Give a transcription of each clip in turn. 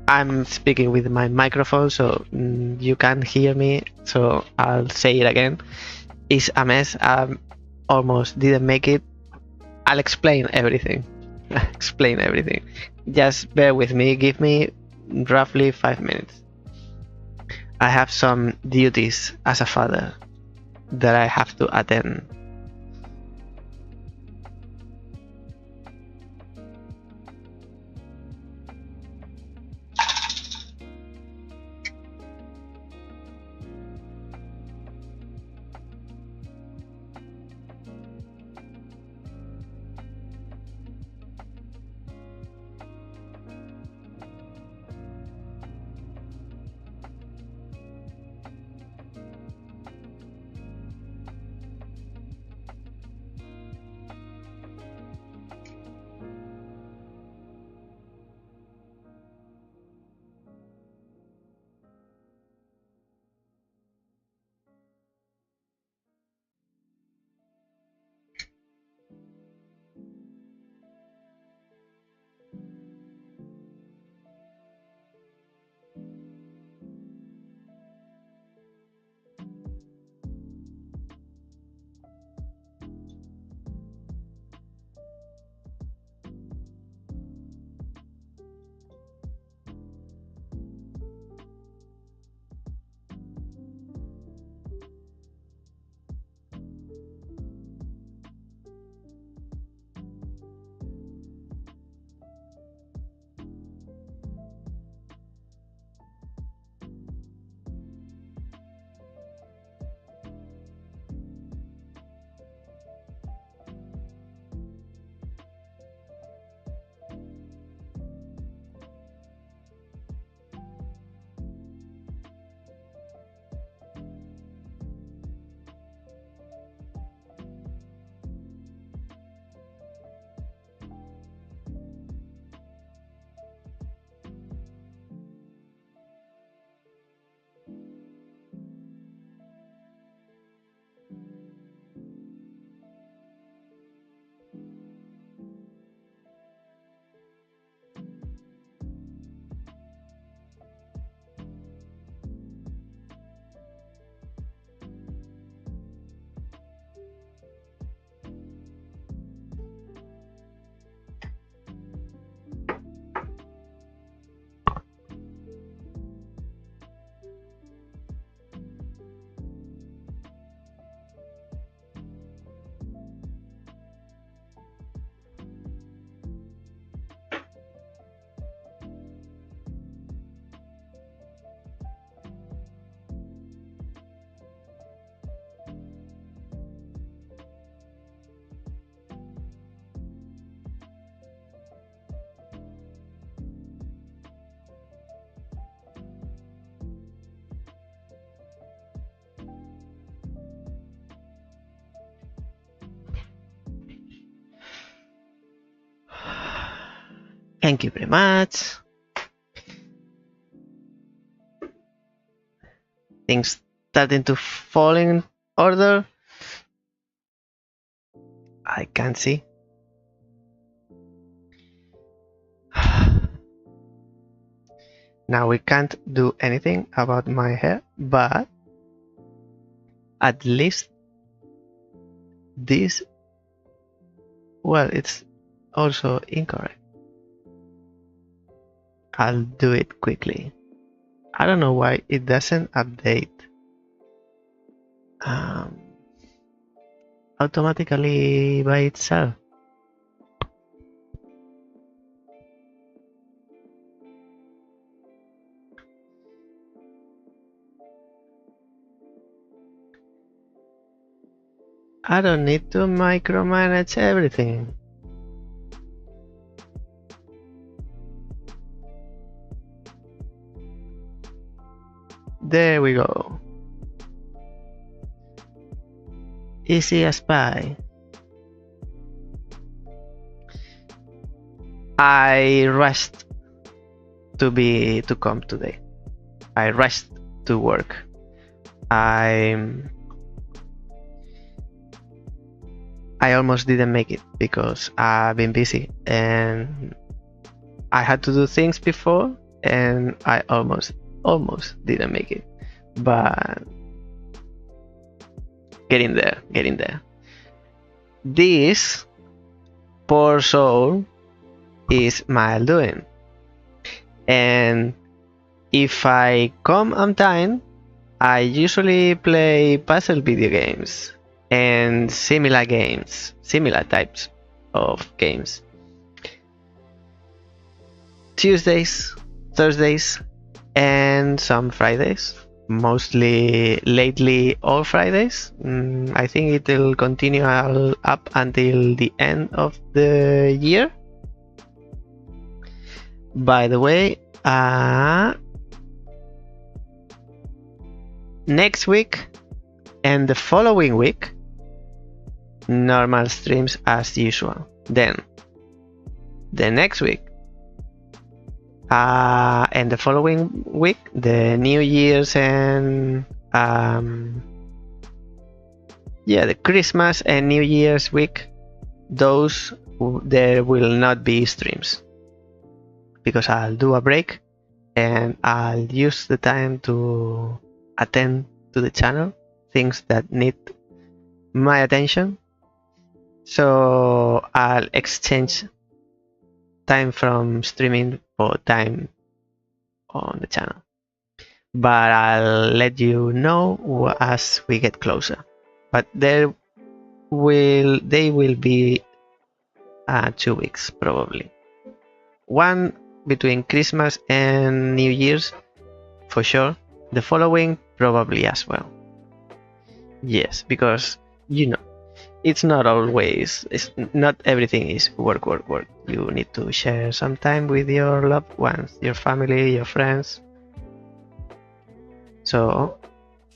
I'm speaking with my microphone, so you can't hear me, so I'll say it again. It's a mess. I almost didn't make it. I'll explain everything. Explain everything. Just bear with me. Give me roughly 5 minutes. I have some duties as a father that I have to attend. Thank you very much. Things starting to fall in order. I can't see. Now we can't do anything about my hair, but at least this, well, it's also incorrect. I'll do it quickly. I don't know why it doesn't update automatically by itself. I don't need to micromanage everything. There we go. Easy as pie. I rushed to come today. I rushed to work. I almost didn't make it because I've been busy and I had to do things before, and I almost didn't make it, but getting there. This poor soul is Mael Duin, and if I come on time, I usually play puzzle video games and similar types of games. Tuesdays, Thursdays, and some Fridays. Mostly lately all Fridays. I think it will continue up until the end of the year. By the way, next week and the following week, normal streams as usual. Then the next week and the following week, the New Year's and the Christmas and New Year's week, those there will not be streams because I'll do a break and I'll use the time to attend to the channel, things that need my attention. So I'll exchange time from streaming for time on the channel, but I'll let you know as we get closer. But they will be 2 weeks probably, one between Christmas and New Year's for sure, the following probably as well. Yes, because it's not everything is work. You need to share some time with your loved ones, your family, your friends. So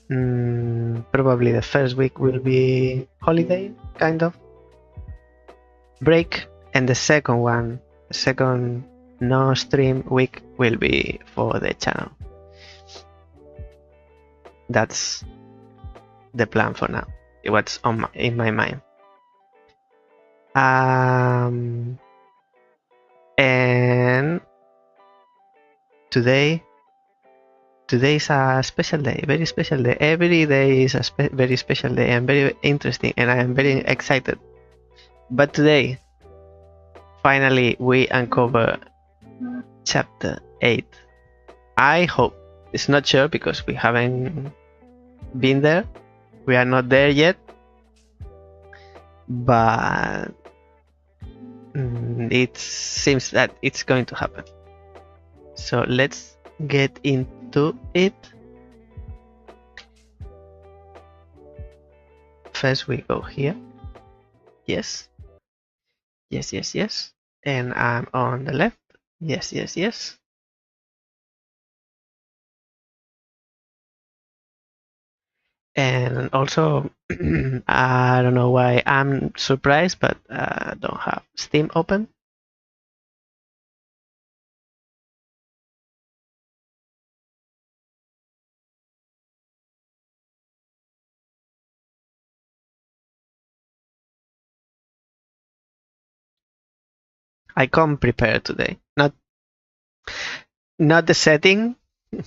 probably the first week will be holiday kind of break, and the second no stream week will be for the channel. That's the plan for now. What's in my mind. And today's a special day, very special day. Every day is a very special day and very interesting, and I am very excited. But today, finally, we uncover chapter 8. I hope. It's not sure because we haven't been there. We are not there yet, but it seems that it's going to happen. So let's get into it. First we go here. Yes. And I'm on the left. Yes. And also, I don't know why I'm surprised, but I don't have Steam open. I come prepared today. Not the setting,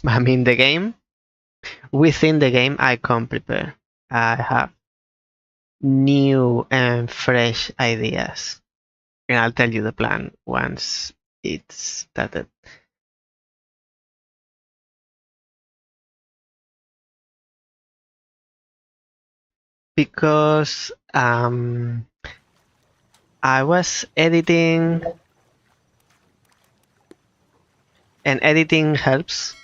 I mean the game. Within the game, I come prepared. I have new and fresh ideas, and I'll tell you the plan once it's started. Because I was editing, and editing helps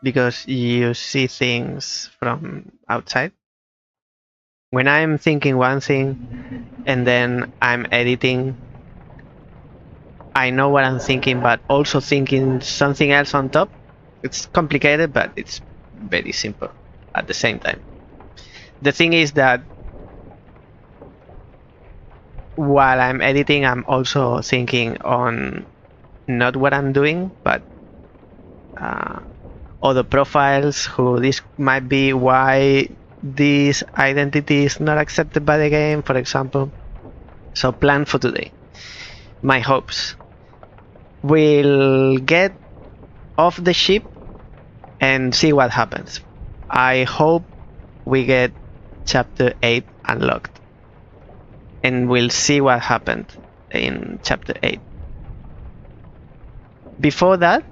because you see things from outside. When I'm thinking one thing and then I'm editing, I know what I'm thinking, but also thinking something else on top. It's complicated, but it's very simple at the same time. The thing is that while I'm editing, I'm also thinking on not what I'm doing, but other profiles, who this might be, why this identity is not accepted by the game, for example. So plan for today. My hopes will get off the ship and see what happens. I hope we get chapter 8 unlocked, and we'll see what happened in chapter 8. Before that,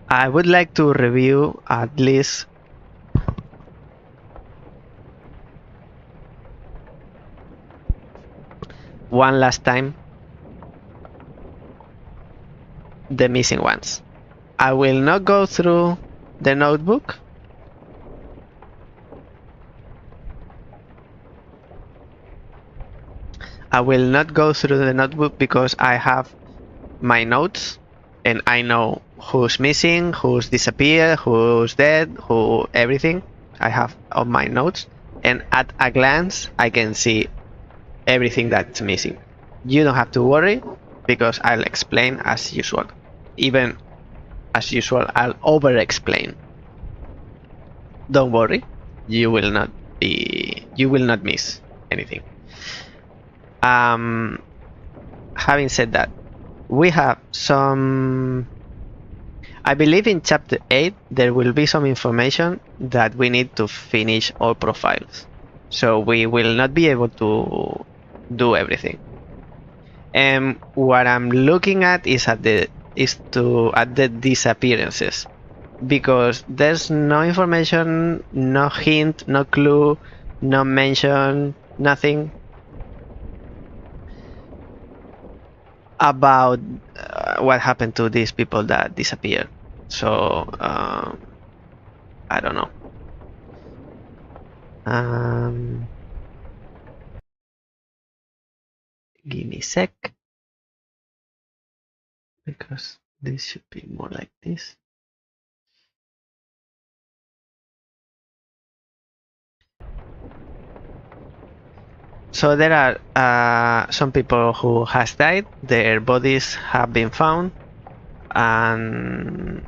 I would like to review at least one last time the missing ones. I will not go through the notebook. I will not go through the notebook because I have my notes and I know who's missing, who's disappeared, who's dead, who everything. I have on my notes, and at a glance I can see everything that's missing. You don't have to worry because I'll explain as usual. Even as usual, I'll over explain. Don't worry, you will not miss anything. Having said that, we have some, I believe in chapter 8 there will be some information that we need to finish all profiles, so we will not be able to do everything. And what I'm looking at is at the disappearances, because there's no information, no hint, no clue, no mention, nothing about what happened to these people that disappeared. So I don't know. Give me a sec, because this should be more like this. So there are some people who has died, their bodies have been found, and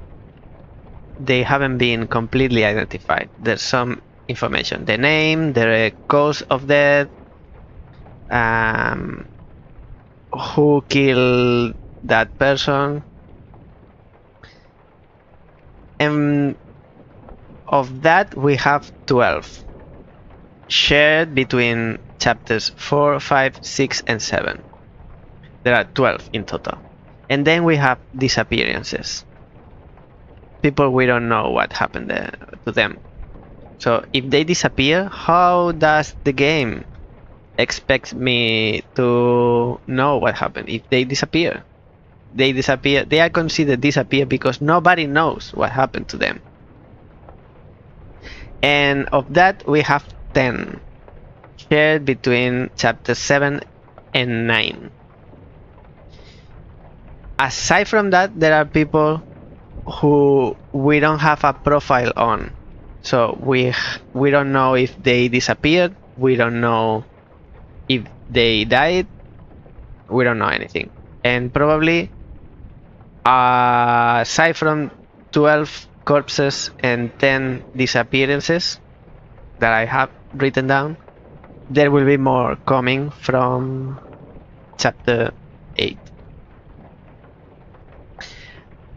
they haven't been completely identified. There's some information, the name, the cause of death, who killed that person, and of that we have 12 shared between chapters 4, 5, 6 and 7. There are 12 in total. And then we have disappearances, people we don't know what happened to them. So if they disappear, how does the game expect me to know what happened? If they disappear, they are considered disappear because nobody knows what happened to them. And of that we have 10 shared between chapter 7 and 9. Aside from that, there are people who we don't have a profile on, so we don't know if they disappeared, we don't know if they died, we don't know anything. And probably aside from 12 corpses and 10 disappearances that I have written down, there will be more coming from chapter 8.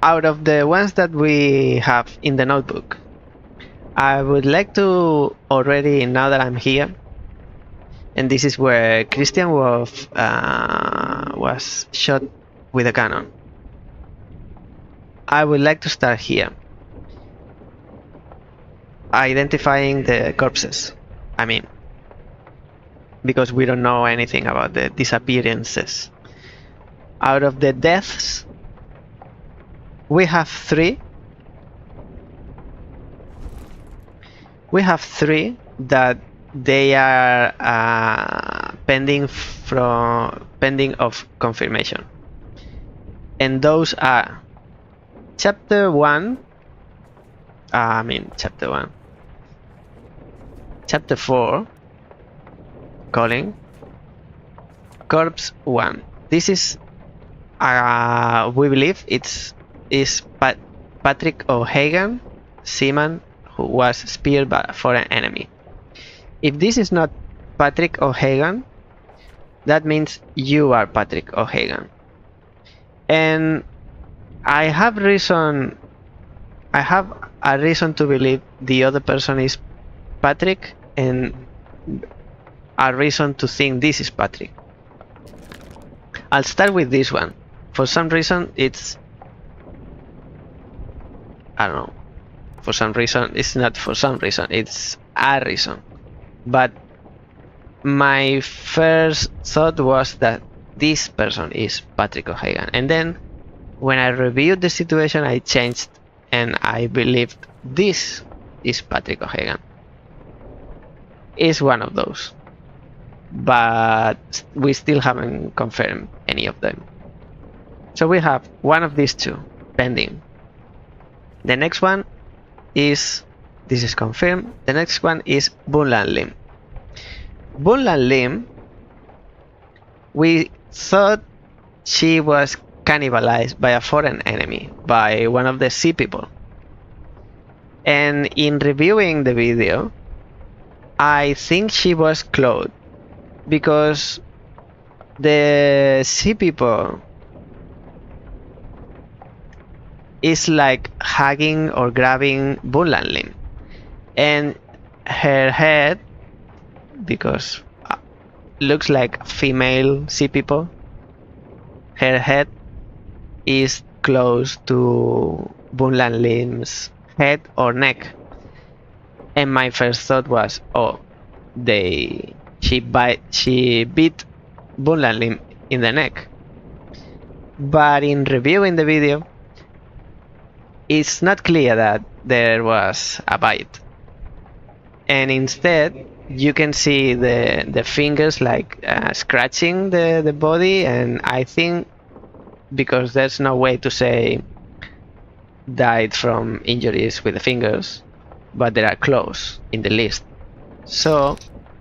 Out of the ones that we have in the notebook, I would like to already, now that I'm here, and this is where Christian was shot with a cannon, I would like to start here, identifying the corpses. I mean, because we don't know anything about the disappearances. Out of the deaths, we have 3. We have 3 that they are pending of confirmation, and those are chapter 1. Chapter 4. Calling corpse 1. This is we believe is Patrick O'Hagan, seaman who was speared for an enemy. If this is not Patrick O'Hagan, that means you are Patrick O'Hagan. And I have reason. I have a reason to believe the other person is Patrick, and a reason to think this is Patrick. I'll start with this one. For some reason, it's... I don't know. For some reason, it's not for some reason, it's a reason. But my first thought was that this person is Patrick O'Hagan. And then when I reviewed the situation, I changed and I believed this is Patrick O'Hagan. Is one of those. But we still haven't confirmed any of them. So we have one of these two pending. The next one is, this is confirmed, the next one is Bunlan Lim. Bunlan Lim, we thought she was cannibalized by a foreign enemy, by one of the sea people. And in reviewing the video, I think she was clothed, because the sea people is like hugging or grabbing Bunlan Lim, and her head, because looks like female sea people, her head is close to Bunlan Lim's head or neck. And my first thought was, oh, she beat Bunlan Lim in the neck. But in reviewing the video, it's not clear that there was a bite. And instead, you can see the fingers like scratching the body, and I think, because there's no way to say died from injuries with the fingers, but there are claws in the list. So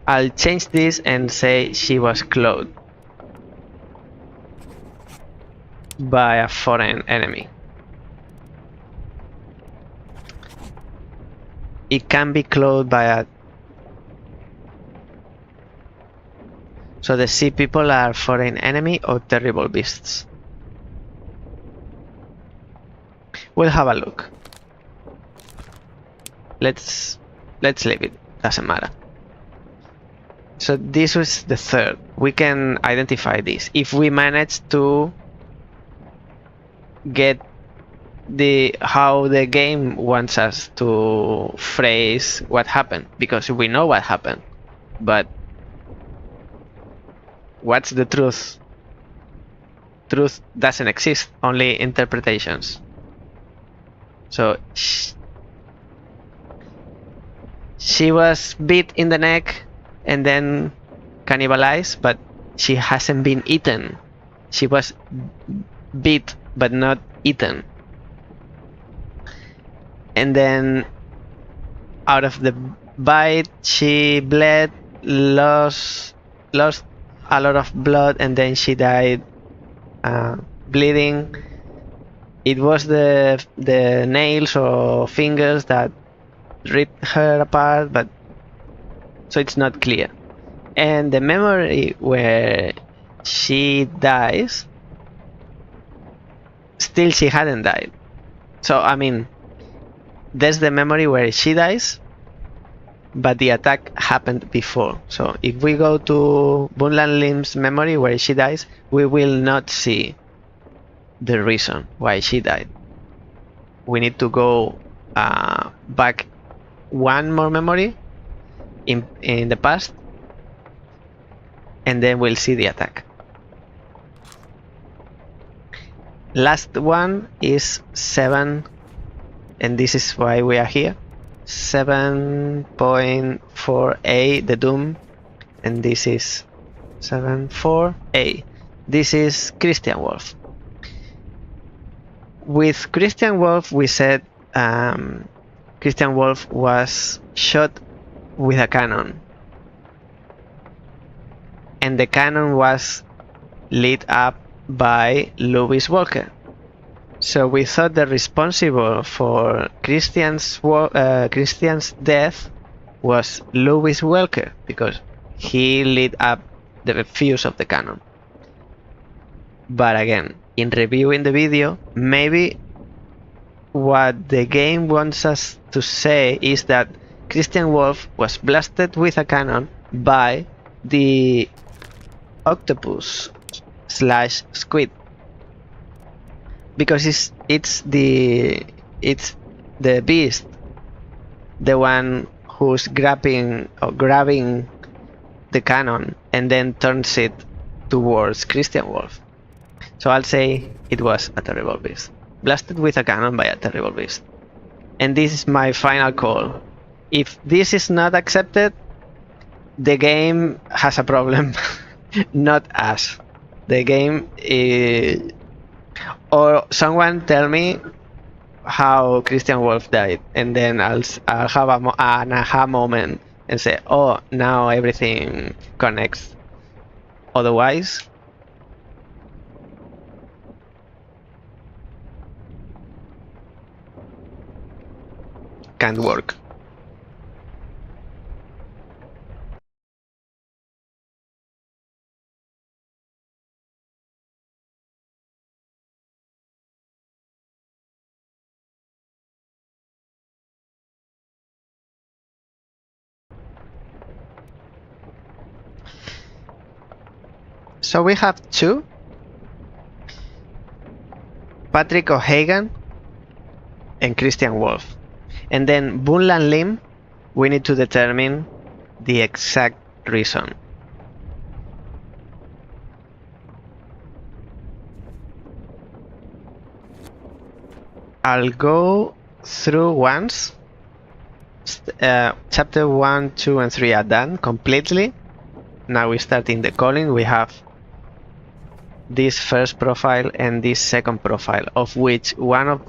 I'll change this and say she was clothed by a foreign enemy. It can be clothed by a... So the sea people are foreign enemy or terrible beasts. We'll have a look. Let's leave it, doesn't matter. So this was the third. We can identify this. If we manage to get how the game wants us to phrase what happened, because we know what happened, but what's the truth? Truth doesn't exist, only interpretations. So she was beat in the neck and then cannibalized, but she hasn't been eaten. She was beat but not eaten. And then out of the bite, she bled, lost a lot of blood, and then she died bleeding. It was the nails or fingers that ripped her apart, but so it's not clear. And the memory where she dies, still she hadn't died. So I mean, there's the memory where she dies, but the attack happened before. So if we go to Bunlan Lim's memory where she dies, we will not see the reason why she died. We need to go back one more memory in the past, and then we'll see the attack. Last one is 7, and this is why we are here. 7.4a, the Doom, and this is 7.4a. This is Christian Wolf. With Christian Wolf, we said Christian Wolf was shot with a cannon, and the cannon was lit up by Lewis Walker. So we thought the responsible for Christian's death was Lewis Walker, because he lit up the fuse of the cannon. But again, in reviewing the video, maybe what the game wants us to say is that Christian Wolf was blasted with a cannon by the octopus slash squid, because it's the beast, the one who's grabbing the cannon and then turns it towards Christian Wolf. So I'll say it was a terrible beast, blasted with a cannon by a terrible beast. And this is my final call. If this is not accepted, the game has a problem. Not us. The game is... Or someone tell me how Christian Wolf died, and then I'll have an aha moment and say, oh, now everything connects. Otherwise, can't work. So we have two, Patrick O'Hagan and Christian Wolf. And then Bunlan Lim, we need to determine the exact reason. I'll go through once. Chapter 1, 2, and 3 are done completely. Now we start in the calling. We have this first profile and this second profile, of which one of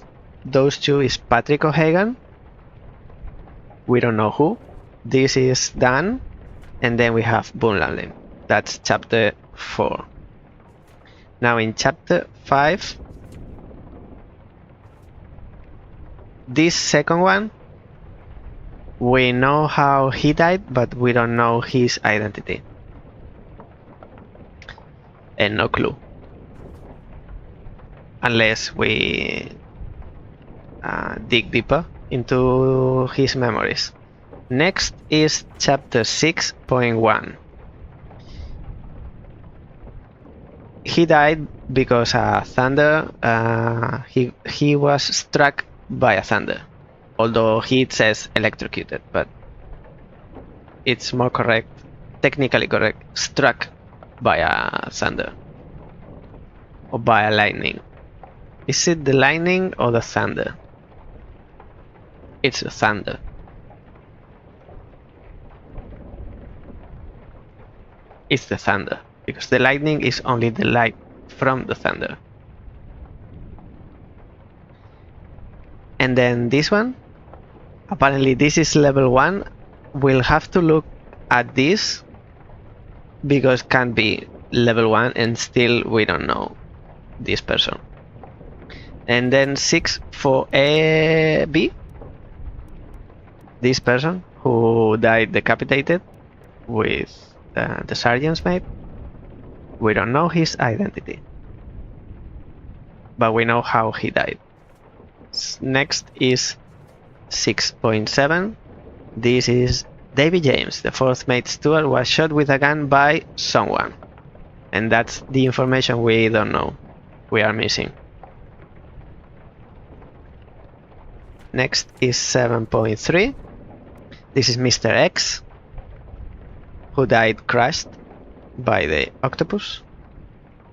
those two is Patrick O'Hagan. We don't know who. This is done. And then we have Bunlan Lim. That's chapter 4. Now in chapter 5, this second one, we know how he died, but we don't know his identity. And no clue. Unless we dig deeper into his memories. Next is chapter 6.1. He died because thunder. He was struck by a thunder. Although he says electrocuted, but it's more correct, technically correct, struck by a thunder or by a lightning. Is it the lightning or the thunder? It's the thunder. It's the thunder, because the lightning is only the light from the thunder. And then this one, apparently this is level 1. We'll have to look at this, because can't be level 1 and still we don't know this person. And then 6 for B, this person who died decapitated with the sergeant's mate. We don't know his identity, but we know how he died. Next is 6.7. This is David James, the fourth mate steward, was shot with a gun by someone. And that's the information we don't know. We are missing. Next is 7.3. This is Mr. X, who died crushed by the octopus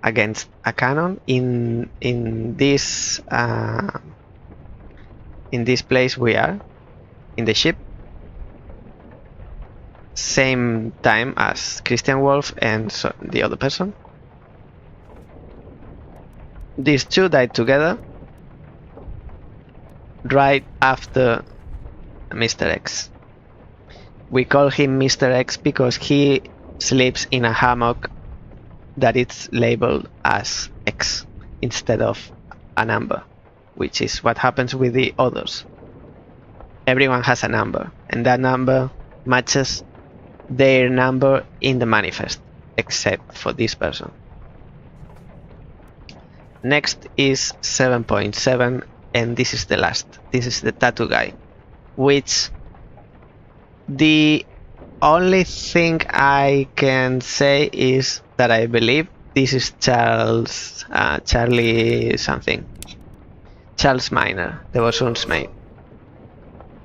against a cannon in this place we are, in the ship. Same time as Christian Wolf and the other person. These two died together right after Mr. X. We call him Mr. X because he sleeps in a hammock that it's labeled as X instead of a number, which is what happens with the others. Everyone has a number, and that number matches their number in the manifest, except for this person. Next is 7.7, and this is the last. This is the tattoo guy, which the only thing I can say is that I believe this is Charlie something. Charles Minor, the Bossun's mate.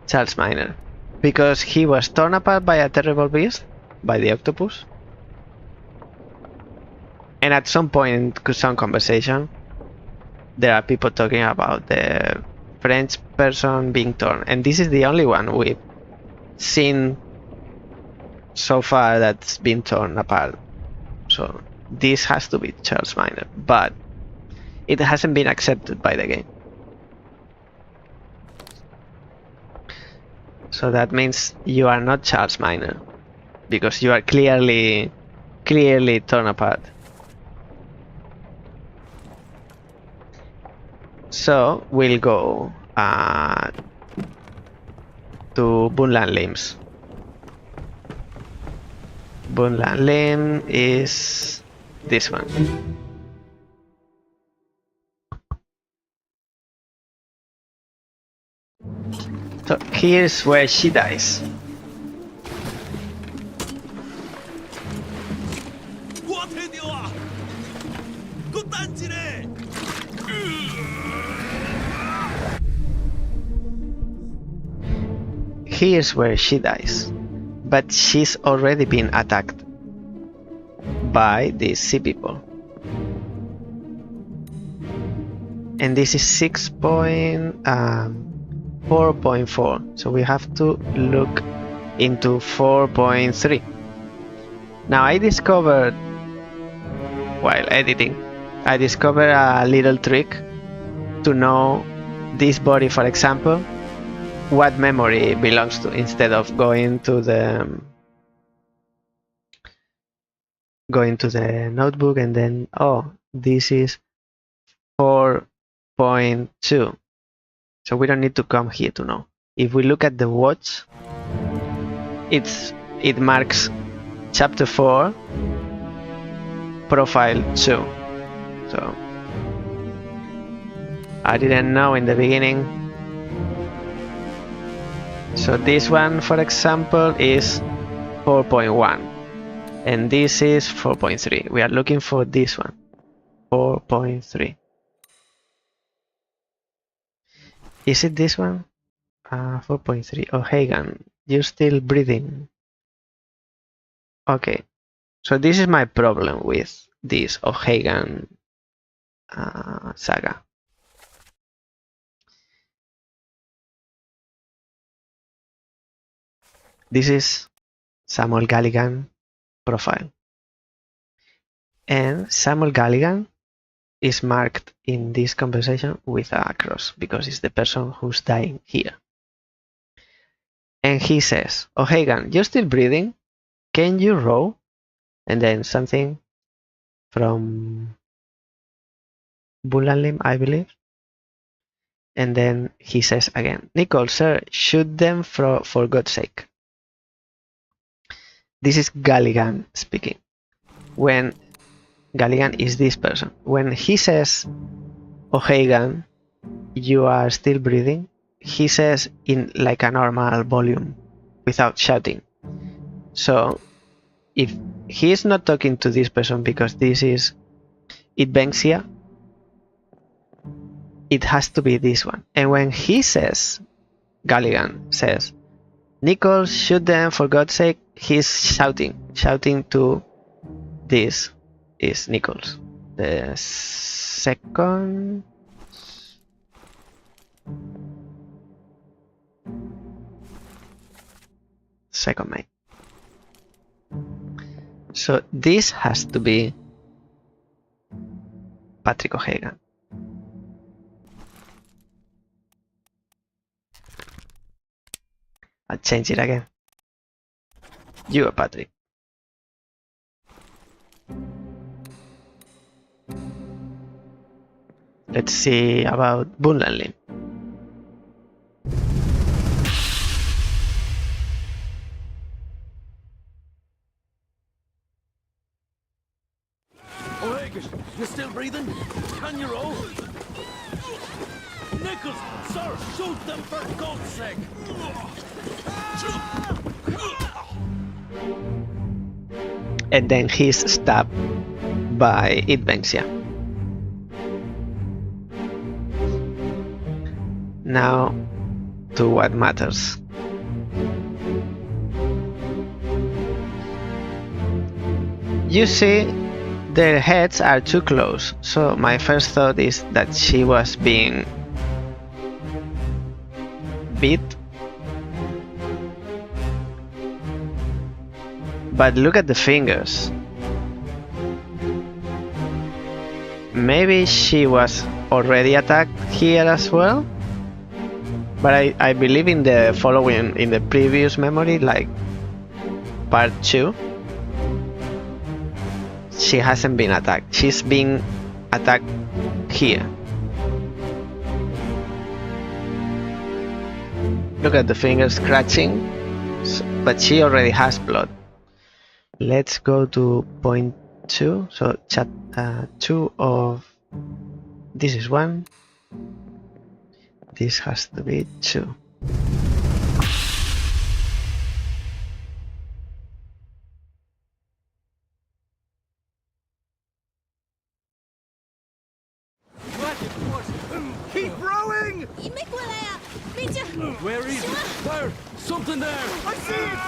Charles Minor. Because he was torn apart by a terrible beast, by the octopus. And at some point in some conversation, there are people talking about the French person being torn. And this is the only one we've seen so far that's been torn apart. So this has to be Charles Minor, but it hasn't been accepted by the game. So that means you are not Charles Minor, because you are clearly torn apart. So we'll go to Bunland Limbs. Bunland Limb is this one. So here's where she dies. Here's where she dies, but she's already been attacked by these sea people. And this is 4.4, so we have to look into 4.3. Now I discovered, while editing, I discovered a little trick to know this body, for example, what memory it belongs to, instead of going to the notebook and then, oh, this is 4.2. So we don't need to come here to know. If we look at the watch, it marks chapter 4, profile 2. So I didn't know in the beginning. So this one, for example, is 4.1, and this is 4.3. We are looking for this one, 4.3. Is it this one? 4.3. Oh, Hagan, you're still breathing. Okay, so this is my problem with this O'Hagan saga. This is Samuel Galligan profile, and Samuel Galligan is marked in this conversation with a cross because it's the person who's dying here. And he says, O'Hagan, you're still breathing? Can you row? And then something from Bunland, I believe. And then he says again, Nicole, sir, shoot them for God's sake. This is Galligan speaking. When Galligan is this person. When he says, O'Hagan, you are still breathing, he says in like a normal volume without shouting. So if he is not talking to this person because this is Idbenxia, it has to be this one. And when he says, Galligan says, Nichols, shoot them for God's sake, he's shouting to this is Nichols. The second mate. So this has to be Patrick O'Hagan. I'll change it again. You are Patrick. Let's see about Bunland Limb. O'Hagan, you still breathing? Can you row? Nichols, sir, shoot them for God's sake! And then he's stabbed by Idvenxia. Now to what matters. You see, their heads are too close, so my first thought is that she was being beat. But look at the fingers. Maybe she was already attacked here as well? But I believe in the following, in the previous memory, like part 2, she hasn't been attacked. She's being attacked here. Look at the fingers scratching, but she already has blood. Let's go to point 2. So chat 2 of this is 1. This has to be 2. Keep rowing! Where is it? There! Something there! I see it!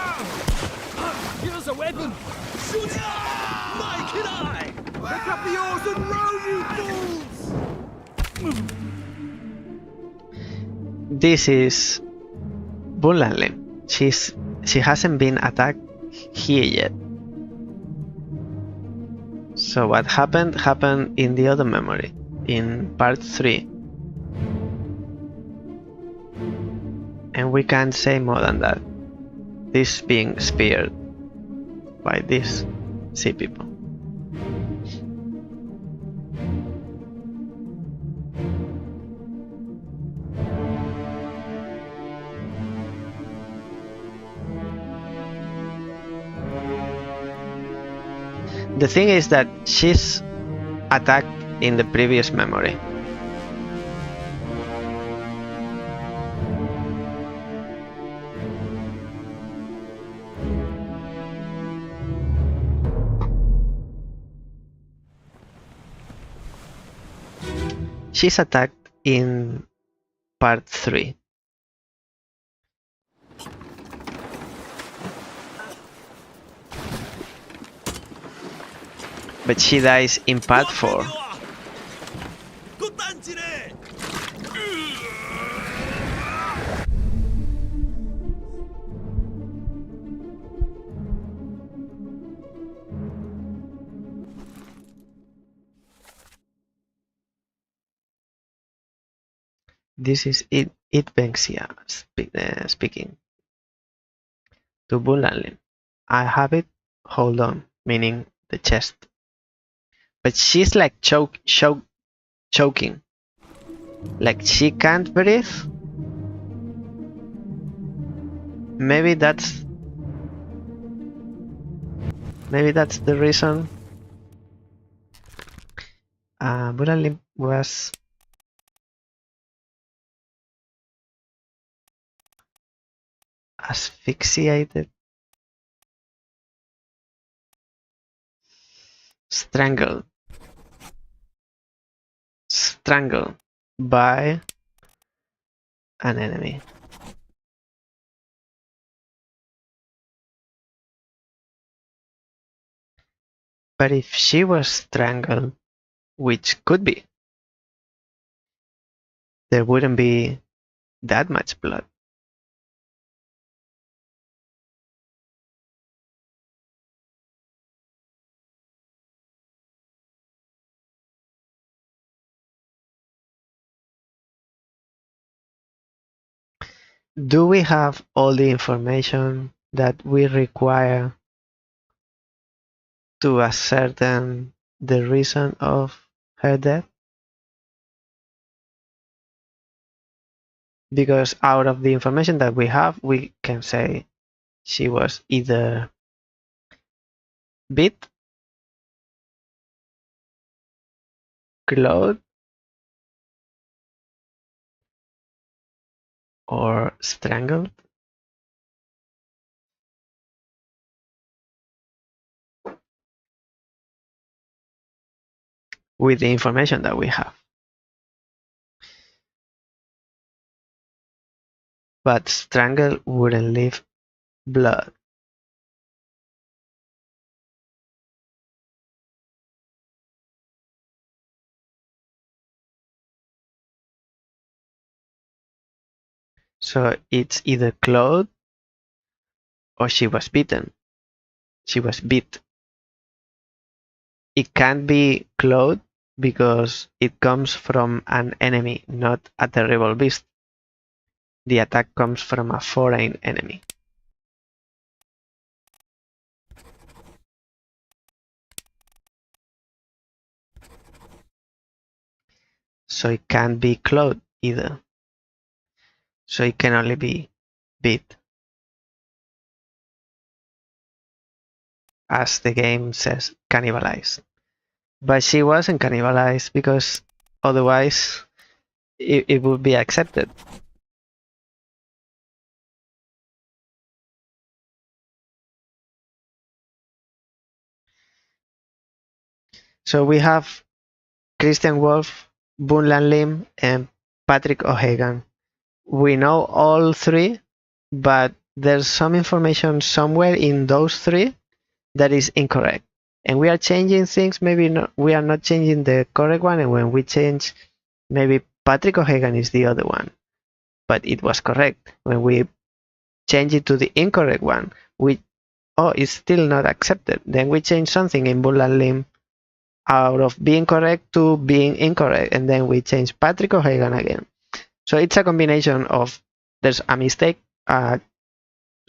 Here's a weapon! Shoot it! Mike and I! Pick up the oars and row, you fools! This is Bulanli. She hasn't been attacked here yet. So what happened in the other memory, in part 3. And we can't say more than that. This being speared by these sea people. The thing is that she's attacked in the previous memory. She's attacked in part 3. But she dies in part 4. This is Idvenxia speaking to Bulanli. I have it, hold on, meaning the chest. But she's like choking. Like she can't breathe. Maybe that's the reason. Bulanli was asphyxiated, strangled by an enemy. But if she was strangled, which could be, there wouldn't be that much blood. Do we have all the information that we require to ascertain the reason of her death? Because out of the information that we have, we can say she was either beat, clawed, or strangled. With the information that we have. But strangle wouldn't leave blood. So it's either clawed or she was bitten. She was bit. It can't be clawed because it comes from an enemy, not a terrible beast. The attack comes from a foreign enemy. So it can't be clawed either. So it can only be bit. As the game says, cannibalized. But she wasn't cannibalized because otherwise it would be accepted. So we have Christian Wolf, Bunlan Lim, and Patrick O'Hagan. We know all three, but there's some information somewhere in those three that is incorrect. And we are changing things, maybe not, we are not changing the correct one, and when we change, maybe Patrick O'Hagan is the other one. But it was correct. When we change it to the incorrect one, it's still not accepted. Then we change something in Bunlan Lim out of being correct to being incorrect, and then we change Patrick O'Hagan again. So it's a combination of there's a mistake,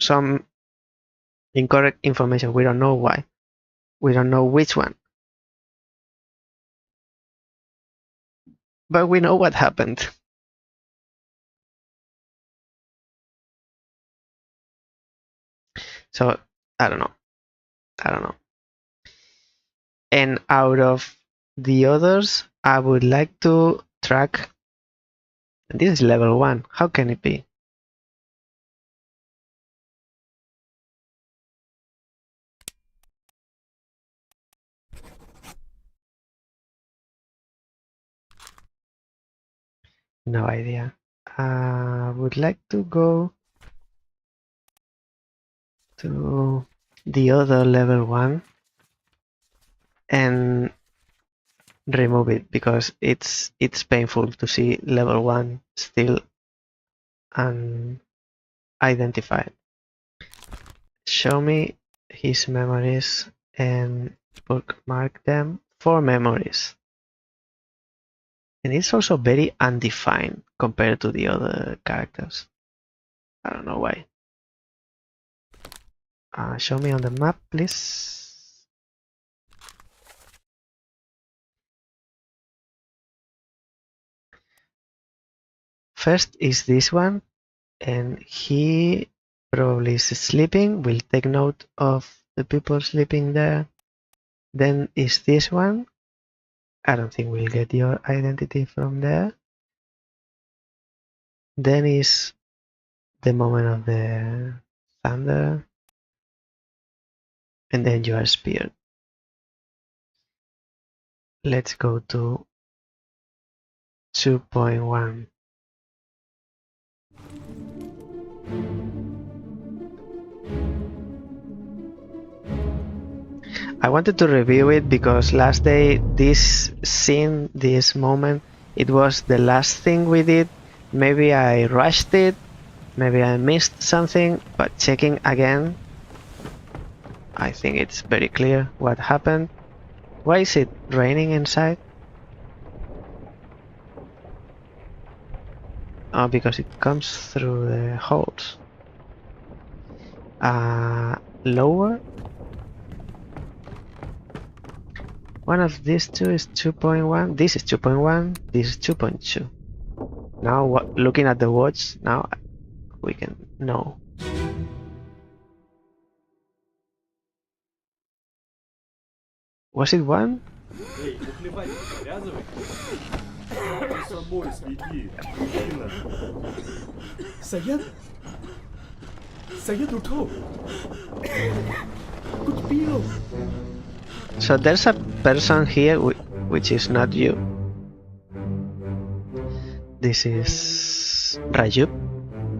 some incorrect information. We don't know why. We don't know which one. But we know what happened. So I don't know. And out of the others, I would like to track. This is level 1. How can it be? No idea. I would like to go to the other level 1 and remove it because it's painful to see level 1 still unidentified. Show me his memories and bookmark them for memories. And it's also very undefined compared to the other characters. I don't know why. Show me on the map, please. First is this one, and he probably is sleeping. We'll take note of the people sleeping there. Then is this one. I don't think we'll get your identity from there. Then is the moment of the thunder. And then you are speared. Let's go to 2.1. I wanted to review it because last day this scene, this moment, it was the last thing we did. Maybe I rushed it, maybe I missed something, but checking again, I think it's very clear what happened. Why is it raining inside? Oh, because it comes through the holes. Lower? One of these two is 2.1. This is 2.1. This is 2.2. Now, looking at the watch, now we can know. Was it 1? saya tutup. कुछ P low. So there's a person here which is not you. This is Rajub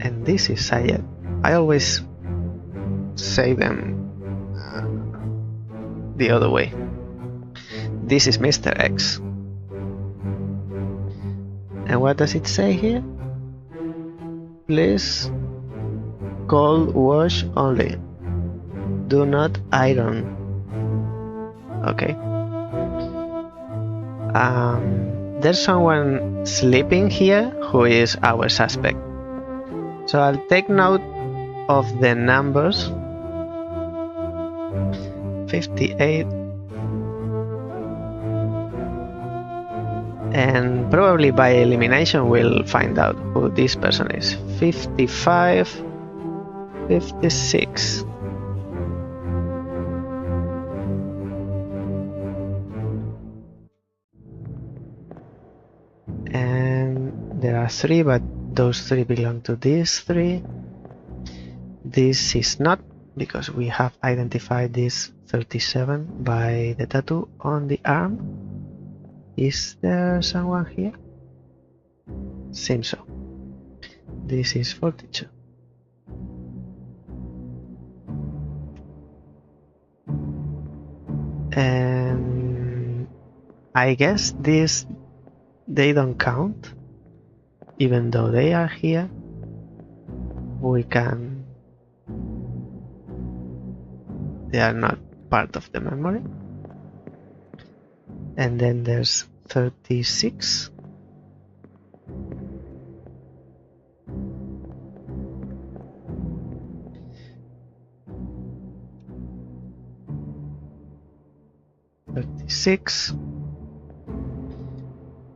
and this is Sayed. I always say them the other way. This is Mr. X. And what does it say here? Please cold wash only. Do not iron. Okay. There's someone sleeping here who is our suspect. So I'll take note of the numbers. 58. And probably by elimination we'll find out who this person is. 55, 56. And there are 3, but those 3 belong to these 3. This is not, because we have identified this 37 by the tattoo on the arm. Is there someone here? Seems so. This is 42. And I guess they don't count, even though they are here. They are not part of the memory. And then there's 36.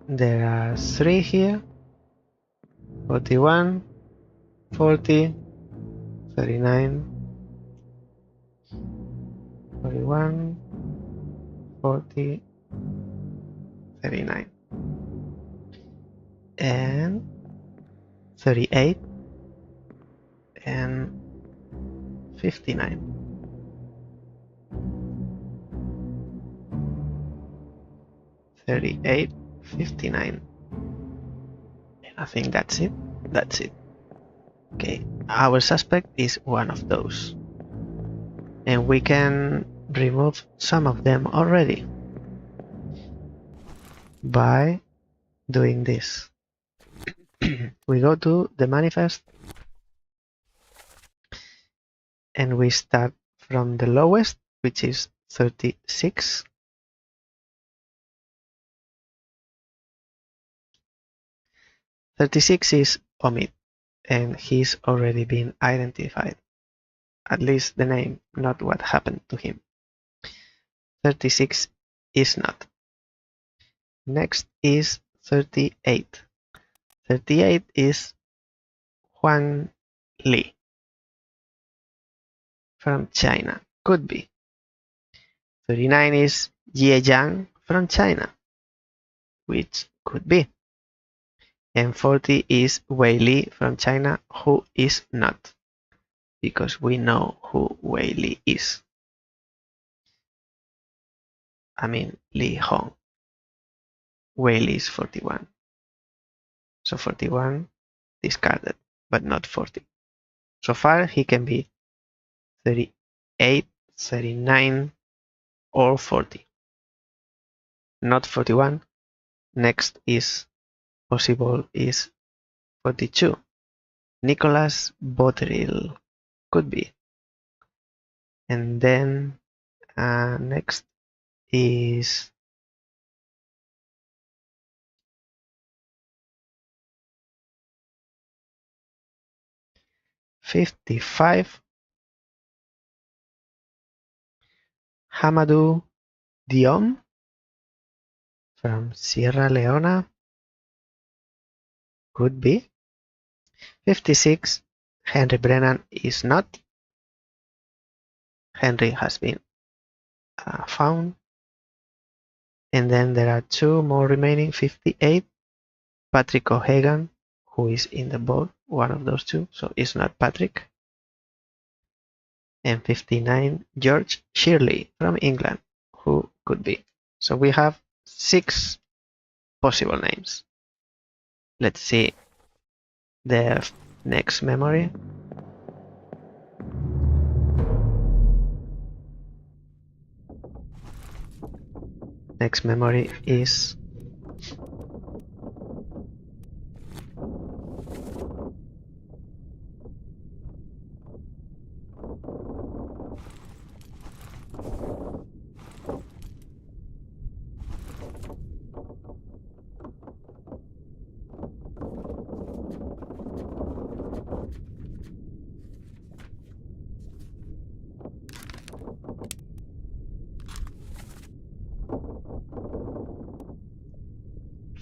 There are 3 here. 41, 40, 39, 41, 40, 39, and 38, and 59. $38, $59. And I think that's it. That's it. Okay, our suspect is one of those. And we can remove some of them already by doing this. We go to the manifest and we start from the lowest, which is 36. Is Omid, and he's already been identified. At least the name, not what happened to him. 36 is not. Next is 38. 38 is Huang Li from China. Could be. 39 is Ye Jiang from China, which could be. And 40 is Wei Li from China, who is not, because we know who Wei Li is. I mean Li Hong. Wei Li is 41. So 41 discarded, but not 40. So far he can be 38, 39, or 40. Not 41. Next is possible is 42. Nicolas Boteril could be. And then next is $55. Hamadou Diom from Sierra Leone could be. 56. Henry Brennan is not. Henry has been found. And then there are 2 more remaining. 58 Patrick O'Hagan, who is in the boat, one of those two, so it's not Patrick. And 59, George Shirley from England, who could be. So we have 6 possible names. Let's see the next memory. Next memory is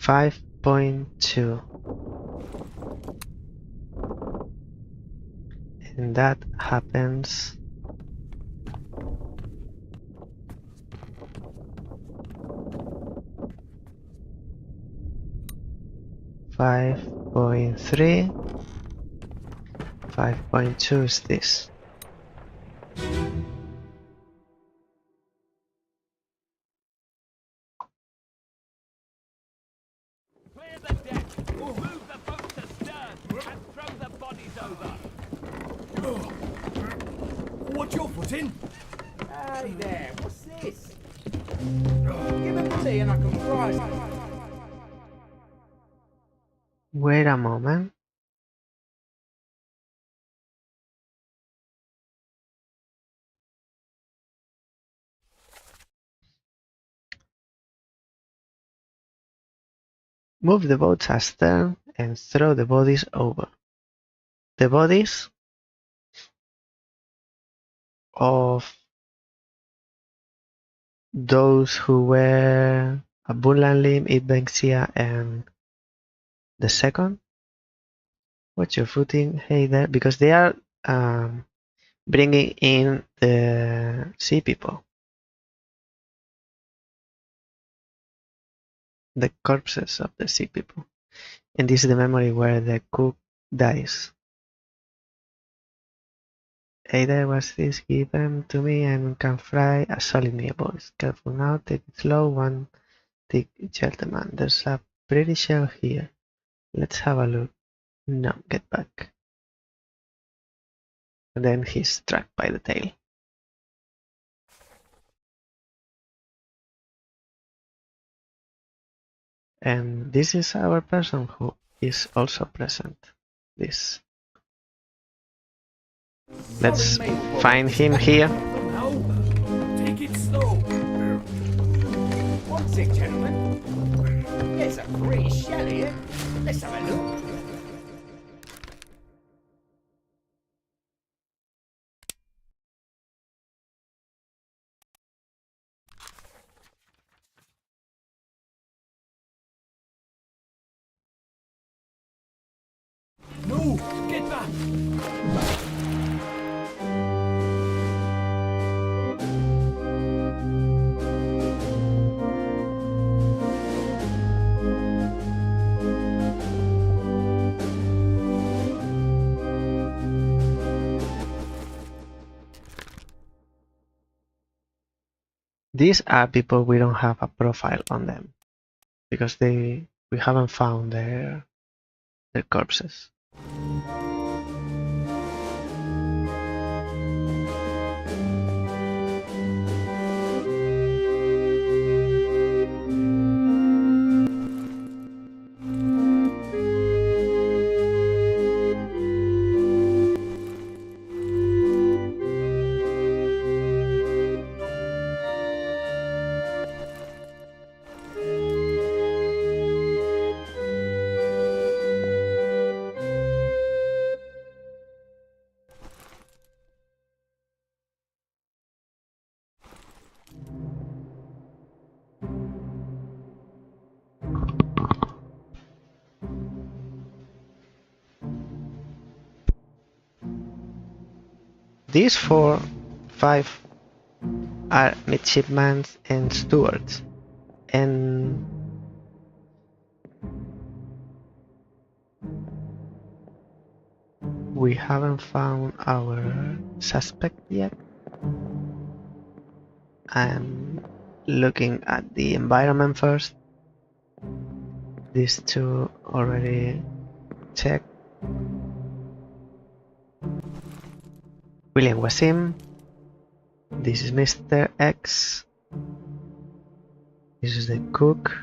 Five 5.2, and that happens five point 5.2 is this. Clear the deck. Move the boat to stern and throw the bodies over. What's your foot in? Hey there, what's this? Give him tea and I can fry. Wait a moment. Move the boats astern and throw the bodies over. The bodies of those who were Abundant Limb, Idbenxia, and the second. What's your footing? Hey there, because they are bringing in the sea people, the corpses of the sea people, and this is the memory where the cook dies. Hey there, what's this? Give them to me and can fry a solid meal, boys. Careful now, take it slow. One thick gentleman. There's a pretty shell here. Let's have a look. No, get back. And then he's struck by the tail. And this is our person who is also present. This. Let's find him here. No. Take it slow. What's it, gentlemen? There's a pretty shell here. Let's have a look. No, get back. These are people we don't have a profile on them because we haven't found their corpses. These 5 are midshipmen and stewards, and we haven't found our suspect yet. I'm looking at the environment first. These two already checked. William Wasim. This is Mr. X. This is the cook.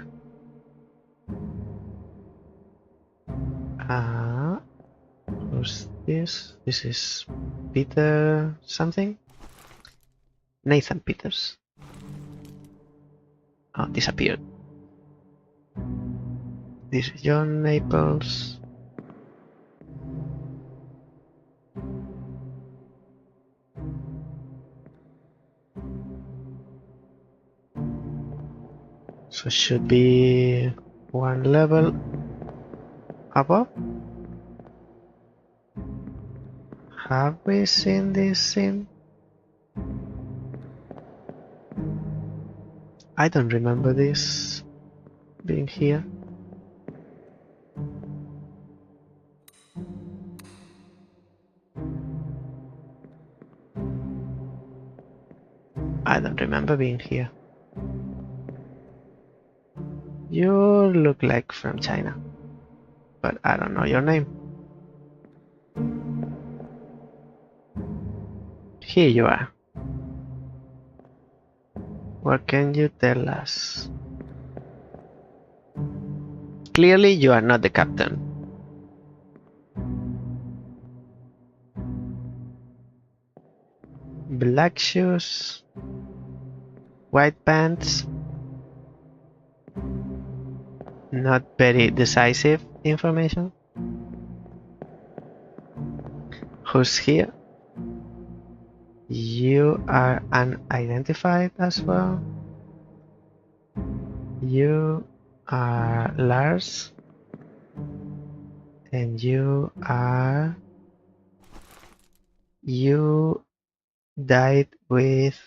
Who's this? This is Peter something? Nathan Peters. Oh, disappeared. This is John Naples. So should be one level above. Have we seen this scene? I don't remember this being here. I don't remember being here. You look like from China, but I don't know your name. Here you are. What can you tell us? Clearly you are not the captain. Black shoes, white pants. Not very decisive information. Who's here? You are unidentified as well. You are Lars. And you are... You died with...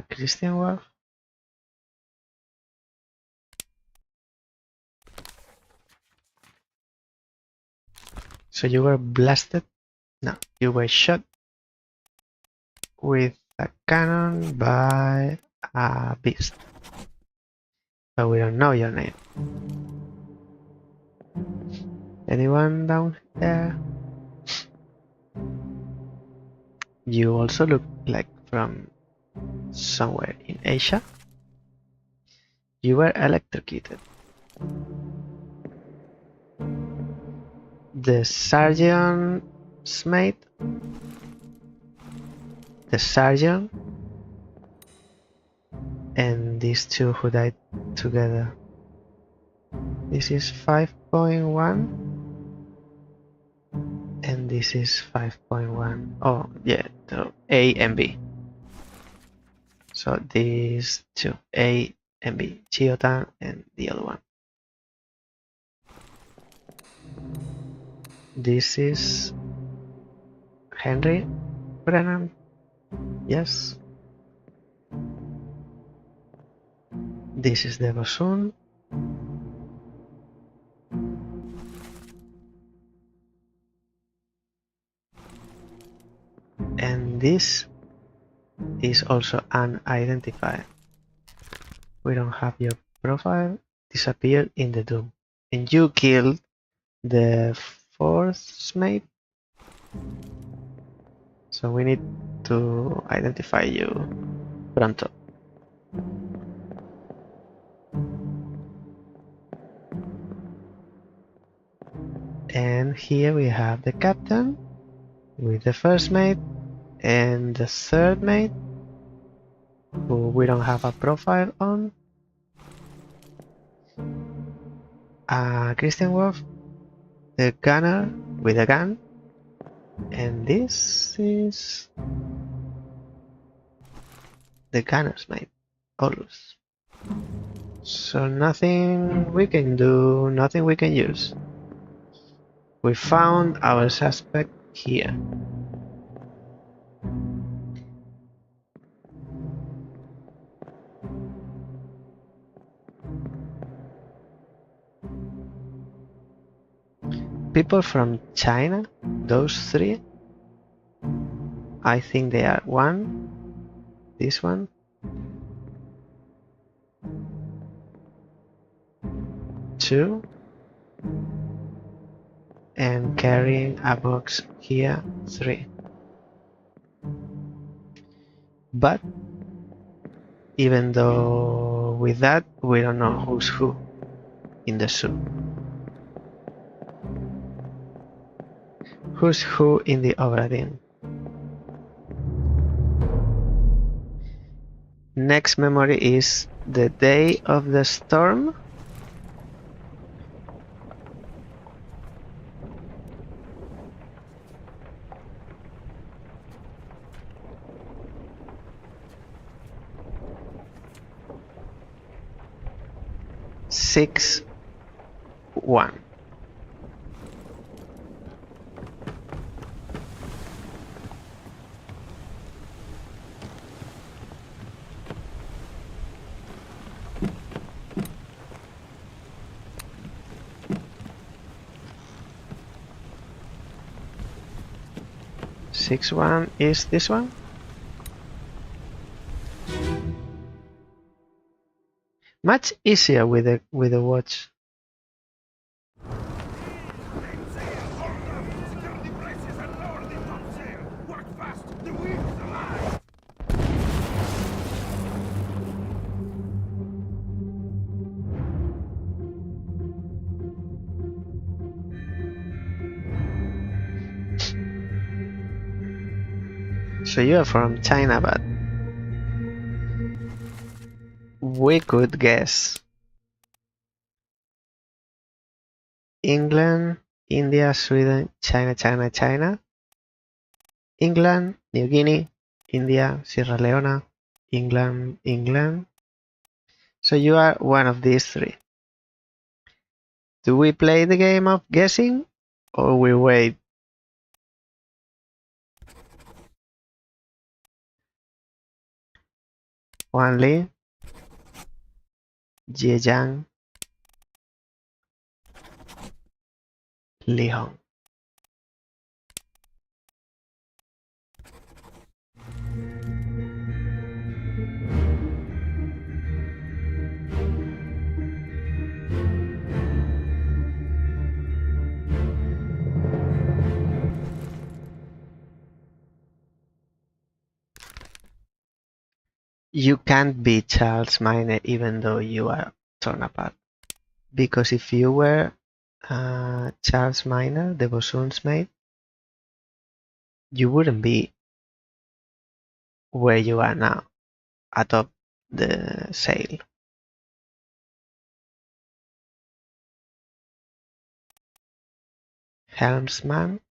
Christian Wolf? So you were blasted? No, you were shot with a cannon by a beast. But we don't know your name. Anyone down there? You also look like from somewhere in Asia. You were electrocuted. The sergeant's mate. The sergeant. And these two who died together. This is 5.1. And this is 5.1. Oh, yeah, so A and B. So these two, A and B, Chiotan and the other one. This is Henry Brennan. Yes. This is the Bosun. And this is also unidentified. We don't have your profile. Disappeared in the Doom. And you killed the fourth mate. So we need to identify you pronto. And here we have the captain with the first mate and the third mate, who we don't have a profile on. Christian Wolf, the gunner with a gun, and this is the gunner's mate, Olus. So nothing we can do, nothing we can use. We found our suspect here. people from China, those three. I think they are one, this one, two, and carrying a box here, three. But even though with that, we don't know who's who in the zoo. Who's who in the Obra Dinn? Next memory is the day of the storm. Six, one. Six one is this one. Much easier with the watch. So you're from China, but we could guess England, India, Sweden, China, China, China, England, New Guinea, India, Sierra Leone, England, England. So you are one of these three. Do we play the game of guessing or we wait? Huan Li, Jie Jiang, Li Hong. You can't be Charles Miner even though you are torn apart. Because if you were Charles Miner, the Bossun's mate, you wouldn't be where you are now, atop the sail. Helmsman,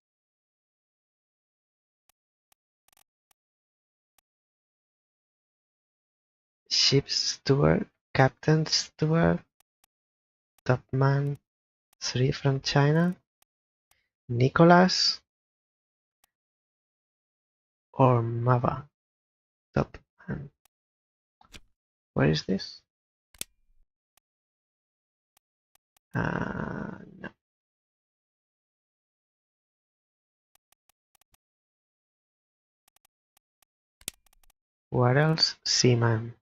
ship's steward, captain's steward, topman, 3 from China, Nicholas, or Mava, topman. Where is this? No. What else? Seaman.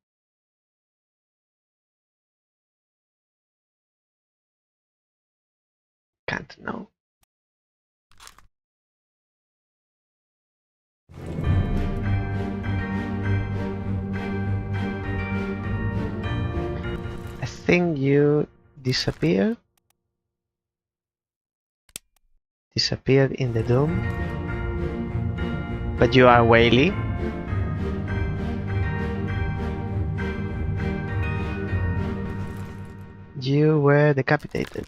Can't know. I think you disappeared in the dome, but you are Whaley. You were decapitated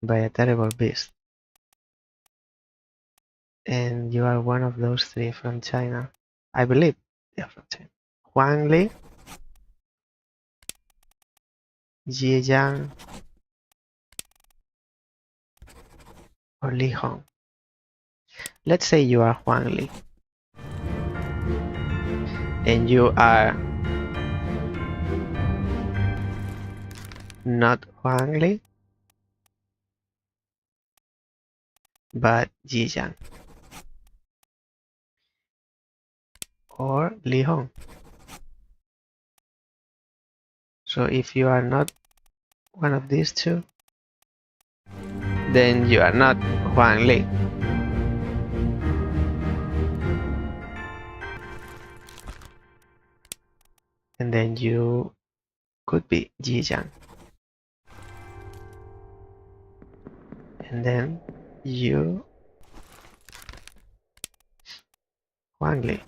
by a terrible beast, and you are one of those 3 from China. I believe they are from China. Huang Li, Jie Jiang, or Li Hong. Let's say you are Huang Li, and you are not Huang Li. but Zhejiang or Lihong. So if you are not one of these two, then you are not Huang Li. And then you could be Zhejiang. And then you Huang Li.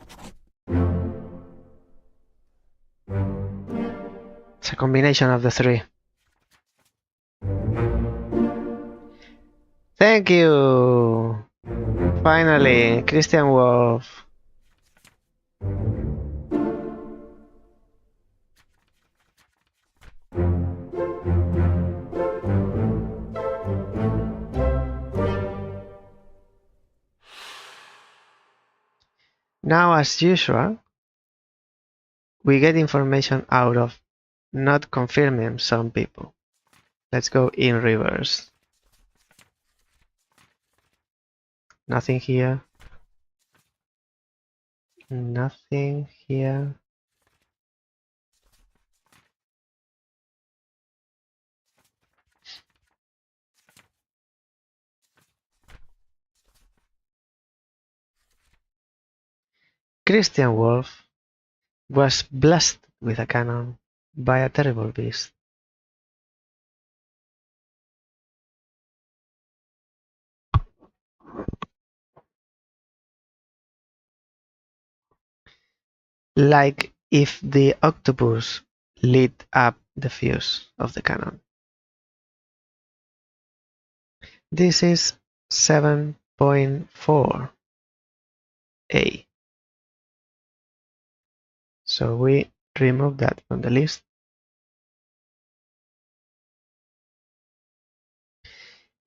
It's a combination of the three. Thank you! Finally, Christian Wolf. Now, as usual, we get information out of not confirming some people. Let's go in reverse. Nothing here. Nothing here. Christian Wolf was blasted with a cannon by a terrible beast. Like if the octopus lit up the fuse of the cannon. This is 7.4A. So we remove that from the list.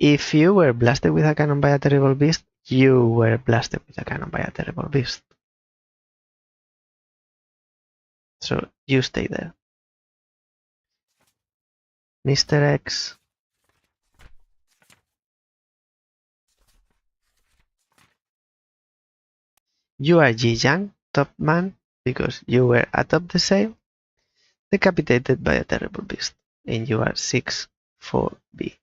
If you were blasted with a cannon by a terrible beast, you were blasted with a cannon by a terrible beast. So you stay there. Mr. X. You are Zhejiang, top man, because you were atop the sail, decapitated by a terrible beast, and you are 6-4B.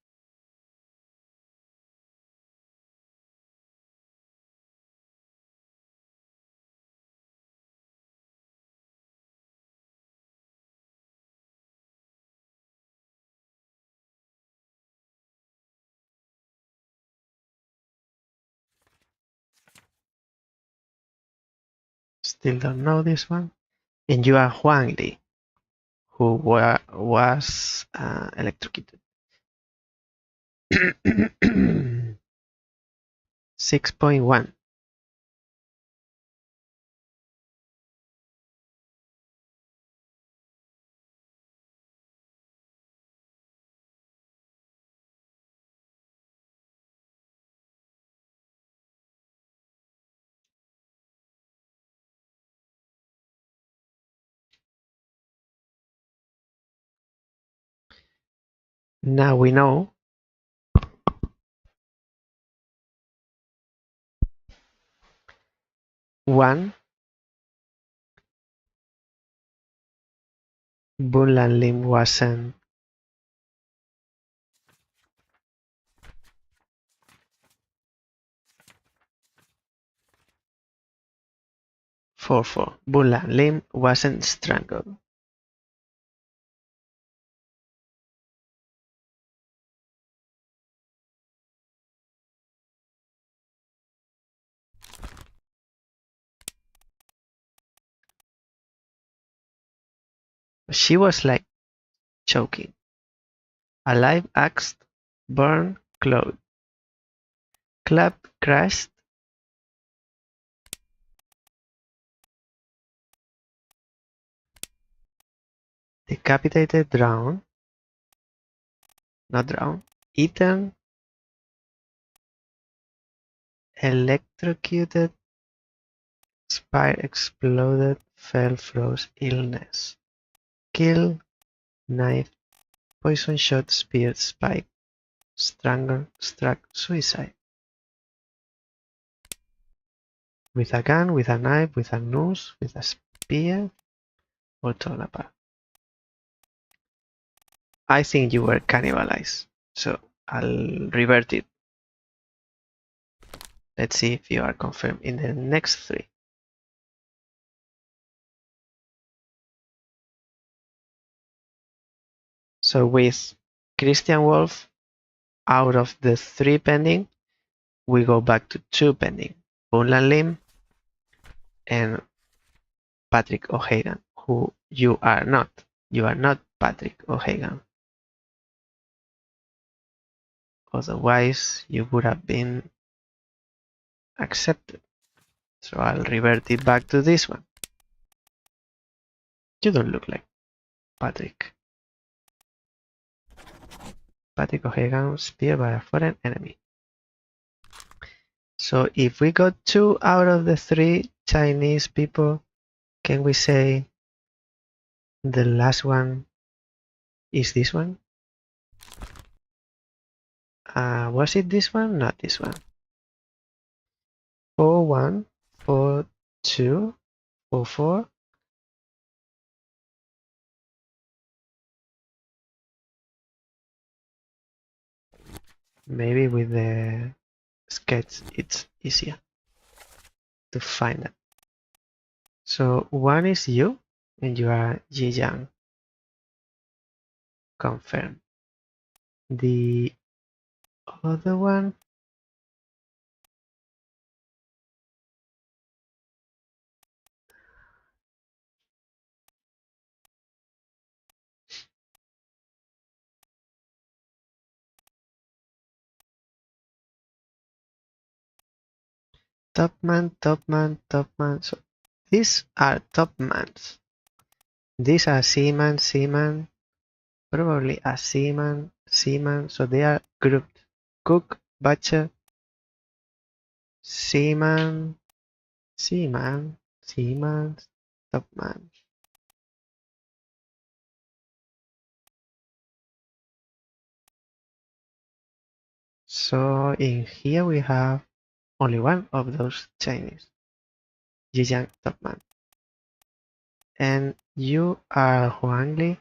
Still don't know this one. And you are Huang Li, who was electrocuted. 6.1. Now we know one, Bunlan Lim wasn't Bunlan Lim wasn't strangled. She was like choking. Alive axed, burned, clawed, clapped, crashed, decapitated, drowned, not drowned, eaten, electrocuted, spire exploded, fell, froze, illness, kill, knife, poison shot, speared, spike, strangled, struck, suicide. With a gun, with a knife, with a noose, with a spear, or torn apart. I think you were cannibalized, so I'll revert it. Let's see if you are confirmed in the next 3. So with Christian Wolf, out of the 3 pending, we go back to 2 pending. Bunlan Lim and Patrick O'Hagan, who you are not. You are not Patrick O'Hagan. Otherwise, you would have been accepted. So I'll revert it back to this one. You don't look like Patrick. Patrick O'Hagan speared by a foreign enemy. So if we got 2 out of the 3 Chinese people, can we say the last one is this one? Was it this one? Not this one. 4-1, 4-2, 4-4. Maybe with the sketch it's easier to find it. So one is you, and you are Yi Yang. Confirm. The other one, top man, top man, top man. So these are top mans. These are seaman, seaman, probably a seaman, seaman. So they are grouped. Cook, butcher, seaman, seaman, seaman, top man. So in here we have only one of those Chinese. Zhejiang Topman. And you are Huang Li.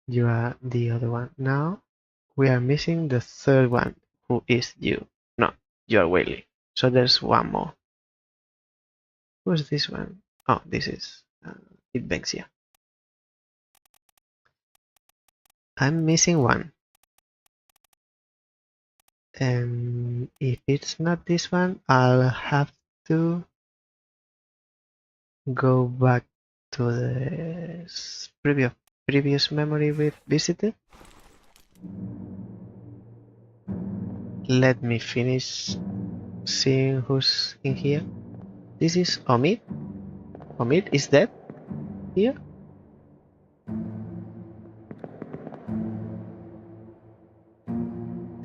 You are the other one. Now we are missing the third one, who is you. No, you are Wei Li. So there's one more. Who's this one? Oh, this is Itbengxia. I'm missing one. And if it's not this one, I'll have to go back to the previous memory we've visited. Let me finish seeing who's in here. This is Omid. Omid is dead here.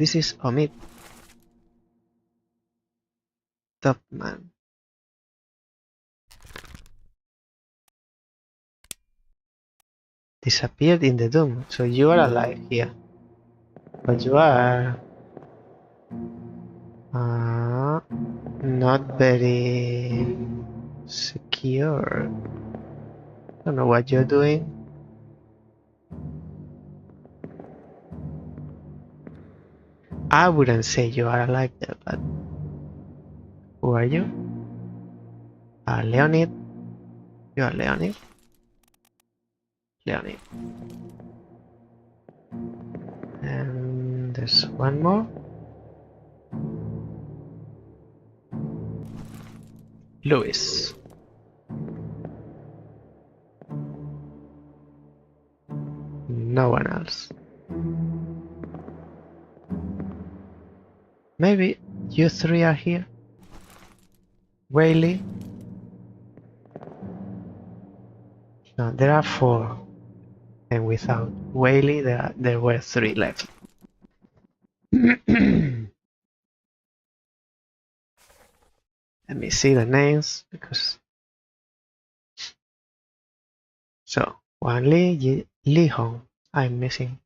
This is Omid. Top man. Disappeared in the doom, so you are alive here. But you are not very secure. Don't know what you're doing. I wouldn't say you are alive there, but who are you? Leonid. You are Leonid. Leonid. And there's one more. Louis. No one else. Maybe you 3 are here. Wei Li. No, there are 4. And without Wei Li, there were 3 left. Let me see the names, because so Wang Li, Li Hong, I'm missing.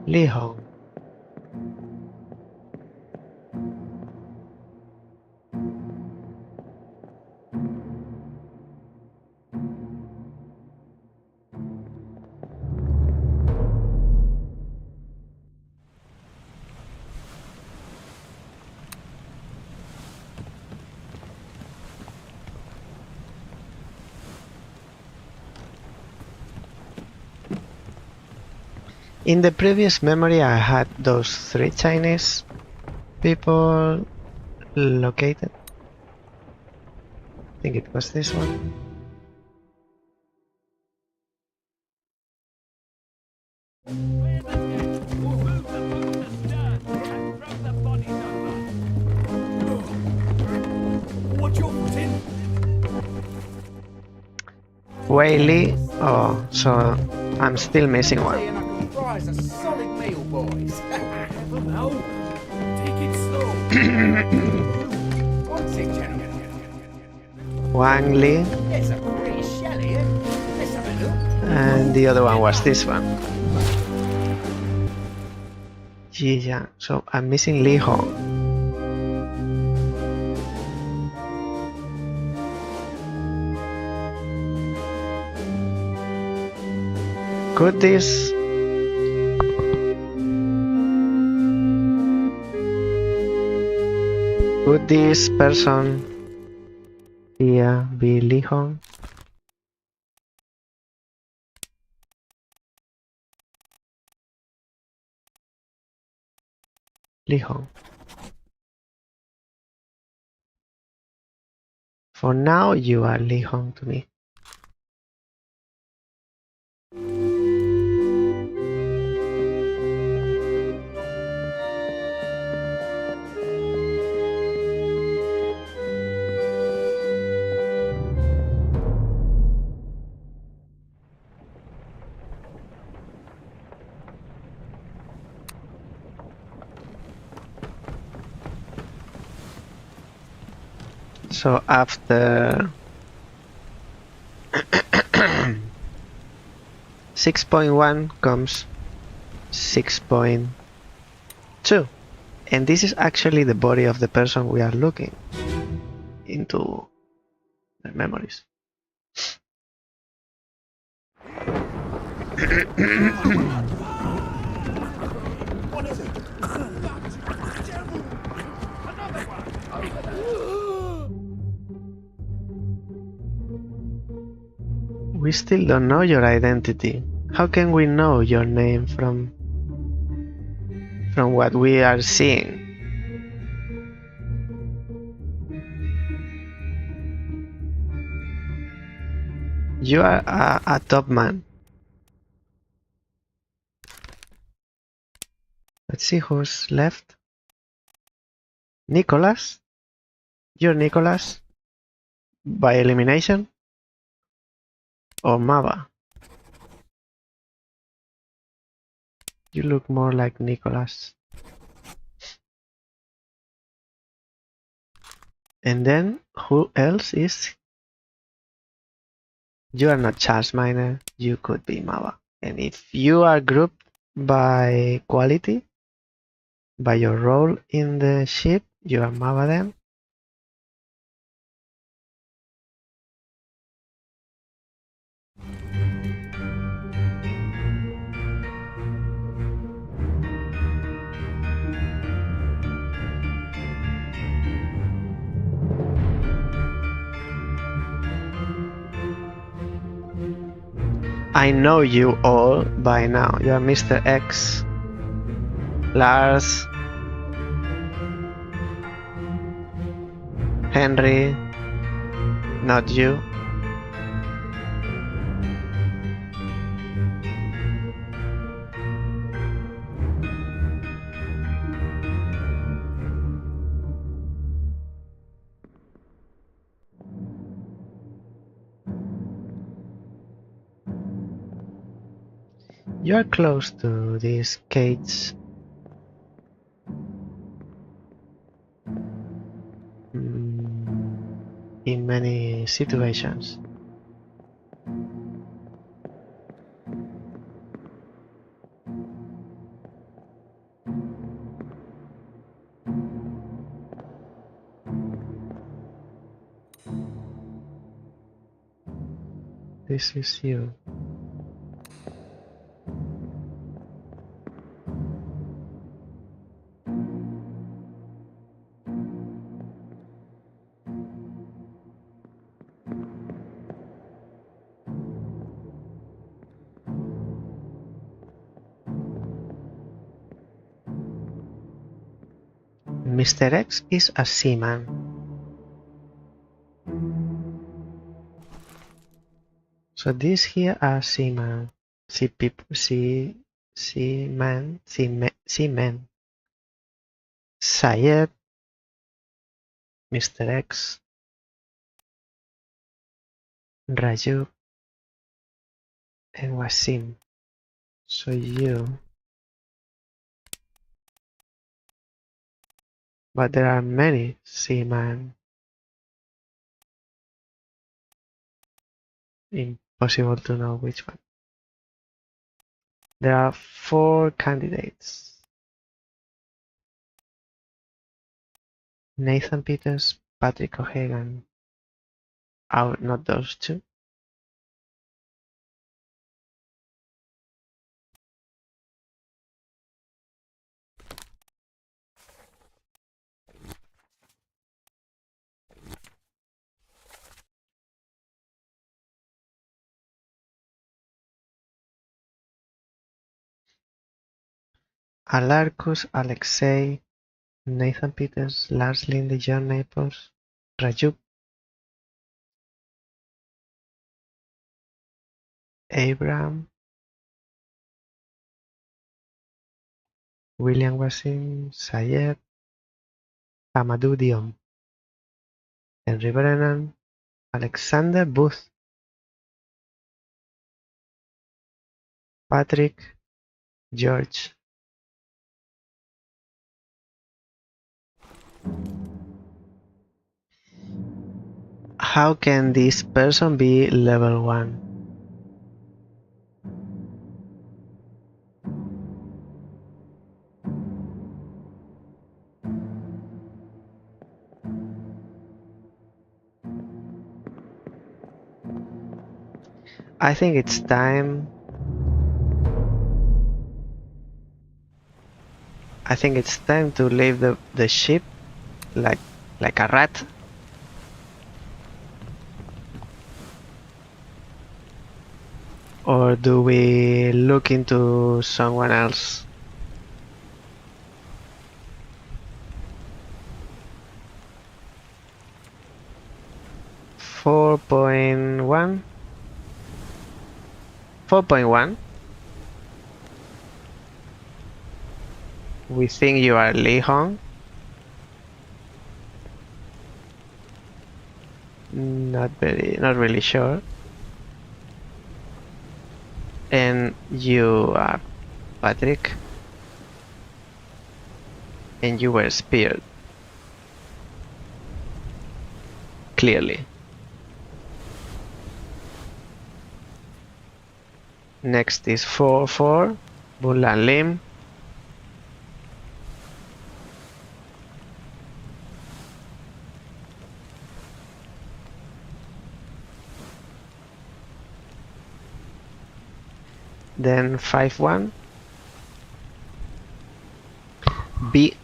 Li Hong. In the previous memory I had those 3 Chinese people located. I think it was this one. Watch your footing. Whaley. Oh, so I'm still missing one. And I can fry us a solid meal, boys. Careful now. Take it slow. What's it, gentlemen? Wang Li, It's a pretty shelly, eh? Let's have a look. and the other one was this one. Ji Yang. So I'm missing Li Hong. Could this person here be Li Hong? Li Hong. For now, you are Li Hong to me. So after 6.1 comes 6.2, and this is actually the body of the person we are looking into their memories. We still don't know your identity. How can we know your name from what we are seeing? You are a top man. Let's see who's left. Nicholas? You're Nicholas? By elimination? Or Mava? You look more like Nicholas. And then, who else is? You are not Charles Miner, you could be Mava. And if you are grouped by quality, by your role in the ship, you are Mava then. I know you all by now. You are Mr. X, Lars, Henry, not you. You are close to these gates. In many situations. This is you. Mr. X is a seaman. So these here are seaman. Sea people, seaman, seamen. Syed, Mr. X, Raju, and Wasim. So you. But there are many seamen. Impossible to know which one. There are 4 candidates. Nathan Peters, Patrick O'Hagan. Oh, not those 2. Alarcus, Alexei, Nathan Peters, Lars Linde, John Naples, Raju, Abraham, William Wasim, Syed, Amadou Diom, Henry Brennan, Alexander Booth, Patrick, George. How can this person be level 1? I think it's time. I think it's time to leave the ship like a rat. Or do we look into someone else? Four point one. We think you are Li Hong. Not really sure. And you are Patrick. And you were speared. Clearly. Next is 4-4, Bulan Lim. Then 5-1. B.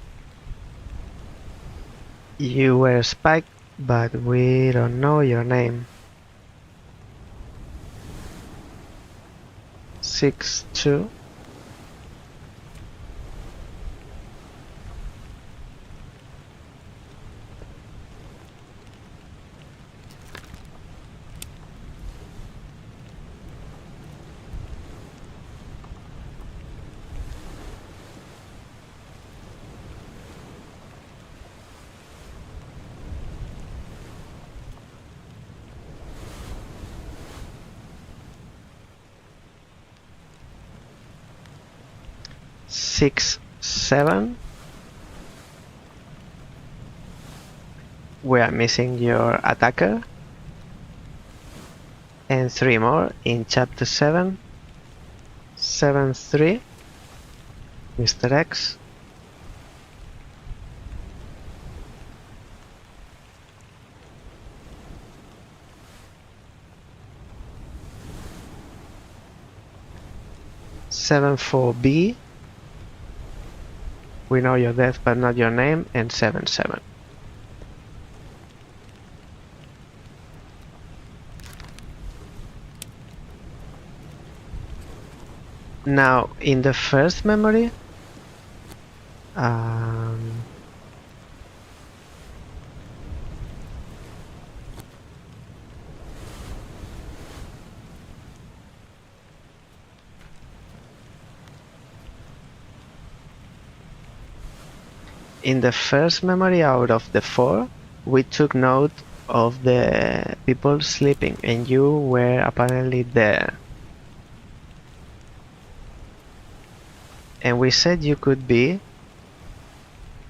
You were spiked, but we don't know your name. 6-2. Six, 7. We are missing your attacker. And 3 more in chapter 7. 7-3. Mr. X. 74B, we know your death but not your name, and 77. Now, in the first memory, out of the 4, we took note of the people sleeping, and you were apparently there. And we said you could be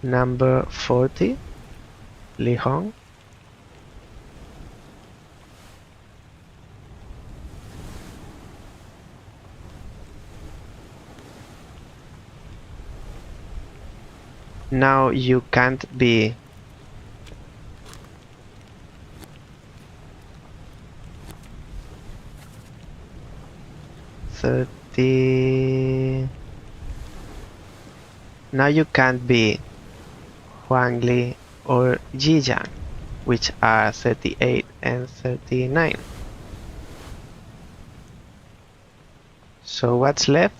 number 40, Li Hong. Now you can't be Now you can't be Huang Li or Jijiang, which are 38 and 39. So what's left?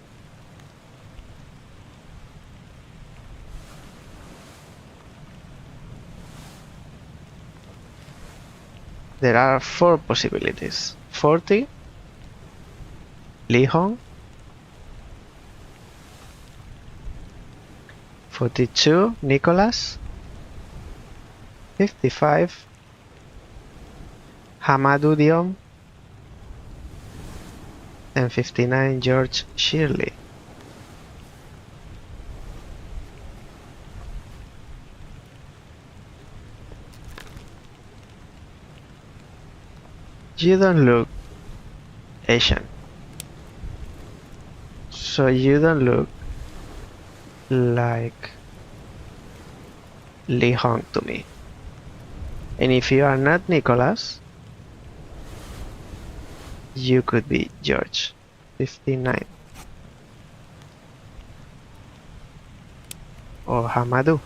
There are 4 possibilities. 40, Li Hong, 42, Nicholas, 55, Hamadou Diom, and 59, George Shirley. You don't look Asian, so you don't look like Li Hong to me. And if you are not Nicholas, you could be George, 59, or Hamadou.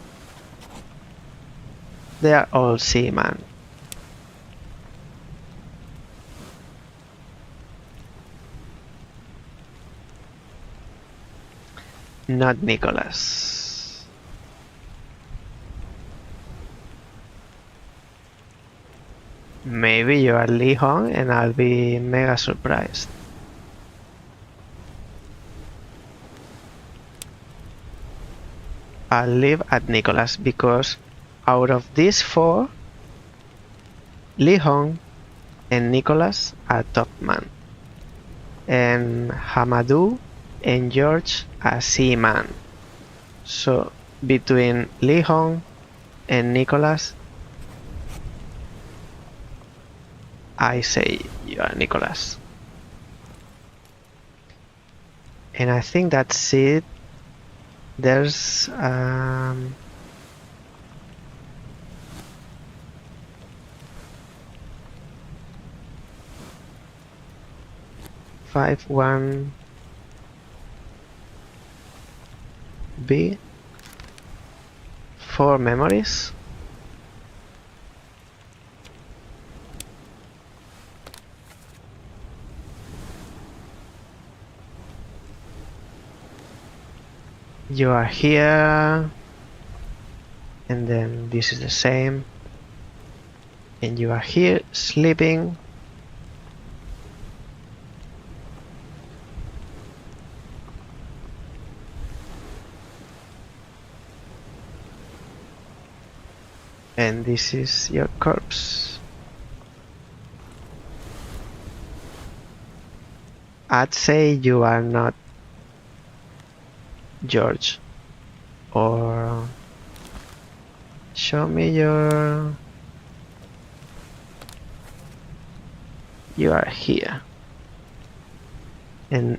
They are all seamen. Not Nicholas. Maybe you are Li Hong and I'll be mega surprised. I'll leave at Nicholas because out of these 4, Li Hong and Nicholas are top man, and Hamadou and George are seaman. So between Li Hong and Nicholas, I say you are Nicholas. And I think that's it. There's 51B, 4 memories. You are here, and then this is the same, and you are here sleeping. And this is your corpse. I'd say you are not George, or show me your... You are here, and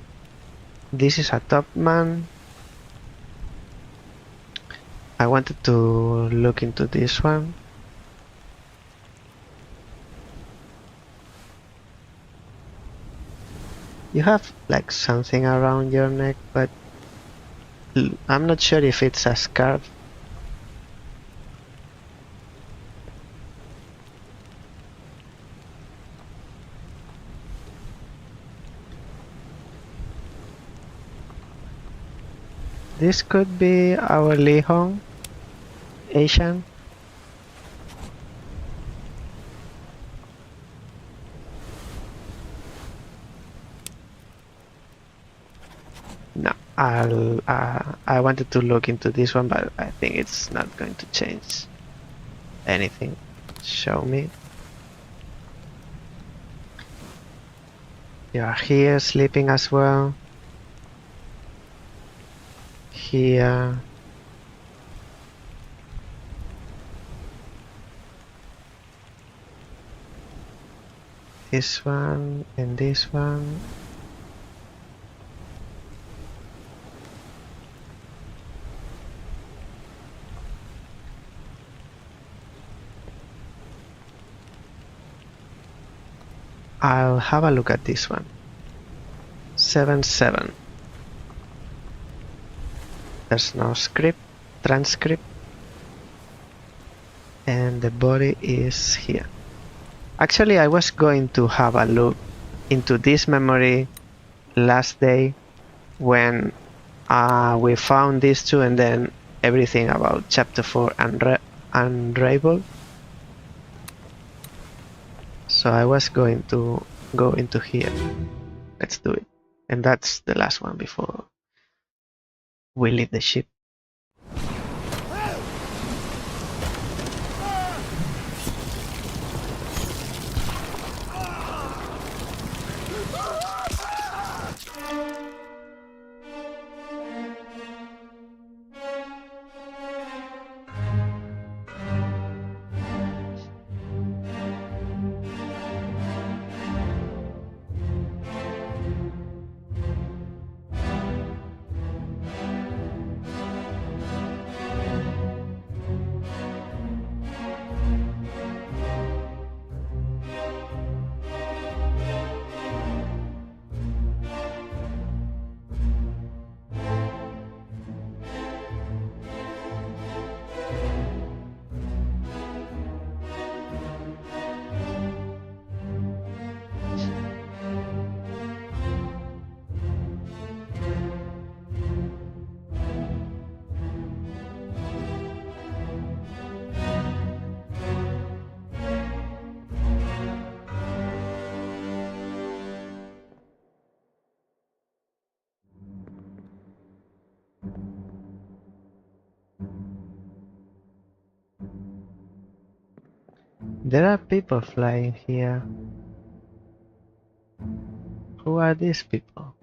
this is a top man. I wanted to look into this one. You have like something around your neck, but I'm not sure if it's a scarf. This could be our Li Hong, Asian. No, I wanted to look into this one, but I think it's not going to change anything. Show me. You are here sleeping as well. Here. This one and this one. I'll have a look at this one. 7-7. There's no transcript, and the body is here. Actually, I was going to have a look into this memory last day when we found these two, and then everything about chapter 4 unraveled. So I was going to go into here. Let's do it. And that's the last one before we leave the ship. There are people flying here. Who are these people?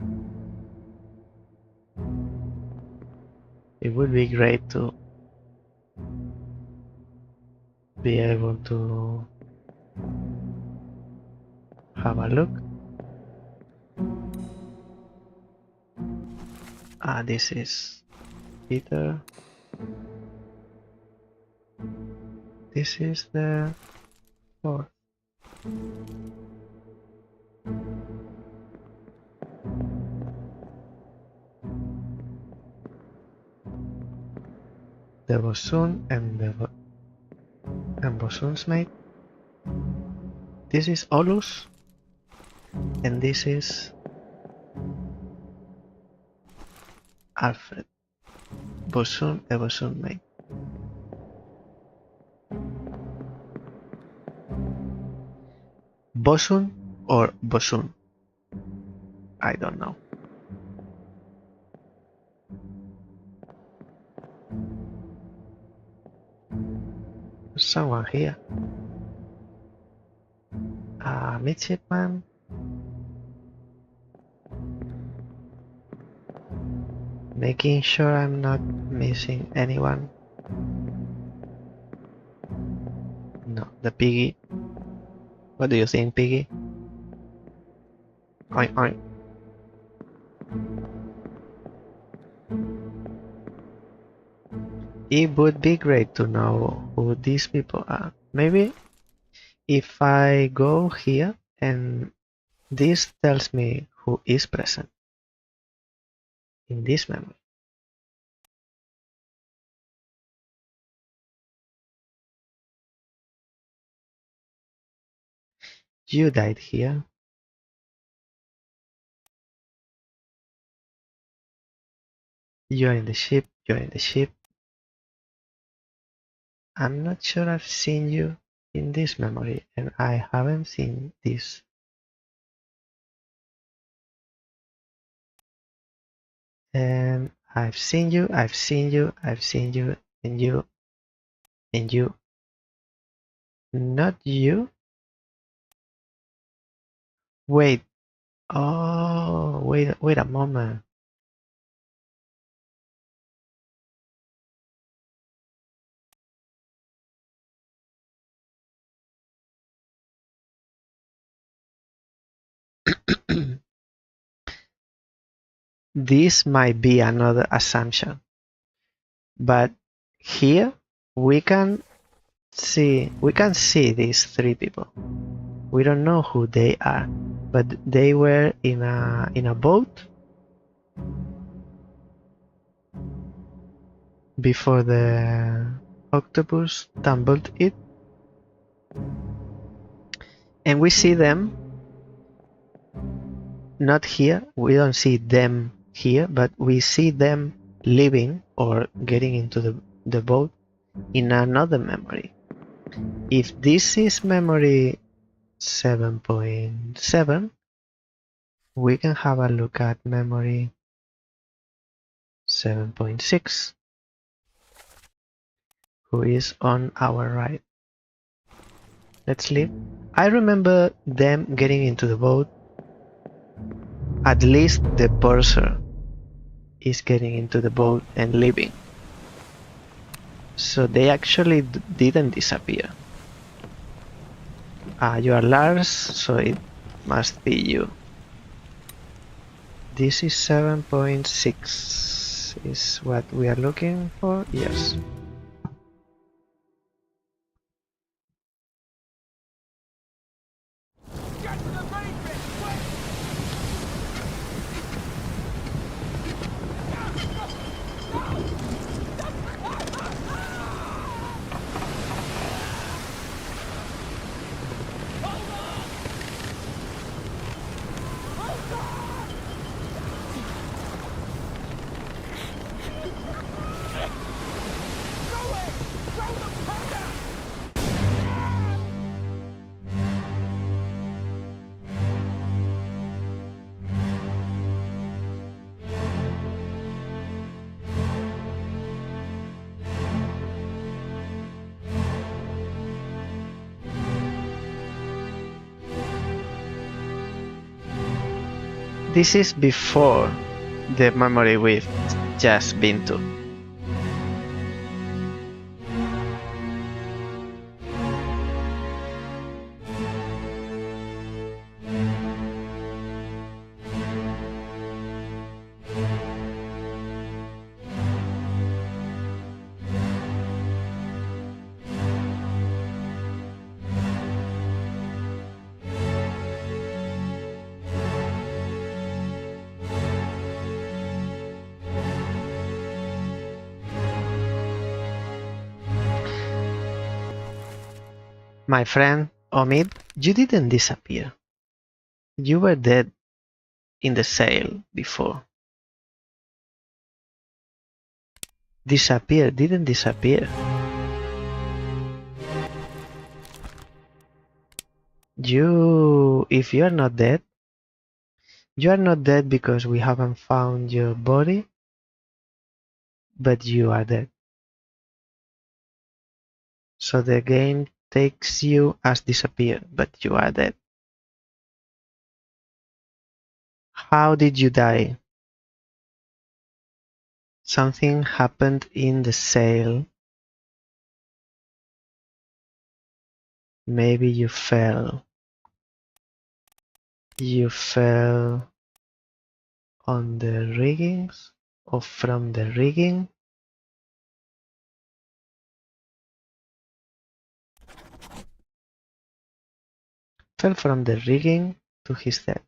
It would be great to be able to have a look. This is Peter. This is the fourth. The bosun and bosun's mate. This is Olus, and this is Alfred. Bosun and bosun mate. Bosun or bosun? I don't know. There's someone here. A midshipman. Making sure I'm not missing anyone. No, the piggy. What do you think, piggy? Oink oink. It would be great to know who these people are. Maybe if I go here and this tells me who is present in this memory. You died here. You're in the ship. You're in the ship. I'm not sure I've seen you in this memory, and I haven't seen this. And I've seen you, I've seen you, I've seen you, and you, and you. Not you? Wait. Oh, wait a moment. This might be another assumption, but here we can see these three people. We don't know who they are, but they were in a boat before the octopus tumbled it, and we see them not here. We don't see them here, but we see them leaving or getting into the boat in another memory. If this is memory 7.7, we can have a look at memory 7.6, who is on our right. Let's leave. I remember them getting into the boat. At least the purser is getting into the boat and leaving. So they actually didn't disappear. You are Lars, so it must be you. This is 7.6 is what we are looking for. Yes. Get to the main bit, quick! This is before the memory we've just been to. My friend Omid, you didn't disappear. You were dead in the sail before. Disappear, didn't disappear. If you are not dead, you are not dead because we haven't found your body, but you are dead. So the game takes you as disappeared, but you are dead. How did you die? Something happened in the sail. Maybe you fell. You fell on the riggings or from the rigging. Fell from the rigging to his death.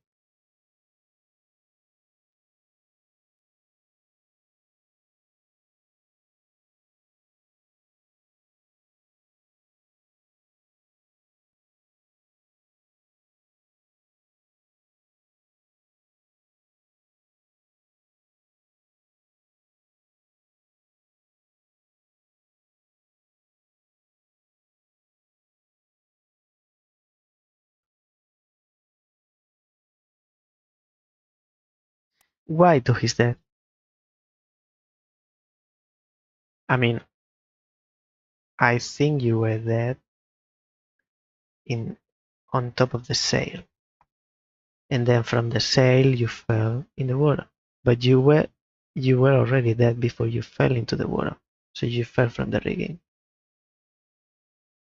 Why to his death? I mean, I think you were dead on top of the sail, and then from the sail you fell in the water. But you were already dead before you fell into the water, so you fell from the rigging,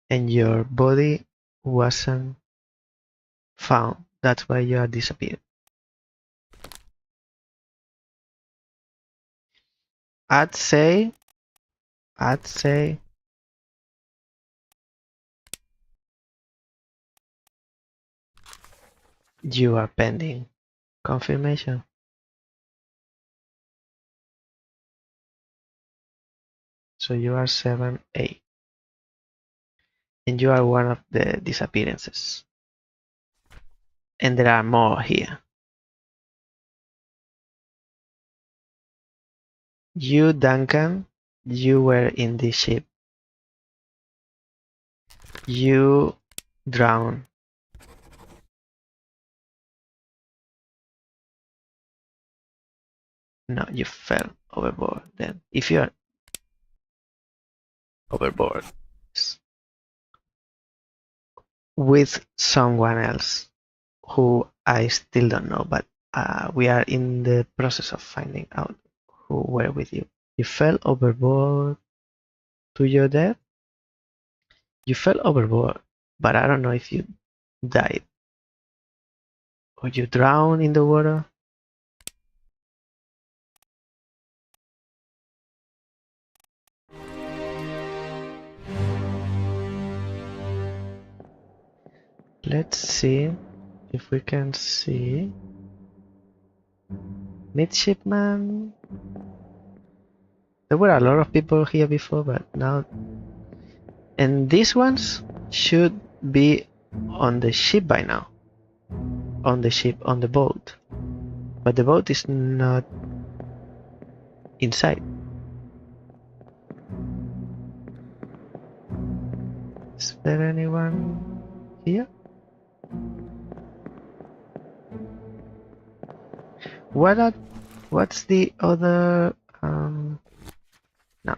and your body wasn't found. That's why you are disappeared. I'd say you are pending confirmation. So you are 7A. And you are one of the disappearances. And there are more here. You, Duncan, you were in this ship. You drowned. No, you fell overboard then. If you are overboard with someone else who I still don't know, but we are in the process of finding out who were with you. You fell overboard to your death? You fell overboard, but I don't know if you died or you drowned in the water. Let's see if we can see midshipman. There were a lot of people here before, but now, and these ones should be on the ship by now. On the ship, on the boat, but the boat is not inside. Is there anyone here? What's the other no.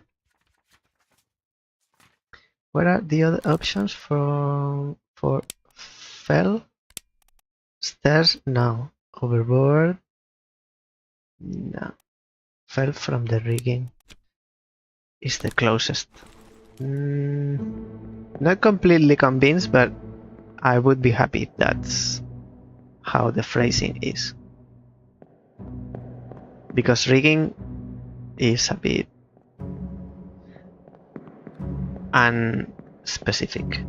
What are the other options for fell? Stairs? No. Overboard? No. Fell from the rigging is the closest. Not completely convinced, but I would be happy if that's how the phrasing is. Because rigging is a bit unspecific.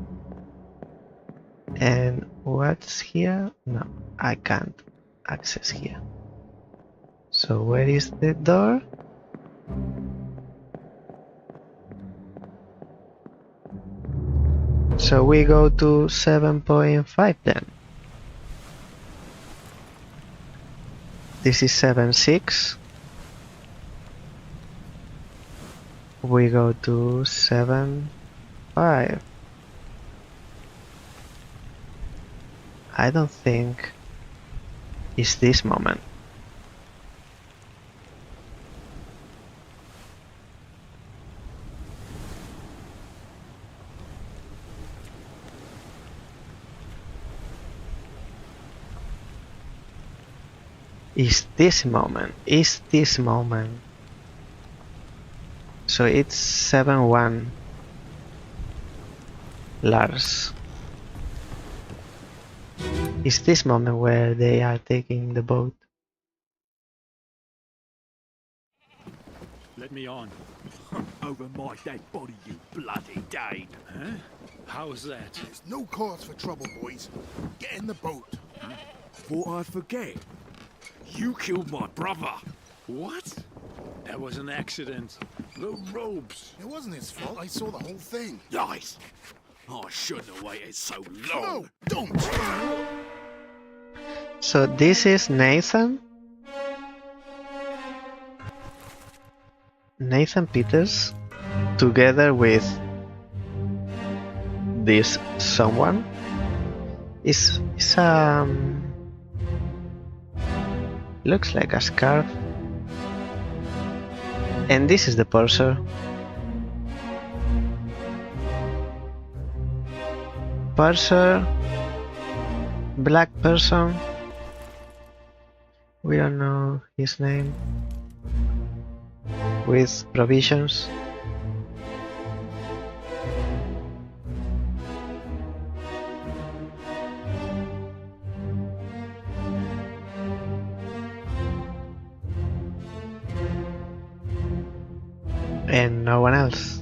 And what's here? No, I can't access here. So where is the door? So we go to 7.5 then. This is 7.6. We go to 7.5. I don't think it's this moment. Is this moment? Is this moment? So it's 7-1. Lars. Is this moment where they are taking the boat? Let me on. Over my dead body, you bloody Dane. Huh? How's that? There's no cause for trouble, boys. Get in the boat. Thought I'd forget. You killed my brother. What? That was an accident. The ropes. It wasn't his fault. I saw the whole thing. Lies. I shouldn't have waited so long. No, don't. So this is Nathan. Nathan Peters together with this someone is Looks like a scarf. And this is the purser. Purser. Black person. We don't know his name. With provisions. And no one else.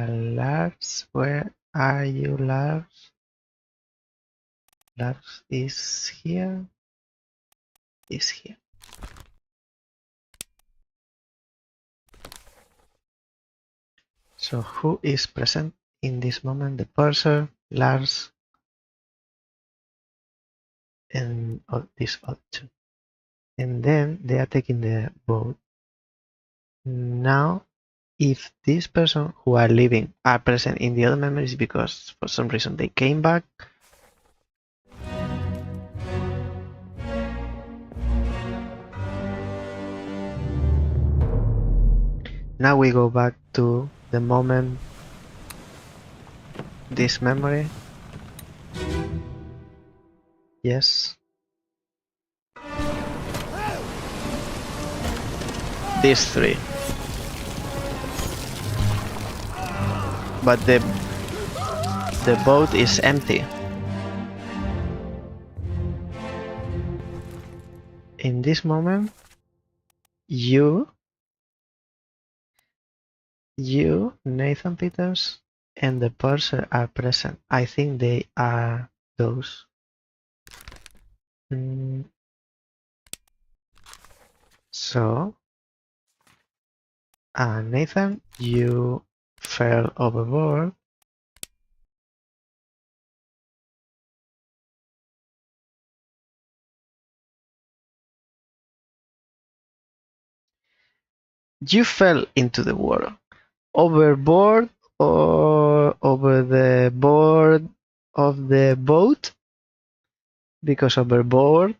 Lars, where are you, Lars? Lars is here. Is here. So who is present in this moment? The purser, Lars, and this other two. And then they are taking the boat. Now, if this person who are leaving are present in the other memories because for some reason they came back, now we go back to the moment this memory. Yes. These three. But the boat is empty. In this moment, you, Nathan Peters, and the purser are present. I think they are those. So, Nathan, you fell overboard. You fell into the water. Overboard or over the board of the boat? Because overboard,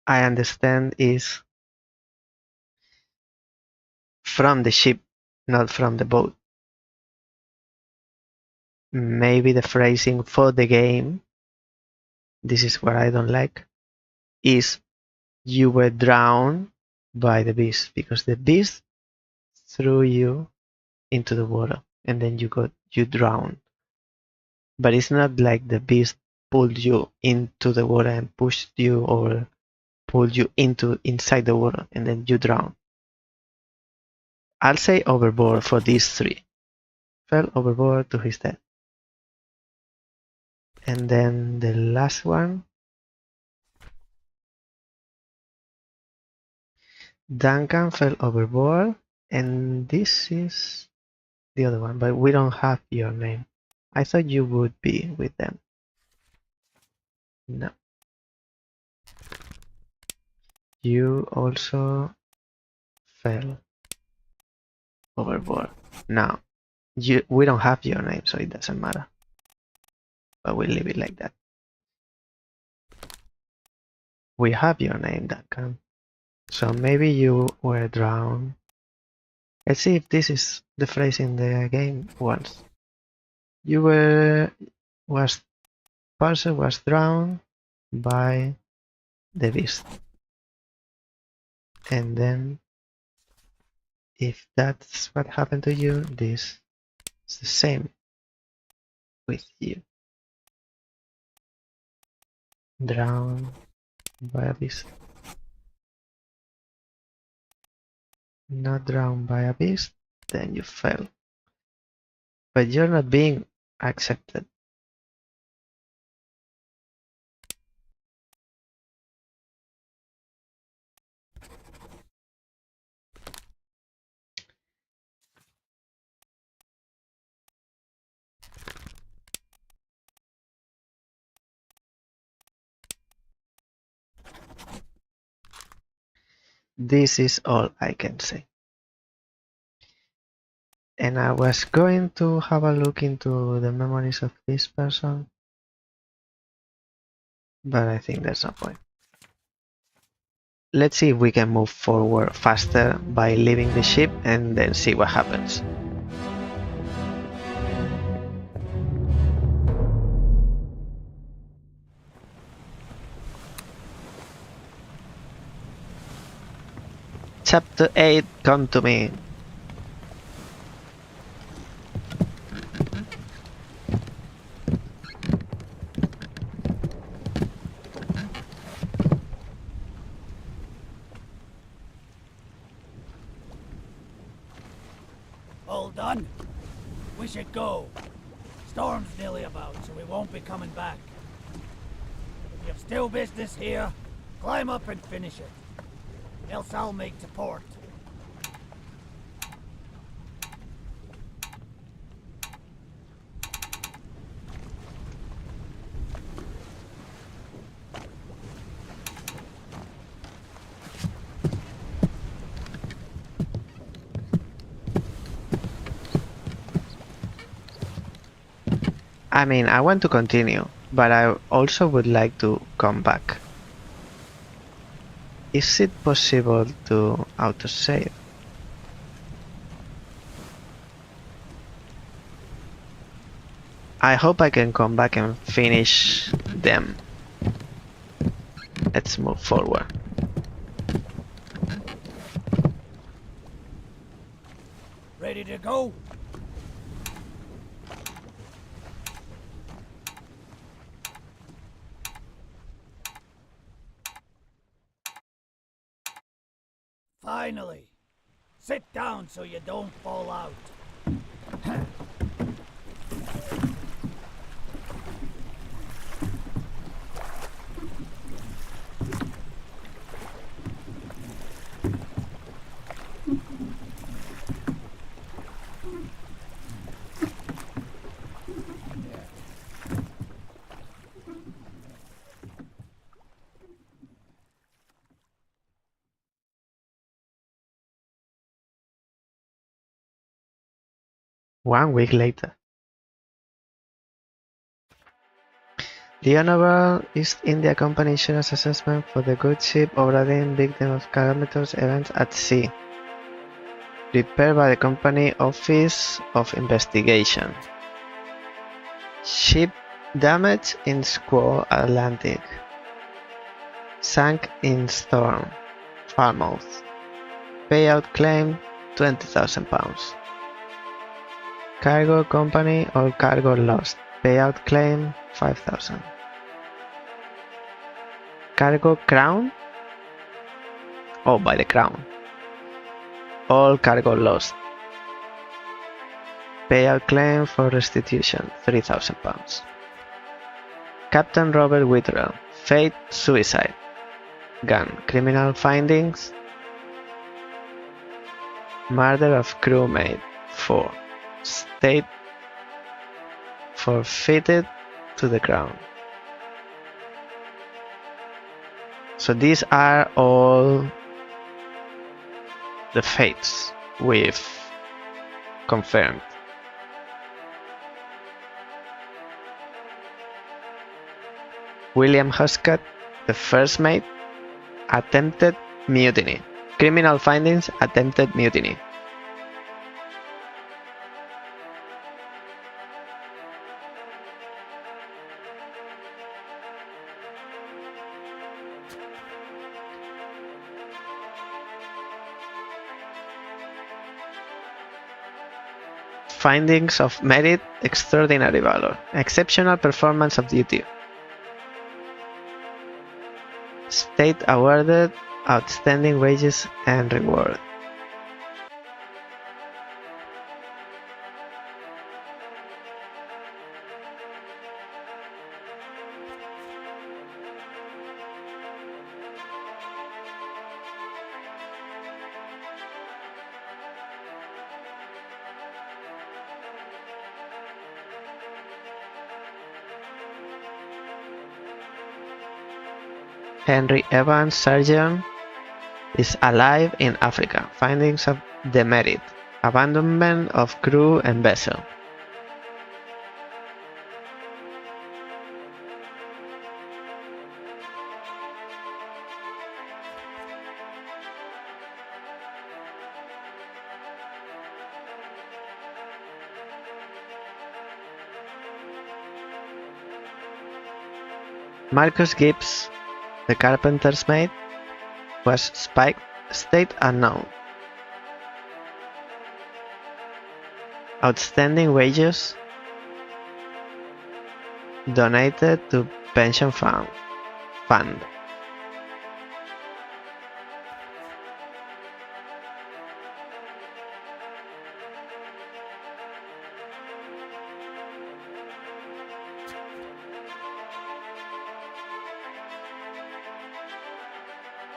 I understand, is from the ship, not from the boat. Maybe the phrasing for the game, this is what I don't like, is you were drowned by the beast, because the beast threw you into the water and then you drowned. But it's not like the beast pulled you into the water and pushed you or pulled you inside the water and then you drown. I'll say overboard for these three. Fell overboard to his death. And then the last one, Duncan fell overboard, and this is the other one, but we don't have your name. I thought you would be with them. No. You also fell overboard. Now, we don't have your name, so it doesn't matter. But we'll leave it like that. We have your name, Duncan. So maybe you were drowned. Let's see if this is the phrase in the game once. Parser was drowned by the beast. And then if that's what happened to you, this is the same with you. Drowned by a beast. Not drowned by a beast, then you fell. But you're not being accepted. This is all I can say. And I was going to have a look into the memories of this person, but I think there's no point. Let's see if we can move forward faster by leaving the ship and then see what happens. Chapter 8, come to me. All done? We should go. Storm's nearly about, so we won't be coming back. If you've still business here, climb up and finish it. Else I'll make to port. I mean, I want to continue, but I also would like to come back. Is it possible to autosave? I hope I can come back and finish them. Let's move forward. Ready to go? Finally! Sit down so you don't fall out. One week later. The Honorable East India Company Insurance Assessment for the good ship Obra Dinn, victim of calamitous events at sea. Prepared by the Company Office of Investigation. Ship damage in squall Atlantic. Sank in storm. Falmouth. Payout claim £20,000. Cargo company or cargo lost. Payout claim 5,000. Cargo crown? Oh, by the crown. All cargo lost. Payout claim for restitution £3,000. Captain Robert Whittrell. Fate suicide. Gun. Criminal findings. Murder of crewmate 4. State forfeited to the crown. So these are all the fates we've confirmed. William Huscott, the first mate, attempted mutiny. Criminal findings, attempted mutiny. Findings of merit, extraordinary valor, exceptional performance of duty. State awarded outstanding wages and reward. Henry Evans Sargent is alive in Africa. Findings of demerit. Abandonment of crew and vessel. Marcus Gibbs, the carpenter's mate, was spiked state unknown. Outstanding wages donated to pension fund.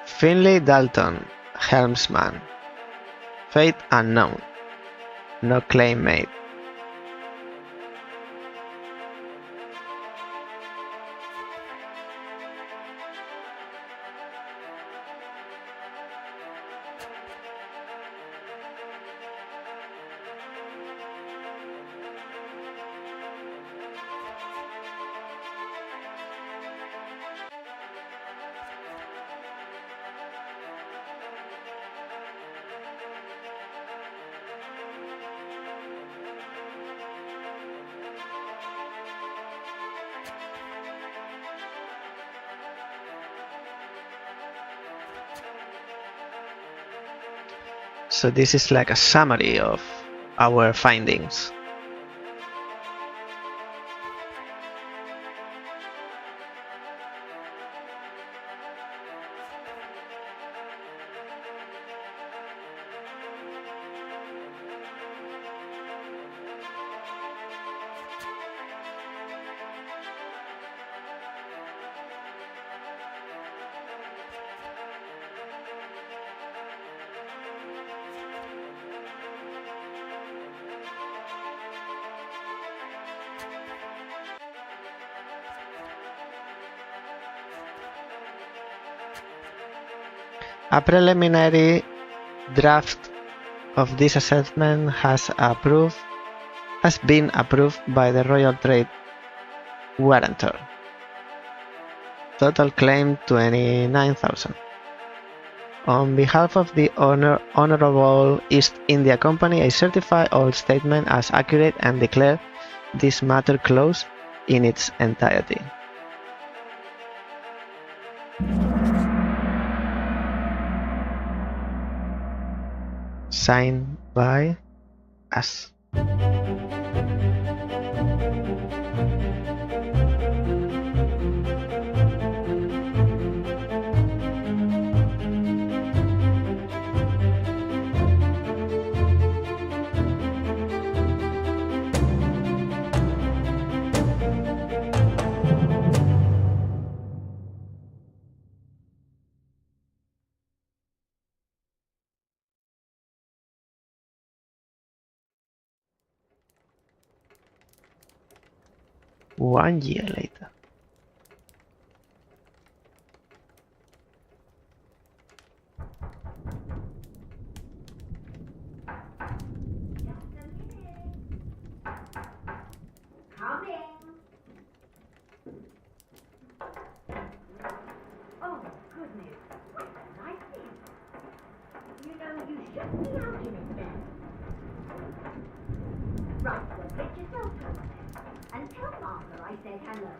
Finley Dalton, helmsman. Fate unknown. No claim made. So this is like a summary of our findings. A preliminary draft of this assessment has been approved by the Royal Trade Warrantor. Total claim 29,000. On behalf of the Honorable East India Company, I certify all statement as accurate and declare this matter closed in its entirety. Signed by us. One year later. Coming. Oh, goodness. What a nice thing. You know, you shouldn't be out in it then. Right, well, get yourself home then. And tell Martha I said hello.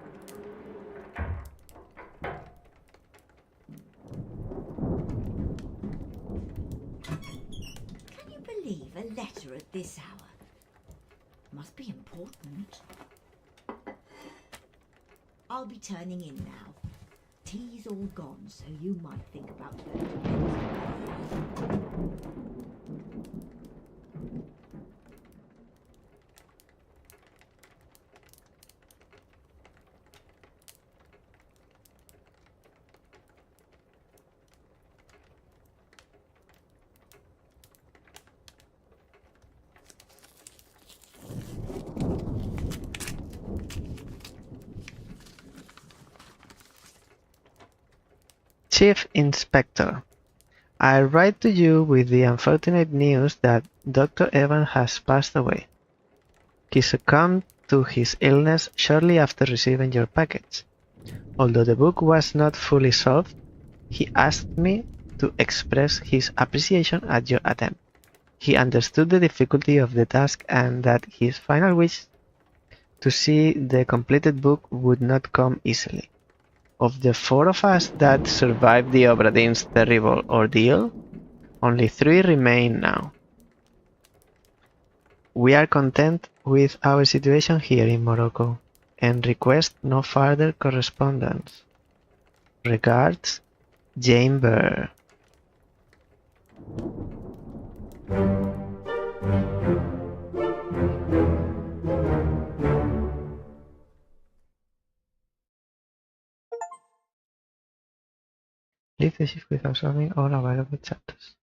Can you believe a letter at this hour? Must be important. I'll be turning in now. Tea's all gone, so you might think about going to bed. Chief Inspector, I write to you with the unfortunate news that Dr. Evan has passed away. He succumbed to his illness shortly after receiving your package. Although the book was not fully solved, he asked me to express his appreciation at your attempt. He understood the difficulty of the task and that his final wish to see the completed book would not come easily. Of the 4 of us that survived the Obra Dinn's terrible ordeal, only 3 remain now. We are content with our situation here in Morocco and request no further correspondence. Regards, Jane Burr. Leave the shift without solving all available chapters.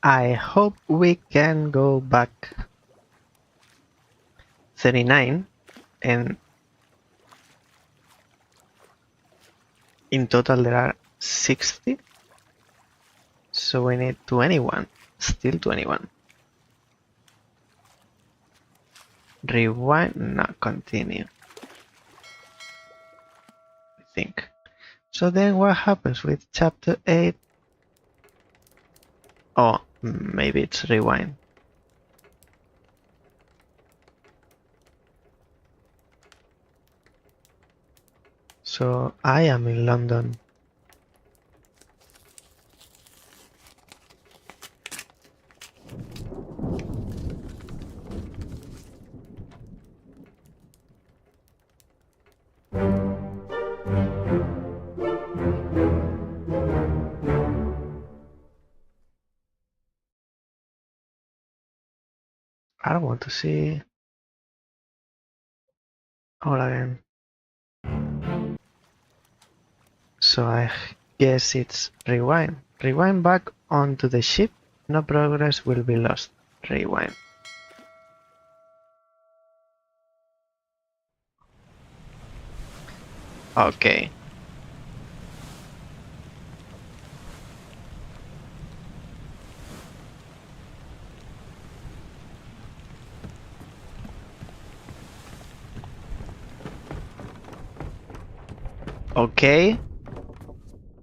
I hope we can go back 39 and in total there are 60, so we need 21, still 21. Rewind, no, continue, I think. So then what happens with chapter 8? Oh, maybe it's rewind. So I am in London. I don't want to see all again. So I guess it's rewind. Rewind back onto the ship. No progress will be lost. Rewind. Okay. Okay,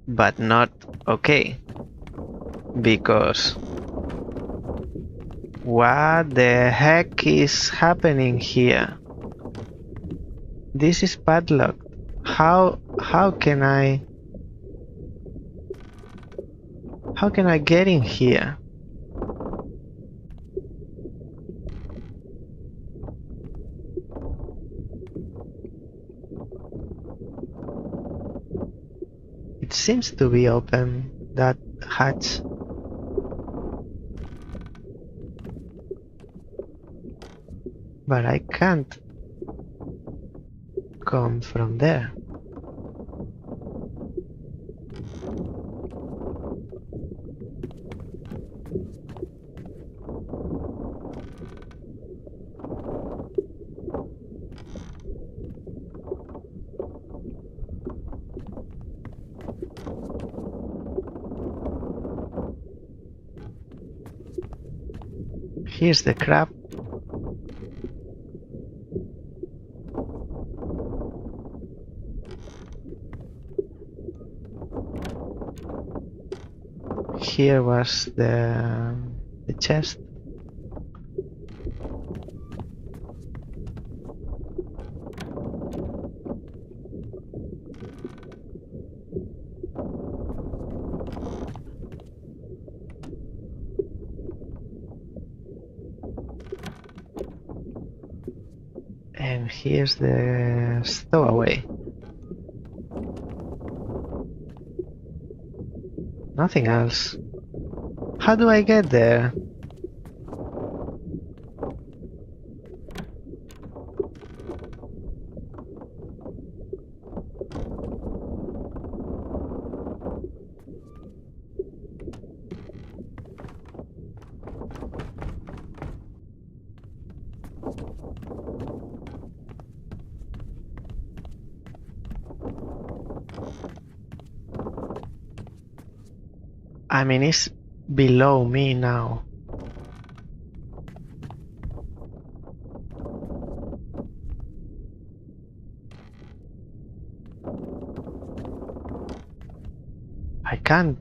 but not okay. Because what the heck is happening here? This is padlocked. How can I get in here? It seems to be open, that hatch. But I can't come from there. Here's the crab. Here was the chest. And here's the stowaway. Nothing else. How do I get there? I mean, it's below me now. I can't.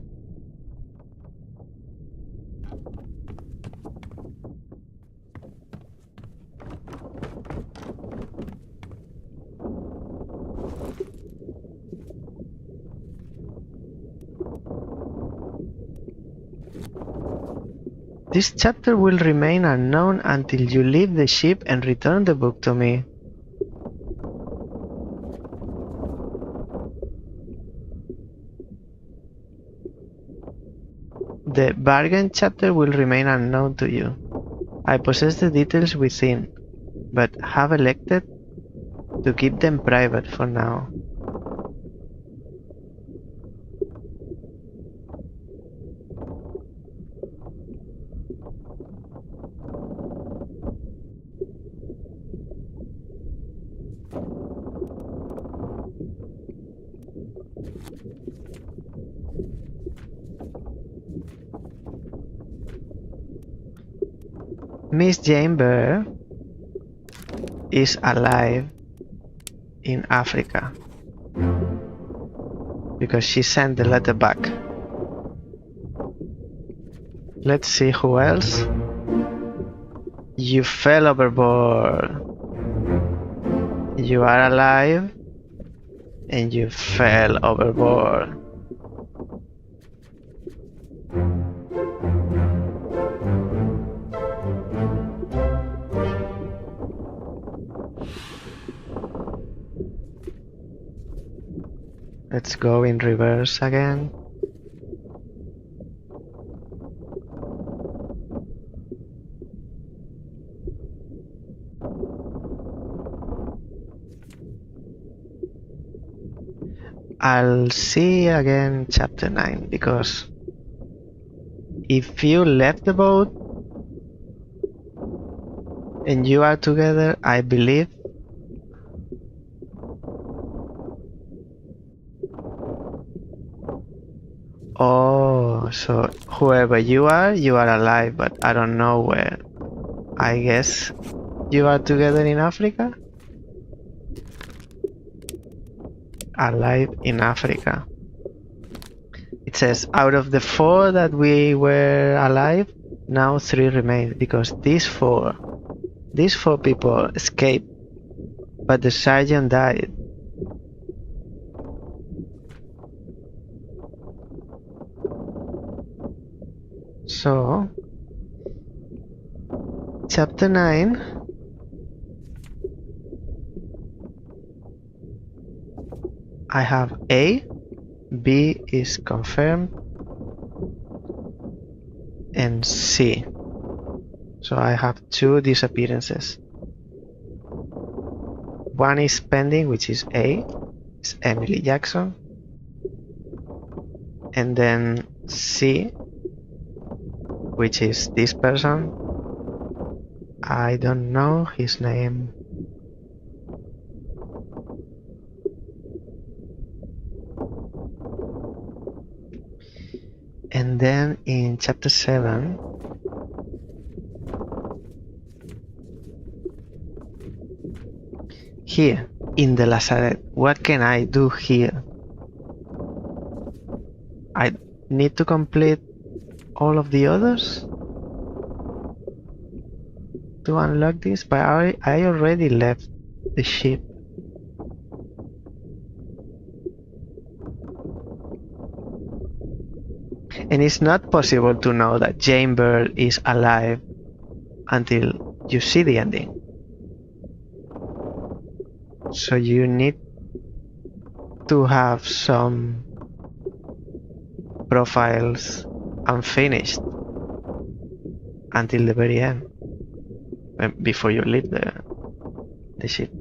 This chapter will remain unknown until you leave the ship and return the book to me. The bargain chapter will remain unknown to you. I possess the details within, but have elected to keep them private for now. Miss Jane Bear is alive in Africa because she sent the letter back. Let's see who else. You fell overboard. You are alive and you fell overboard. Let's go in reverse again. I'll see again chapter 9, because if you left the boat and you are together, I believe oh, so whoever you are alive, but I don't know where. I guess you are together in Africa? Alive in Africa. It says, out of the 4 that we were alive, now 3 remain, because these four people escaped, but the sergeant died. So, chapter 9. I have A, B is confirmed, and C. So I have 2 disappearances. One is pending, which is A, it's Emily Jackson. And then C, which is this person. I don't know his name. And then in chapter 7, here in the Lazaret, what can I do here? I need to complete all of the others to unlock this, but I already left the ship. And it's not possible to know that Jane Bird is alive until you see the ending. So you need to have some profiles unfinished until the very end, before you leave the ship.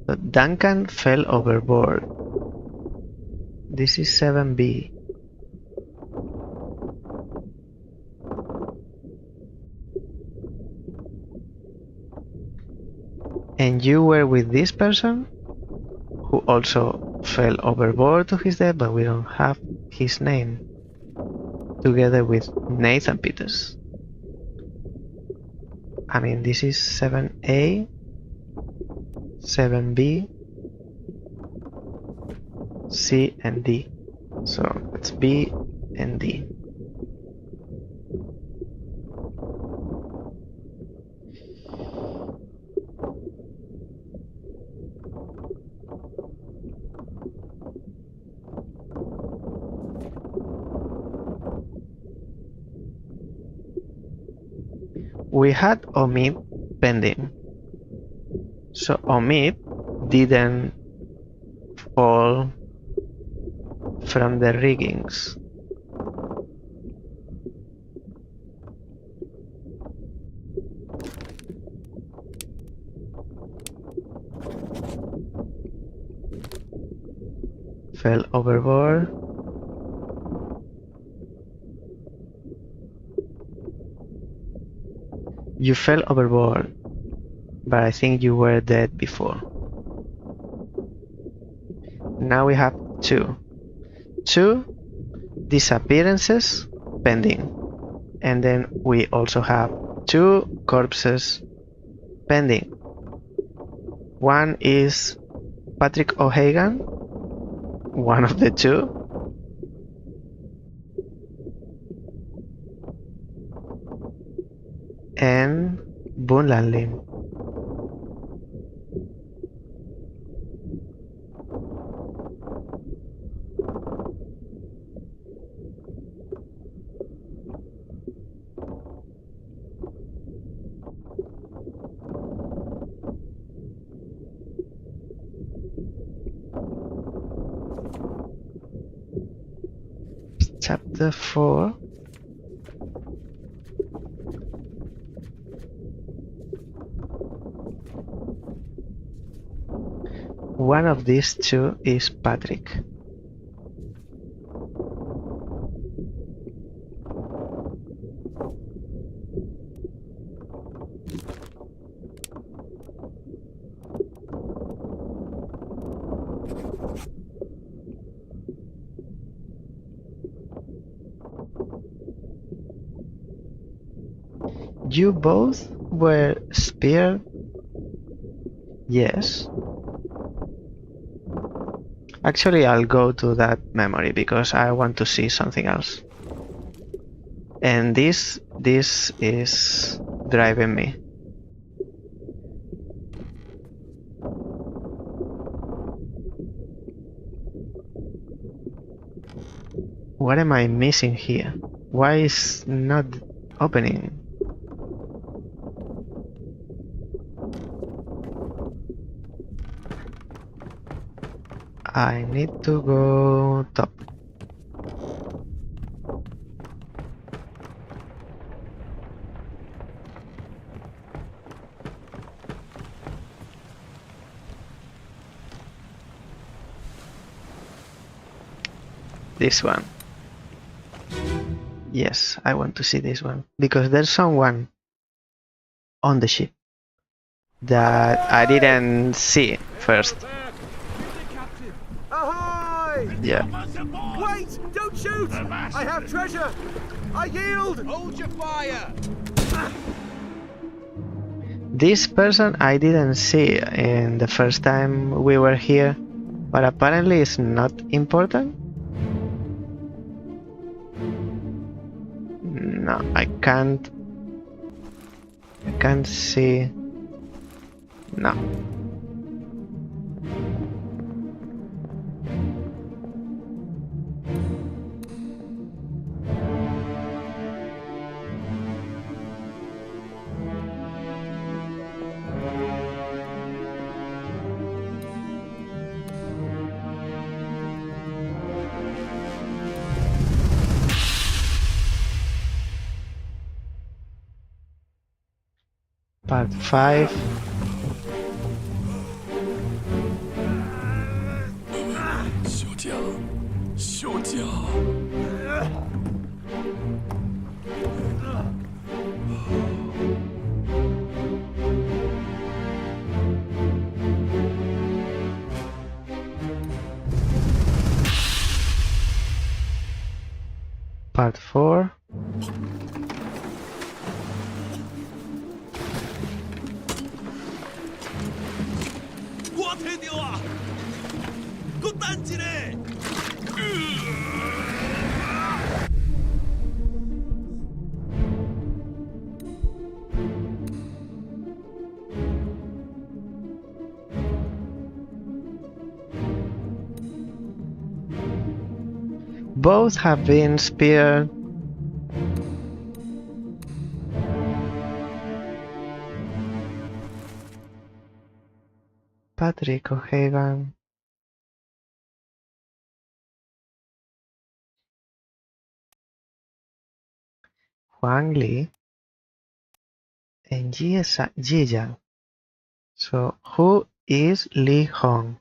So Duncan fell overboard. This is 7B. And you were with this person who also fell overboard to his death, but we don't have his name, together with Nathan Peters. I mean, this is 7A, 7B, C, and D. So it's B and D. We had Omid pending. So Omid didn't fall from the riggings. Fell overboard. You fell overboard, but I think you were dead before. Now we have 2 disappearances pending, and then we also have 2 corpses pending. One is Patrick O'Hagan, one of the 2. And Boone Lanlin. Chapter 4. One of these 2 is Patrick. You both were speared? Yes. Actually, I'll go to that memory because I want to see something else. And this is driving me. What am I missing here? Why is not opening? I need to go top. This one. Yes, I want to see this one because there's someone on the ship that I didn't see first. Captain. Ahoy! Yeah. Wait! Don't shoot! I have treasure! I yield! Hold your fire! This person I didn't see in the first time we were here, but apparently it's not important. No, I can't see. No. Part 5. Part 4. Both have been speared. Patrick O'Hagan. Huang Li and Ji Yang. So who is Li Hong?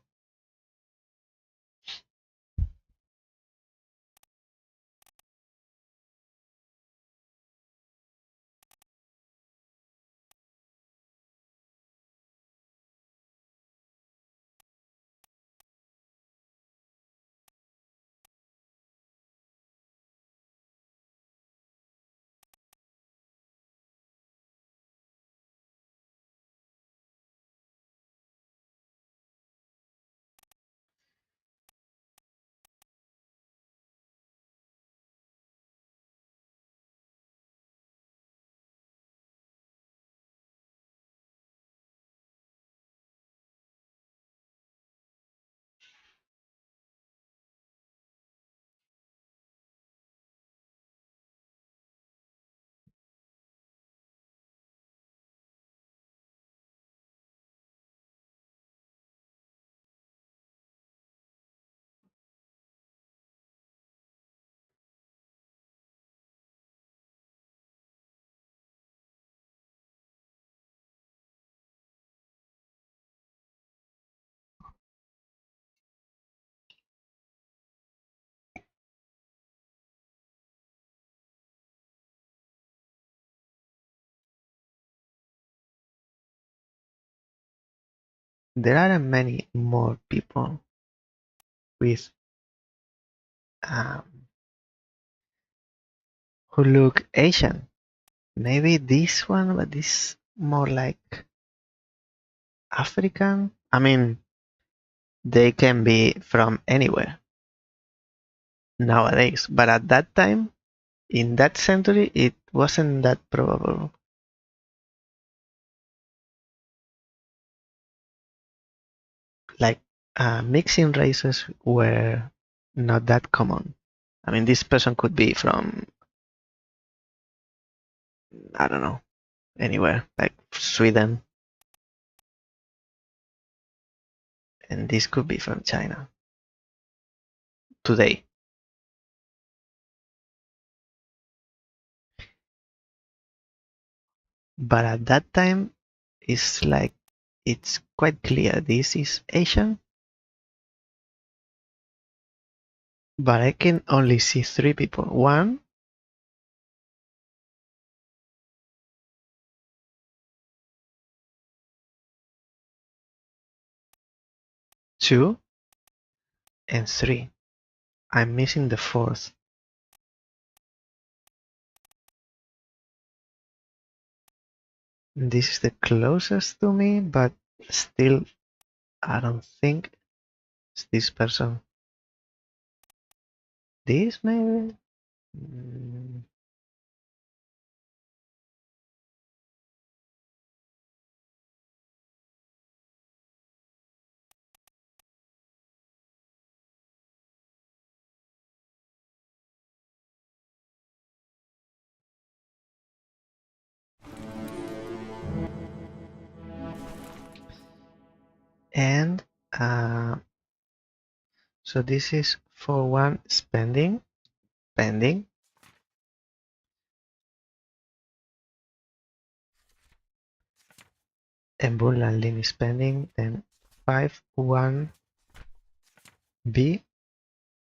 There are many more people. with who look Asian. Maybe this one, but this more like African. I mean, they can be from anywhere nowadays, but at that time, in that century, it wasn't that probable. Like mixing races were not that common. I mean, this person could be from, I don't know, anywhere, like Sweden, and this could be from China today. But at that time, it's like it's quite clear this is Asian. But I can only see 3 people. 1, 2, and 3. I'm missing the 4th. This is the closest to me, but still, I don't think it's this person. This maybe? And so this is for one spending. And Bull Landing is spending. Then 5-1 B.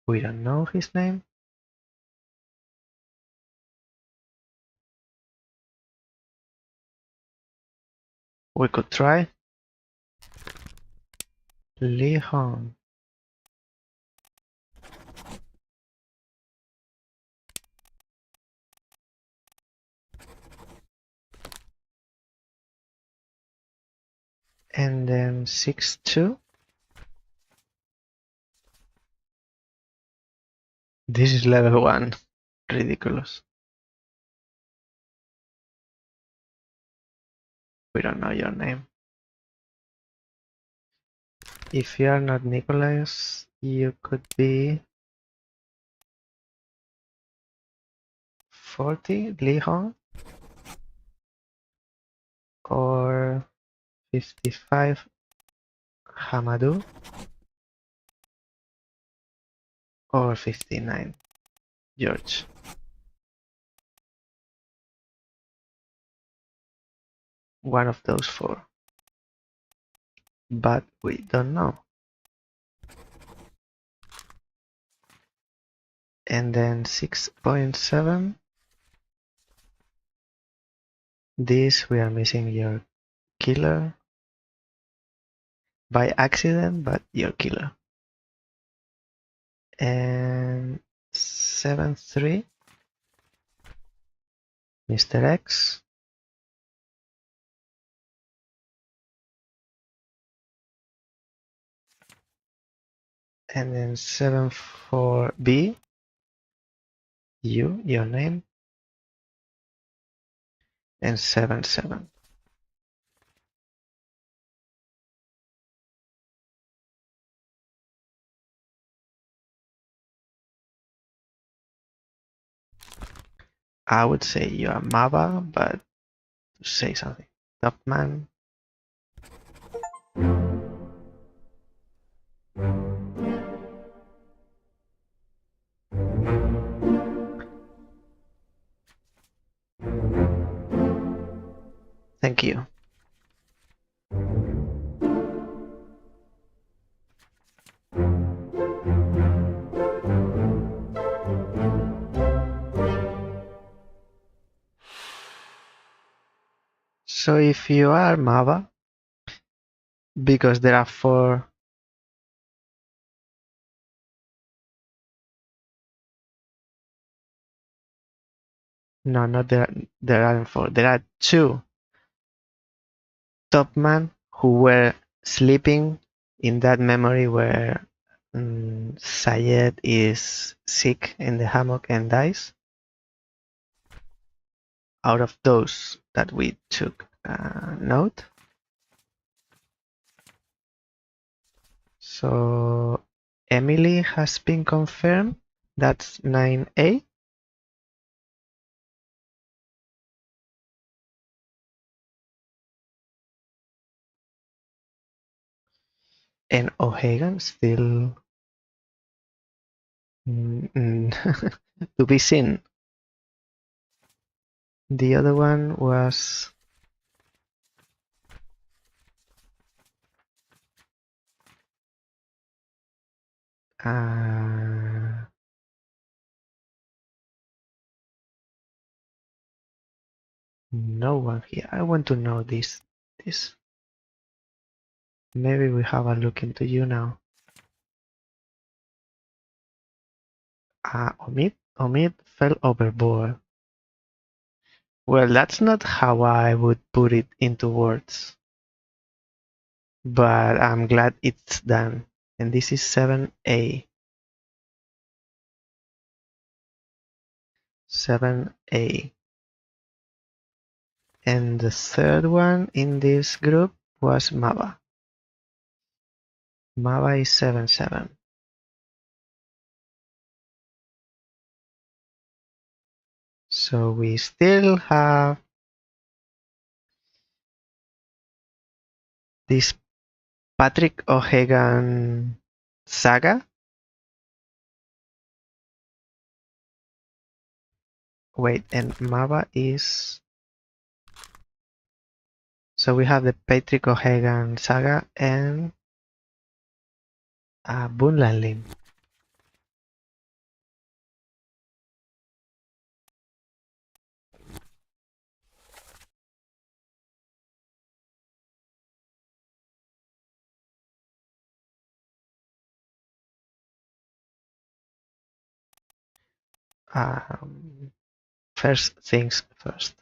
We don't know his name. We could try. Li Hong. And then 6-2. This is level 1. Ridiculous. We don't know your name. If you are not Nicholas, you could be 40, Li Hong, or 55, Hamadou, or 59, George. One of those 4. But we don't know. And then 6.7. This we are missing your killer. By accident, but your killer. And 7-3. Mr. X. And then 7-4B. Your name. And 7-7. I would say you are Mava, but to say something. Topman. Thank you. So if you are Mava, because there are 4 No, not there aren't four. There are two topmen who were sleeping in that memory where Sayed is sick in the hammock and dies. Out of those that we took note. So Emily has been confirmed. That's 9A. And O'Hagan still to be seen. The other one was no one here. I want to know this. Maybe we have a look into you now. Omid fell overboard. Well, that's not how I would put it into words. But I'm glad it's done. And this is 7A. 7A. And the third one in this group was Mava. Mava is 7-7. So we still have this Patrick O'Hagan saga. Wait, and Mava is... So we have the Patrick O'Hagan saga and Bunlan Lim. First things first.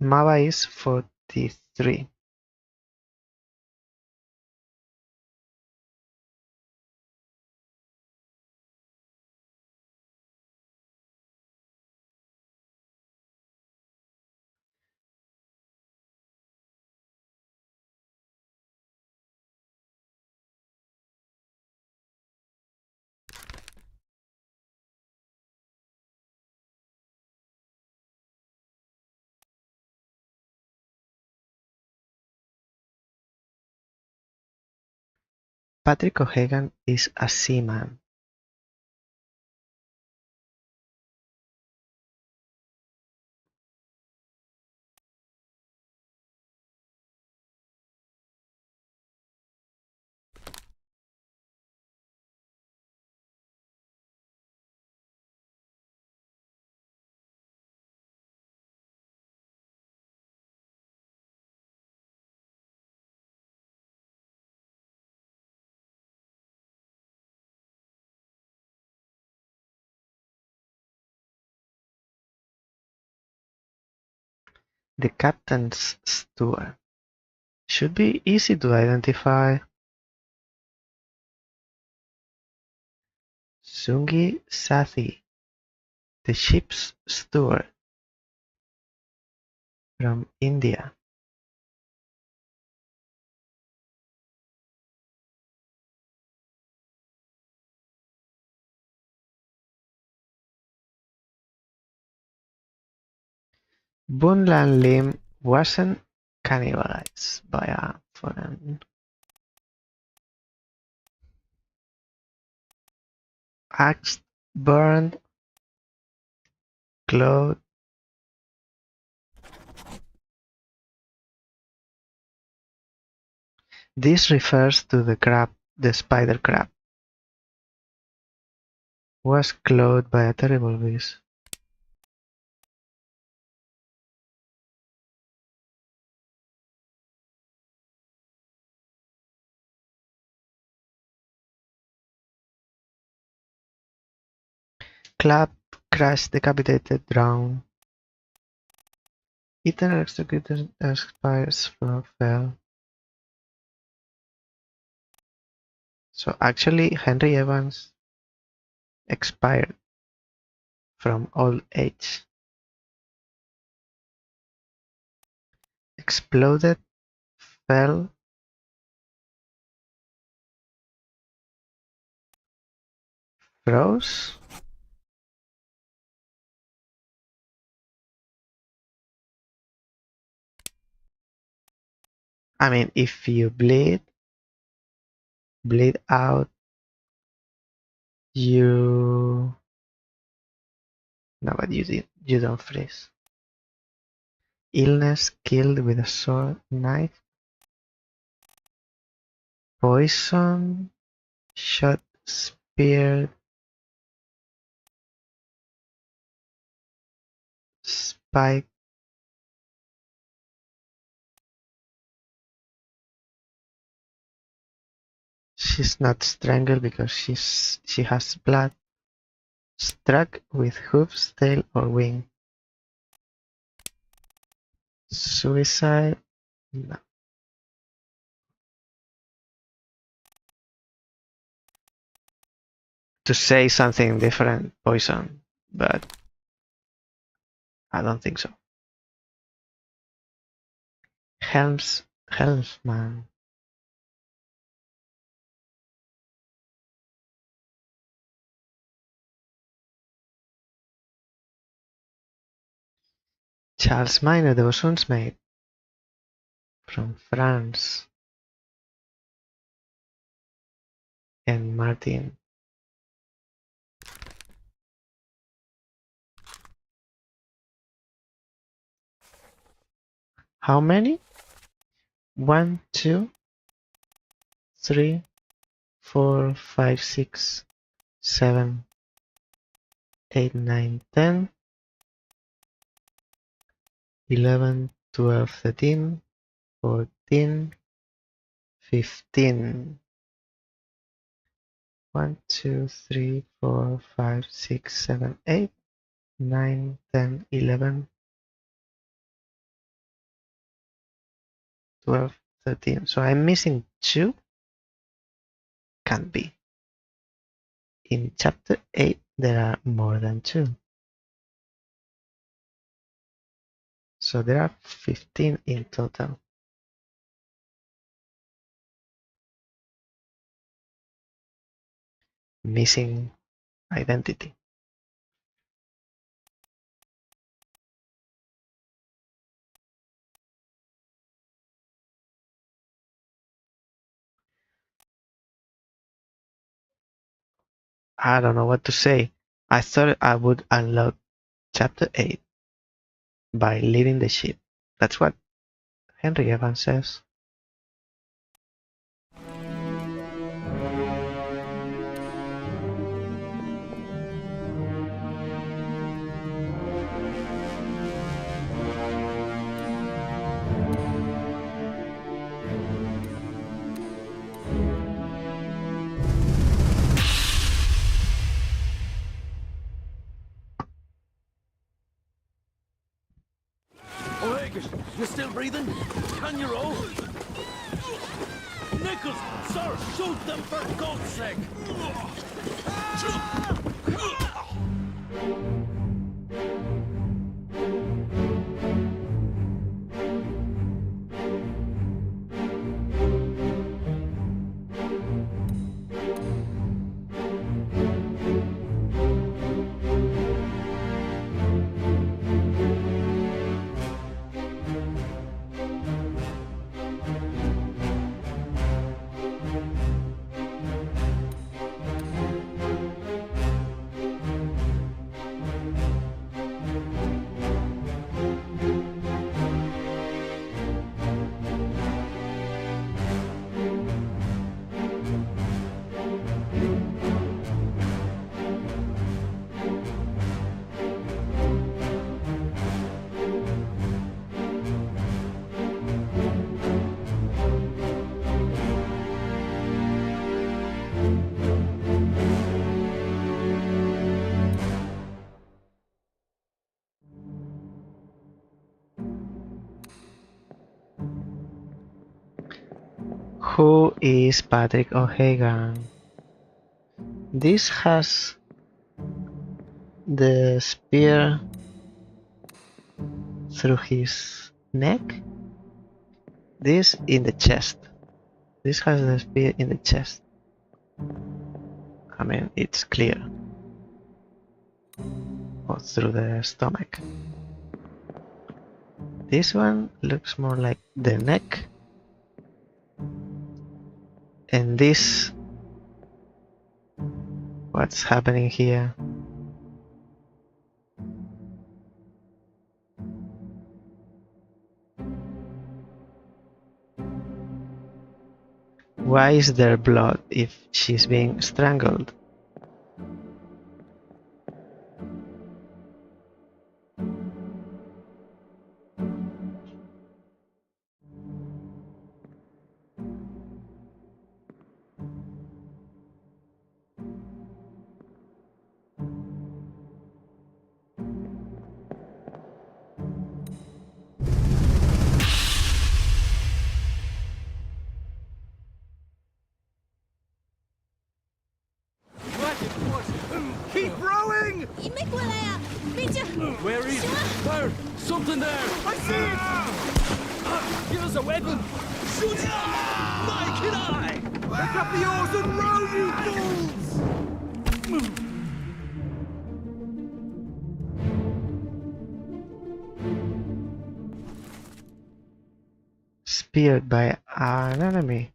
Mava is 43. Patrick O'Hagan is a seaman. The captain's steward should be easy to identify. Sungi Sathi, the ship's steward from India. Bunlan Lim wasn't cannibalized by a foreign. Axed, burned, glowed. This refers to the crab, the spider crab. Was clawed by a terrible beast. Crash, decapitated, drown. Eaten, executed, expires, fell. So actually, Henry Evans expired from old age. Exploded, fell, froze. I mean, if you bleed out, you... No, but you don't freeze. Illness, killed with a sword, knife. Poison, shot, spear, spike. She's not strangled because she has blood. Struck with hooves, tail, or wing. Suicide? No. To say something different, poison, but I don't think so. Helmsman. Charles Minor, the bosun's mate. From France. And Martin. How many? 1, 2, 3, 4, 5, 6, 7, 8, 9, 10, 11, 12, 13, 14, 15. 1, 2, 3, 4, 5, 6, 7, 8, 9, 10, 11, 12, 13. So I'm missing 2? Can't be. In chapter 8, there are more than 2. So there are 15 in total. Missing identity. I don't know what to say. I thought I would unlock chapter 8 by leaving the ship. That's what Henry Evans says. You still breathing? Can you roll? Nichols, sir, shoot them for God's sake! Who is Patrick O'Hagan? This has the spear through his neck. This in the chest. This has the spear in the chest. I mean, it's clear. Or through the stomach. This one looks more like the neck. And this... What's happening here? Why is there blood if she's being strangled? Keep rowing! Where is it? There! Something there! I see it! Give us a weapon! Shoot it! Mike and I! Pick up the oars and row, you fools! Speared by an enemy.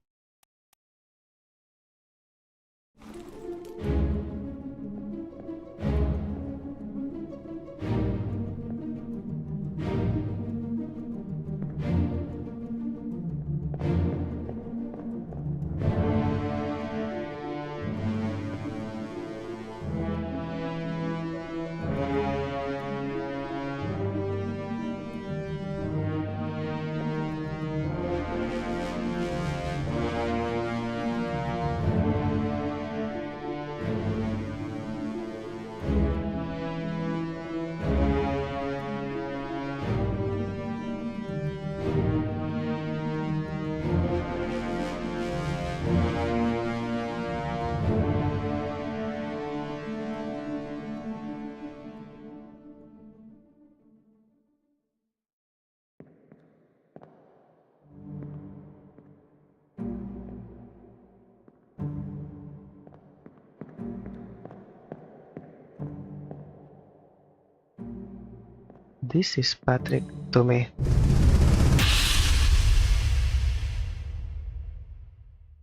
This is Patrick to me.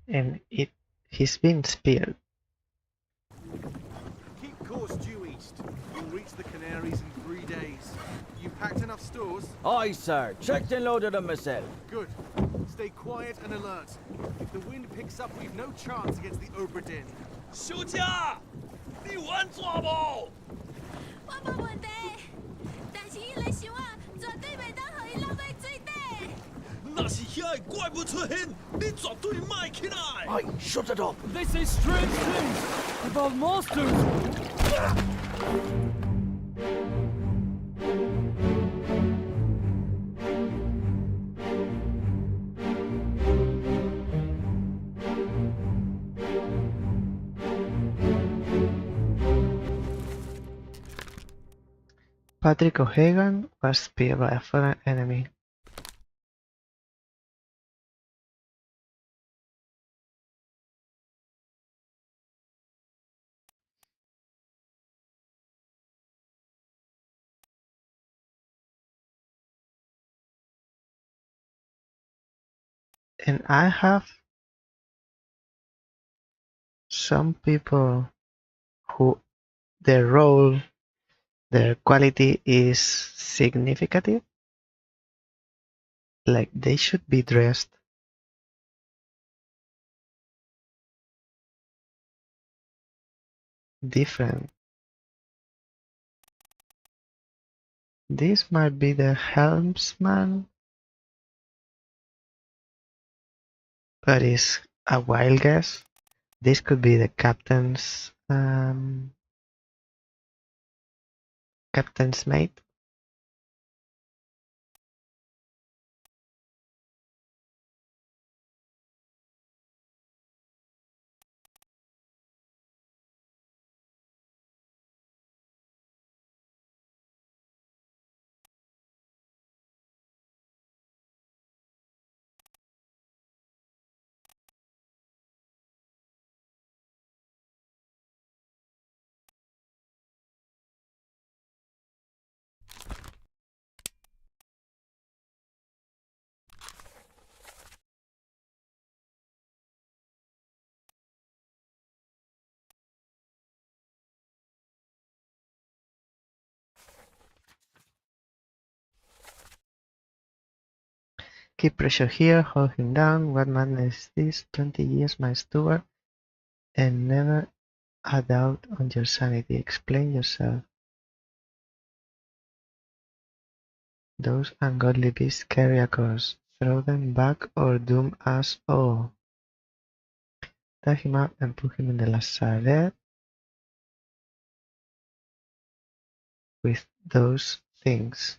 And he's been speared. Keep course due east. You'll reach the Canaries in 3 days. You packed enough stores? Aye, sir. Checked and loaded them myself. Good. Stay quiet and alert. If the wind picks up, we've no chance against the Obra Dinn. 休假！你玩抓不？我冇问题，但是伊来想啊，绝对袂当互伊落去水底。那是遐个怪物出现，你绝对卖起来！ Aye, shut it up. They say strange things about monsters. Patrick O'Hagan was speared by a foreign enemy. And I have some people who their role, their quality is significant. Like they should be dressed different. This might be the helmsman, but it's a wild guess. This could be the captain's mate. Keep pressure here, hold him down. What madness is this? 20 years, my steward, and never a doubt on your sanity. Explain yourself. Those ungodly beasts carry a curse. Throw them back or doom us all. Tie him up and put him in the lazaret with those things.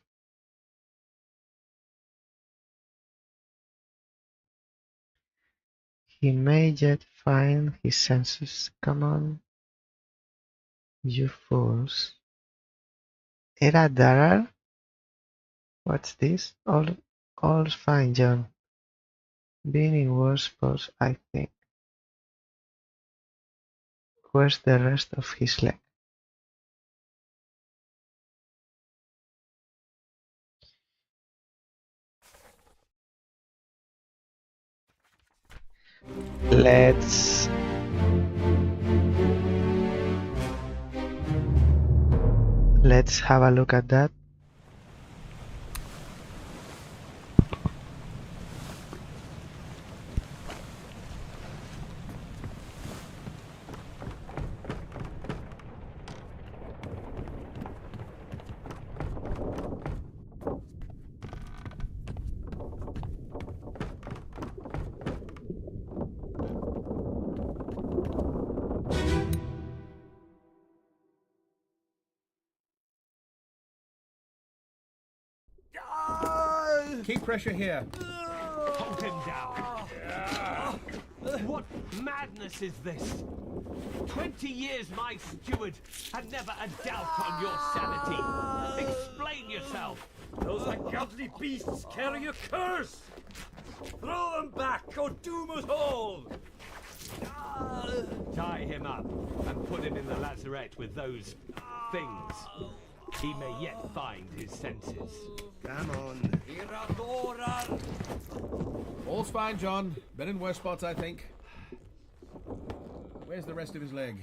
He may yet find his senses. Come on, you fools. Era Darar? What's this? All's fine, John. Been in worse spots, I think. Where's the rest of his leg? Let's have a look at that. Keep pressure here. Hold him down. What madness is this? 20 years my steward, and never a doubt on your sanity. Explain yourself. Those ungodly beasts carry a curse! Throw them back or doom us all! Tie him up and put him in the lazaret with those things. He may yet find his senses. Come on. All's fine, John. Been in worse spots, I think. Where's the rest of his leg?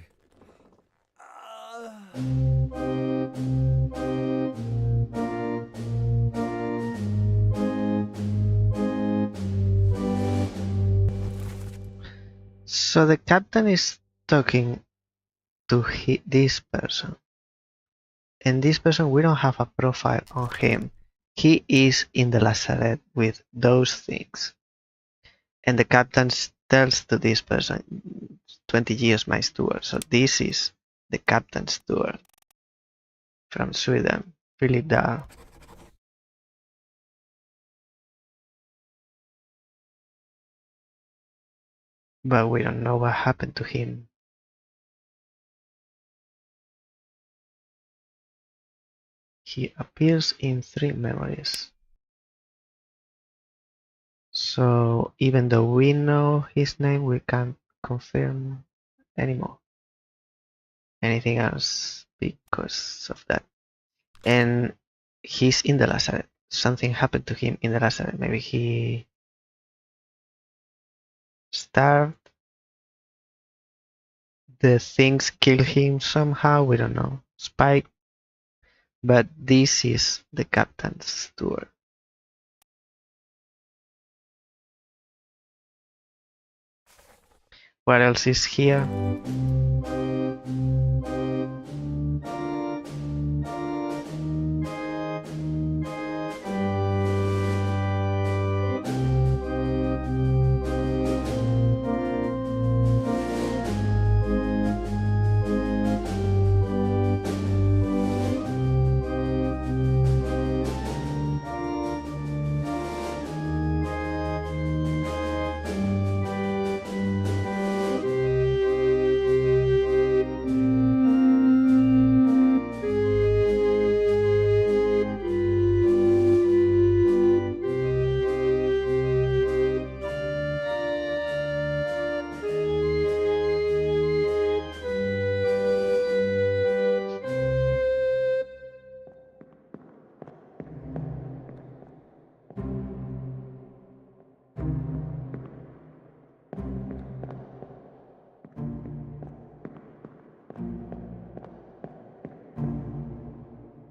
So the captain is talking to this person. And this person, we don't have a profile on him. He is in the lazaret with those things. And the captain tells to this person, 20 years my steward. So this is the captain's steward from Sweden, Philip Dahl. But we don't know what happened to him. He appears in 3 memories. So even though we know his name, we can't confirm anymore anything else because of that. And he's in the lazaret. Something happened to him in the lazaret. Maybe he starved. The things kill him somehow. We don't know. Spike. But this is the captain's tour. What else is here?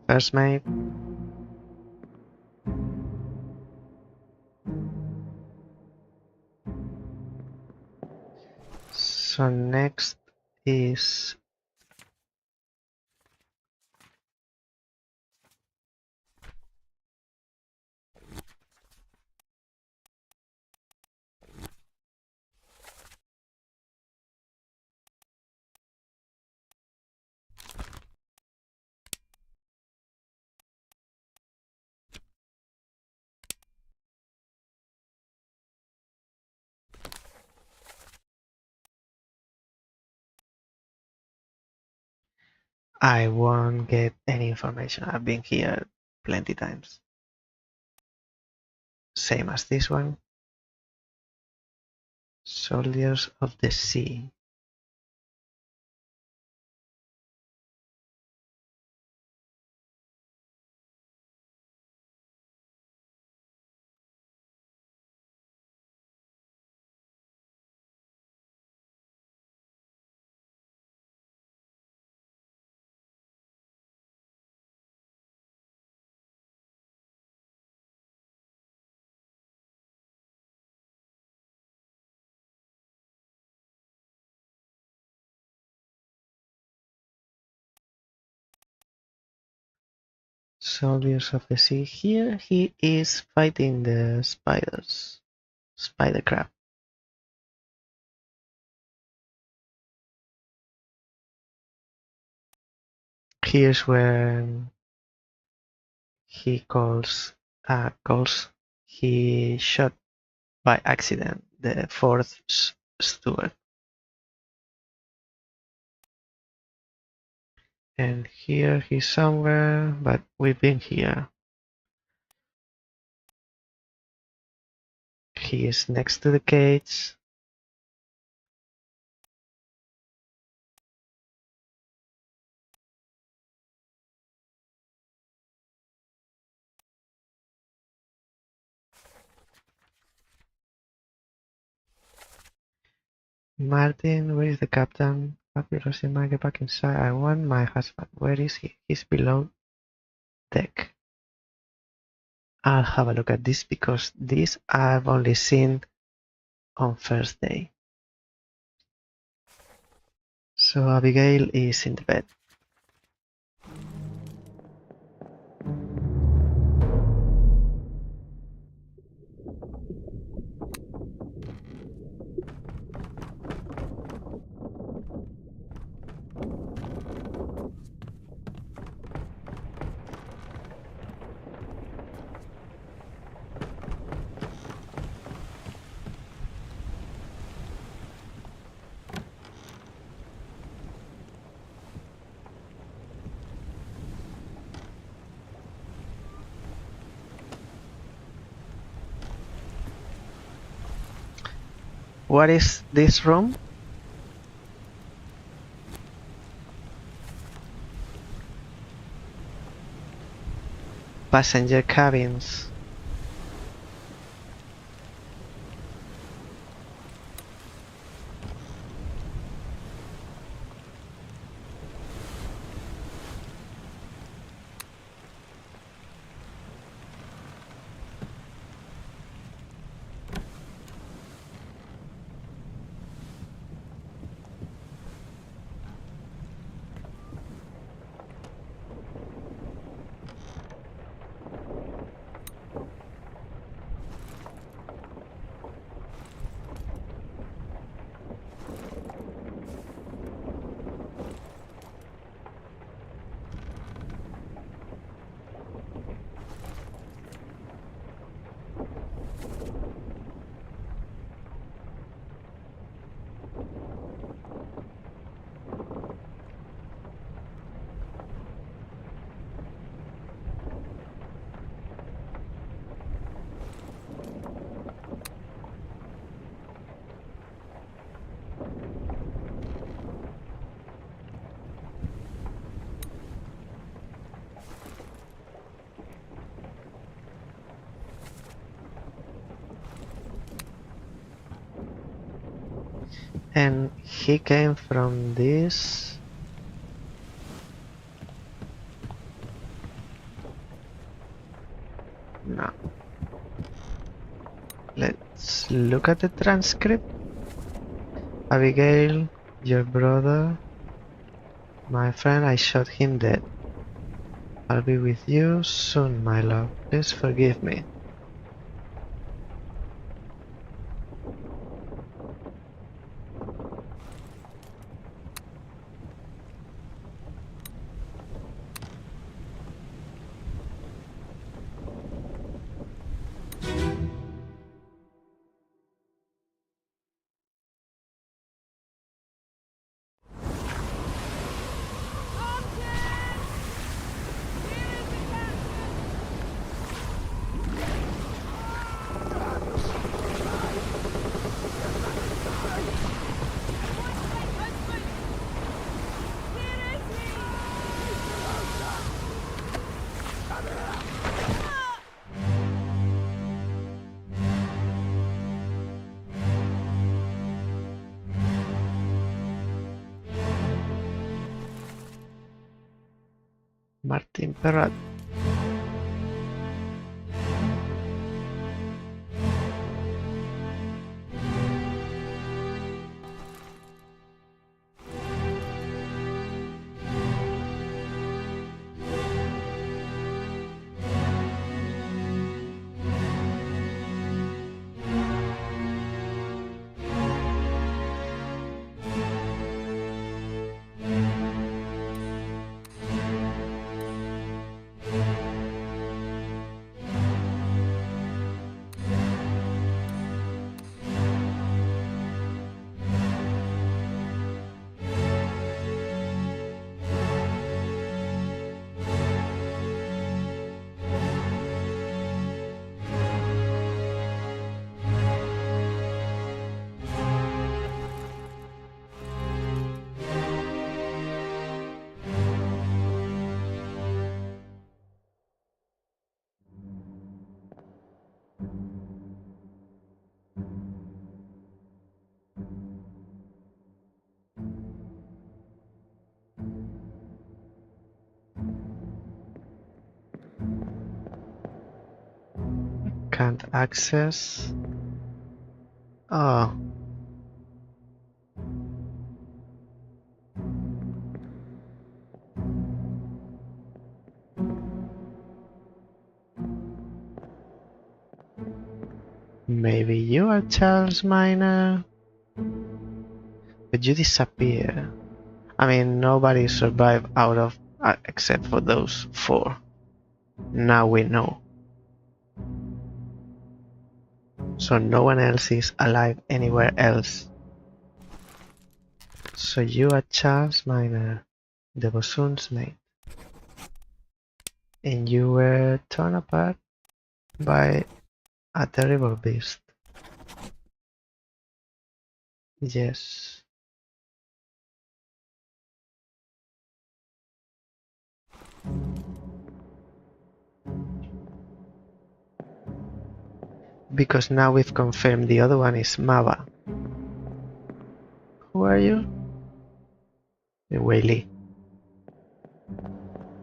First mate. So next is I won't get any information. I've been here plenty times. Same as this one. Soldiers of the Sea. Soldiers of the Sea. Here he is fighting the spiders. Spider crab. Here's when he calls he shot by accident the fourth steward. And here he's somewhere, but we've been here. He is next to the cage. Martin, where is the captain? Happy Rosemary, get back inside. I want my husband. Where is he? He's below deck. I'll have a look at this because this I've only seen on first day. So Abigail is in the bed. What is this room? Passenger cabins. And he came from this. No. Let's look at the transcript. Abigail, your brother, my friend, I shot him dead. I'll be with you soon, my love. Please forgive me. Martin Perrat. Can't access. Oh. Maybe you are Charles Miner, but you disappear. I mean, nobody survived out of except for those 4. Now we know. So no one else is alive anywhere else. So you are Charles Miner, the Bossoon's mate. And you were torn apart by a terrible beast. Yes. Because now we've confirmed the other one is Mava. Who are you? Wei Li.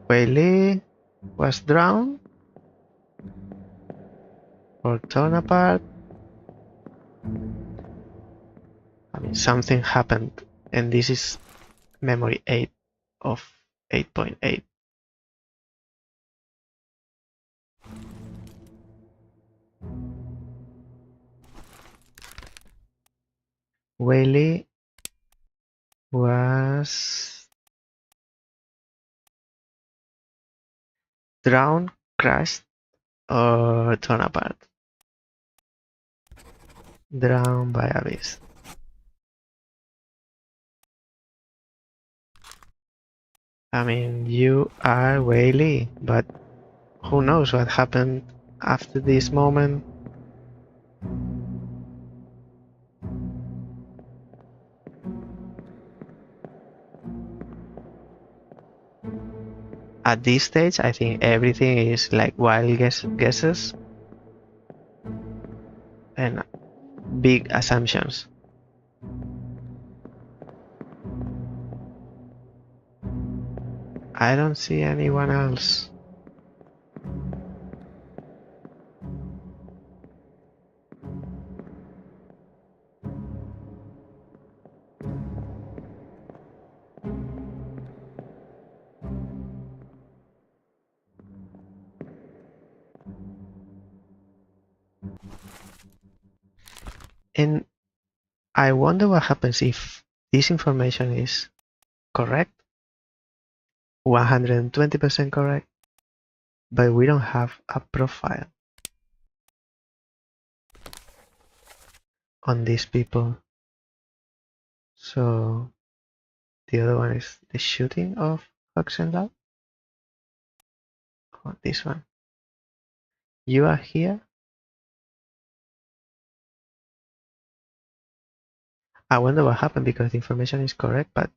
Wei Li was drowned or torn apart. I mean, something happened, and this is memory 8 of 8.8. Wei Li was drowned, crashed, or torn apart. Drowned by a beast. I mean, you are Wei Li, but who knows what happened after this moment? At this stage, I think everything is like wild guesses and big assumptions. I don't see anyone else. And I wonder what happens if this information is correct, 120% correct, but we don't have a profile on these people. So the other one is the shooting of Oxenlab. Oh, this one. You are here. I wonder what happened because the information is correct, but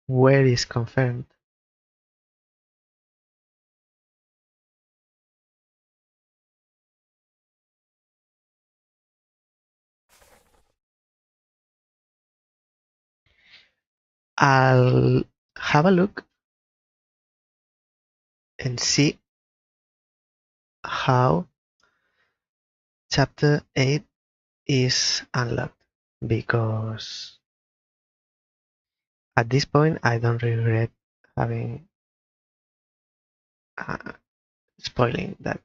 where is confirmed? I'll have a look and see how chapter 8 is unlocked, because at this point I don't regret having spoiling that.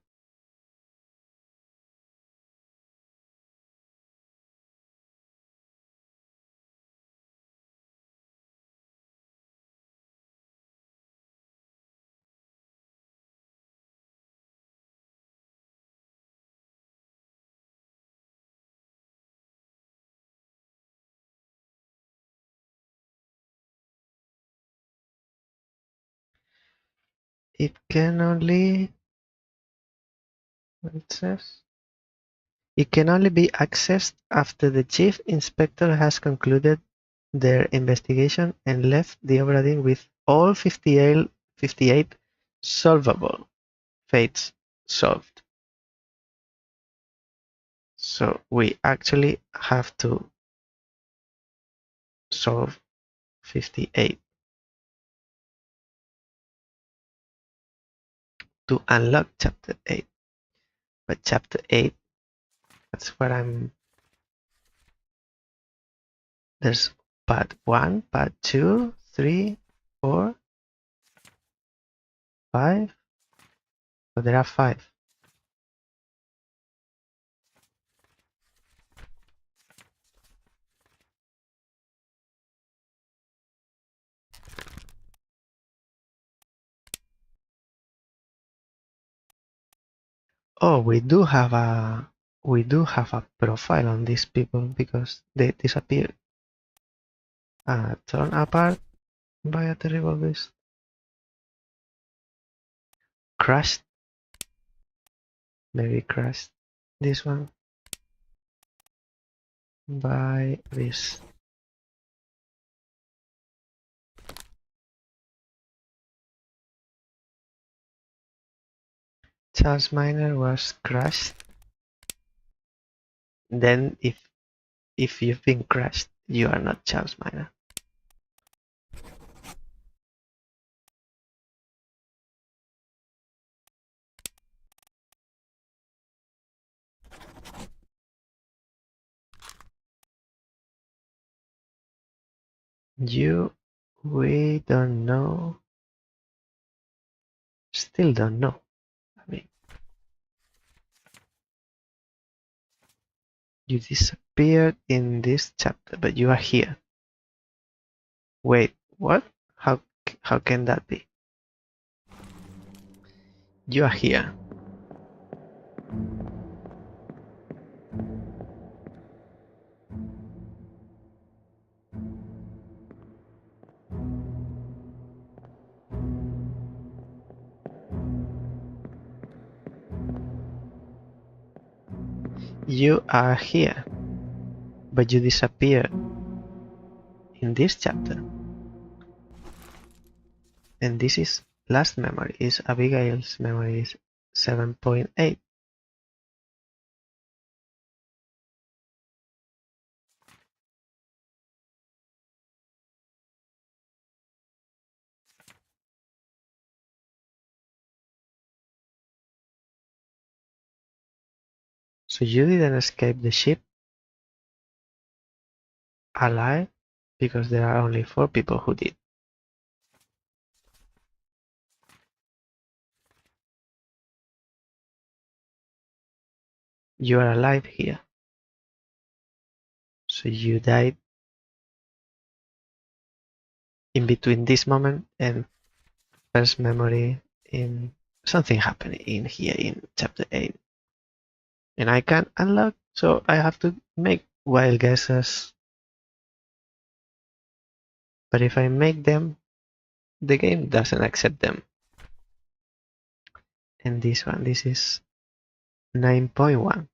It can only, what it says? It can only be accessed after the chief inspector has concluded their investigation and left the Obra Dinn with all 58 solvable fates solved. So we actually have to solve 58 to unlock chapter 8. But chapter 8, that's where there's part 1, part 2, 3, 4, 5. So there are 5. Oh, we do have a profile on these people because they disappeared. Torn apart by a terrible beast. Crushed. Maybe crushed. This one by this. Charles Miner was crushed. Then if you've been crushed, you are not Charles Miner. We don't know. Still don't know. I mean, you disappeared in this chapter, but you are here. Wait, what? How can that be? You are here. You are here, but you disappeared in this chapter. And this is last memory, is Abigail's memory is 7.8. So you didn't escape the ship alive, because there are only 4 people who did. you are alive here. So you died in between this moment and first memory in something happened in here in chapter 8. And I can't unlock, so I have to make wild guesses. But if I make them, the game doesn't accept them. And this one, this is 9.1.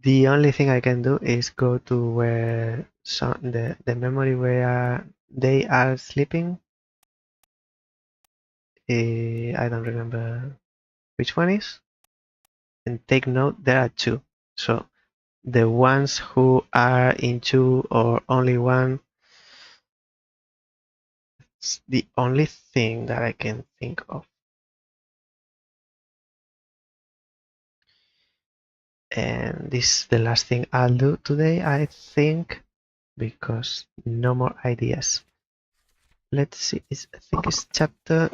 The only thing I can do is go to where the memory where they are sleeping. I don't remember which one is. And take note, there are two. So the ones who are in two or only one, it's the only thing that I can think of. And this is the last thing I'll do today, I think, because no more ideas. Let's see, I think it's chapter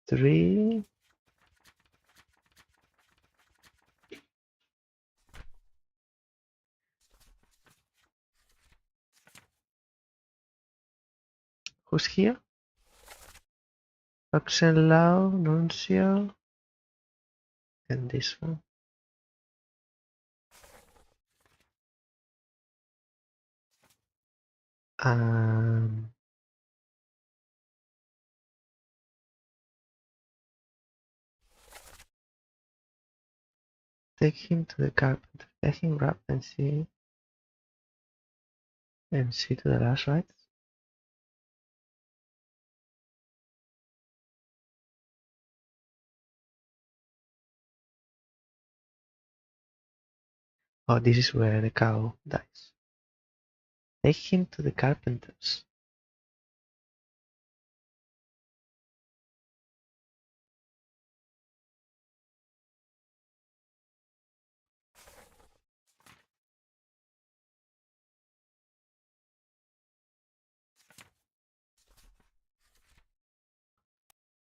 3. Who's here? Oxenlau, Nuncio, and this one. Take him to the carpenter. Let him rub and see to the last, right? Oh, this is where the cow dies. Take him to the carpenters.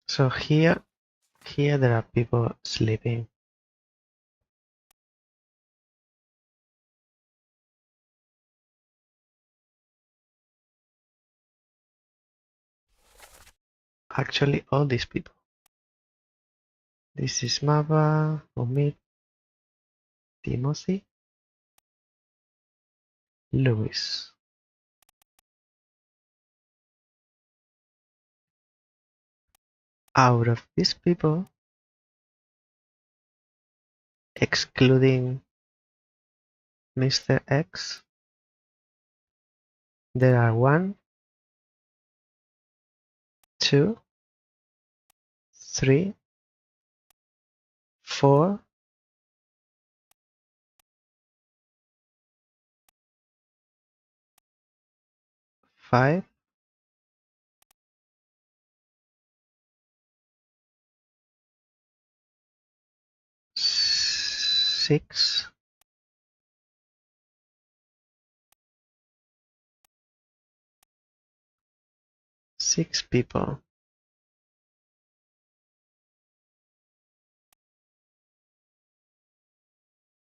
So here there are people sleeping. Actually, all these people. This is Mava, Omid, Timothy, Louis. Out of these people, excluding Mr. X, there are 1, 2, 3, 4, 5, 6, 6 people.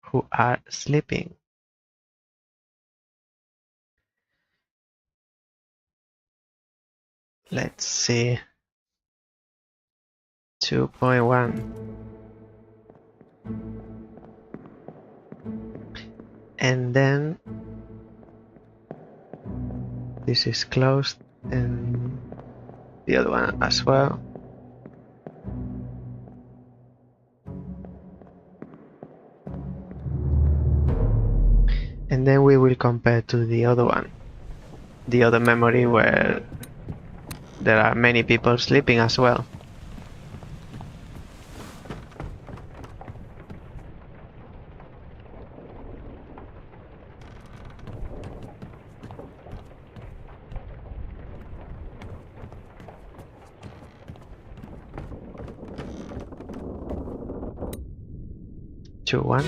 Who are sleeping. Let's see. 2.1. And then this is closed and the other one as well. And then we will compare to the other one, the other memory where there are many people sleeping as well. Two, one.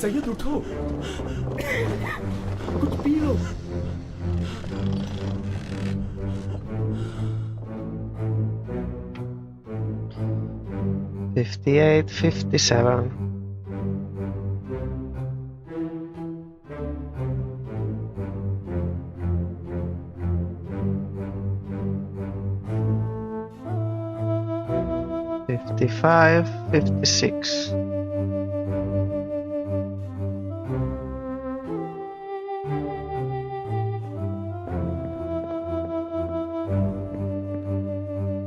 Saya tutup. Aku bilang. 58, 57. Fifty-five, 56.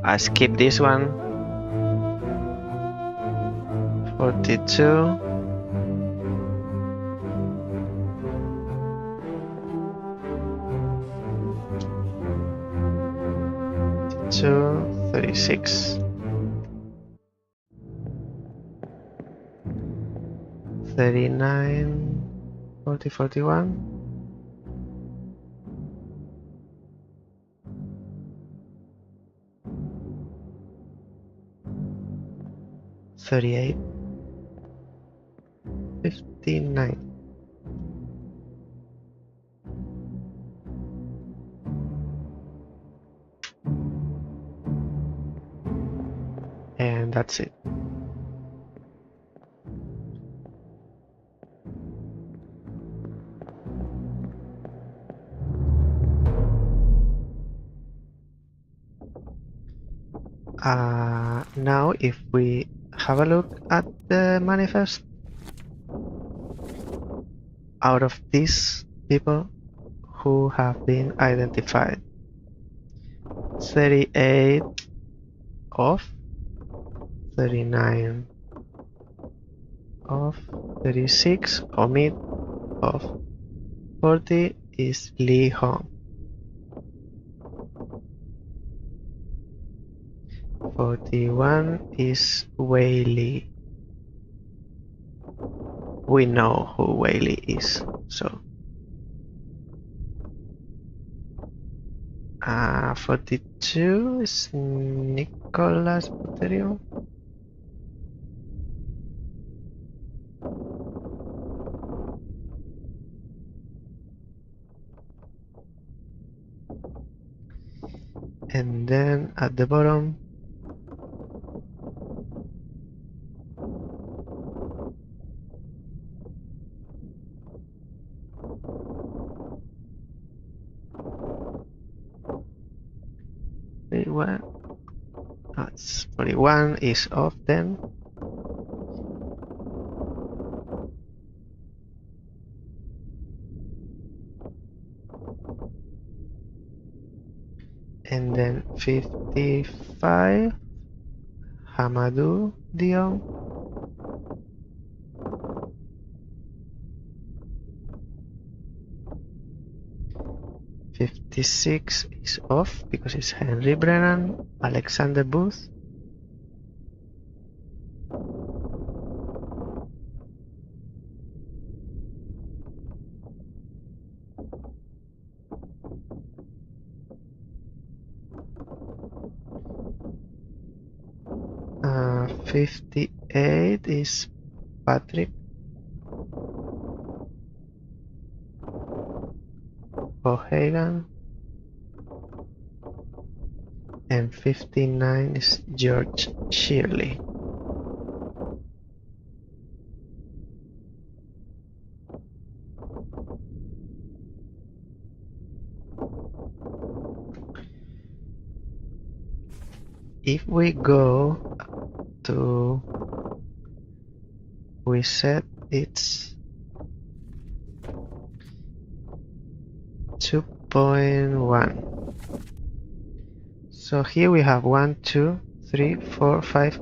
I skip this one. 42. 36. 39, 40, 41. $38, 59. And that's it. Now if we have a look at the manifest, out of these people who have been identified, 38 off, 39 off, 36 omit, off, 40 is Lee Hong, 41 is Wei Li. We know who Wei Li is, so 42 is Nicolas Boterio. And then at the bottom, that's 41 is off then. And then 55, Hamadou Dion. 56 is off because it's Henry Brennan, Alexander Booth. Uh, 58 is Patrick O'Hagan. And 59 is George Shirley. If we go to we said it's 2.1. So here we have 1, 2, 3, 4, 5,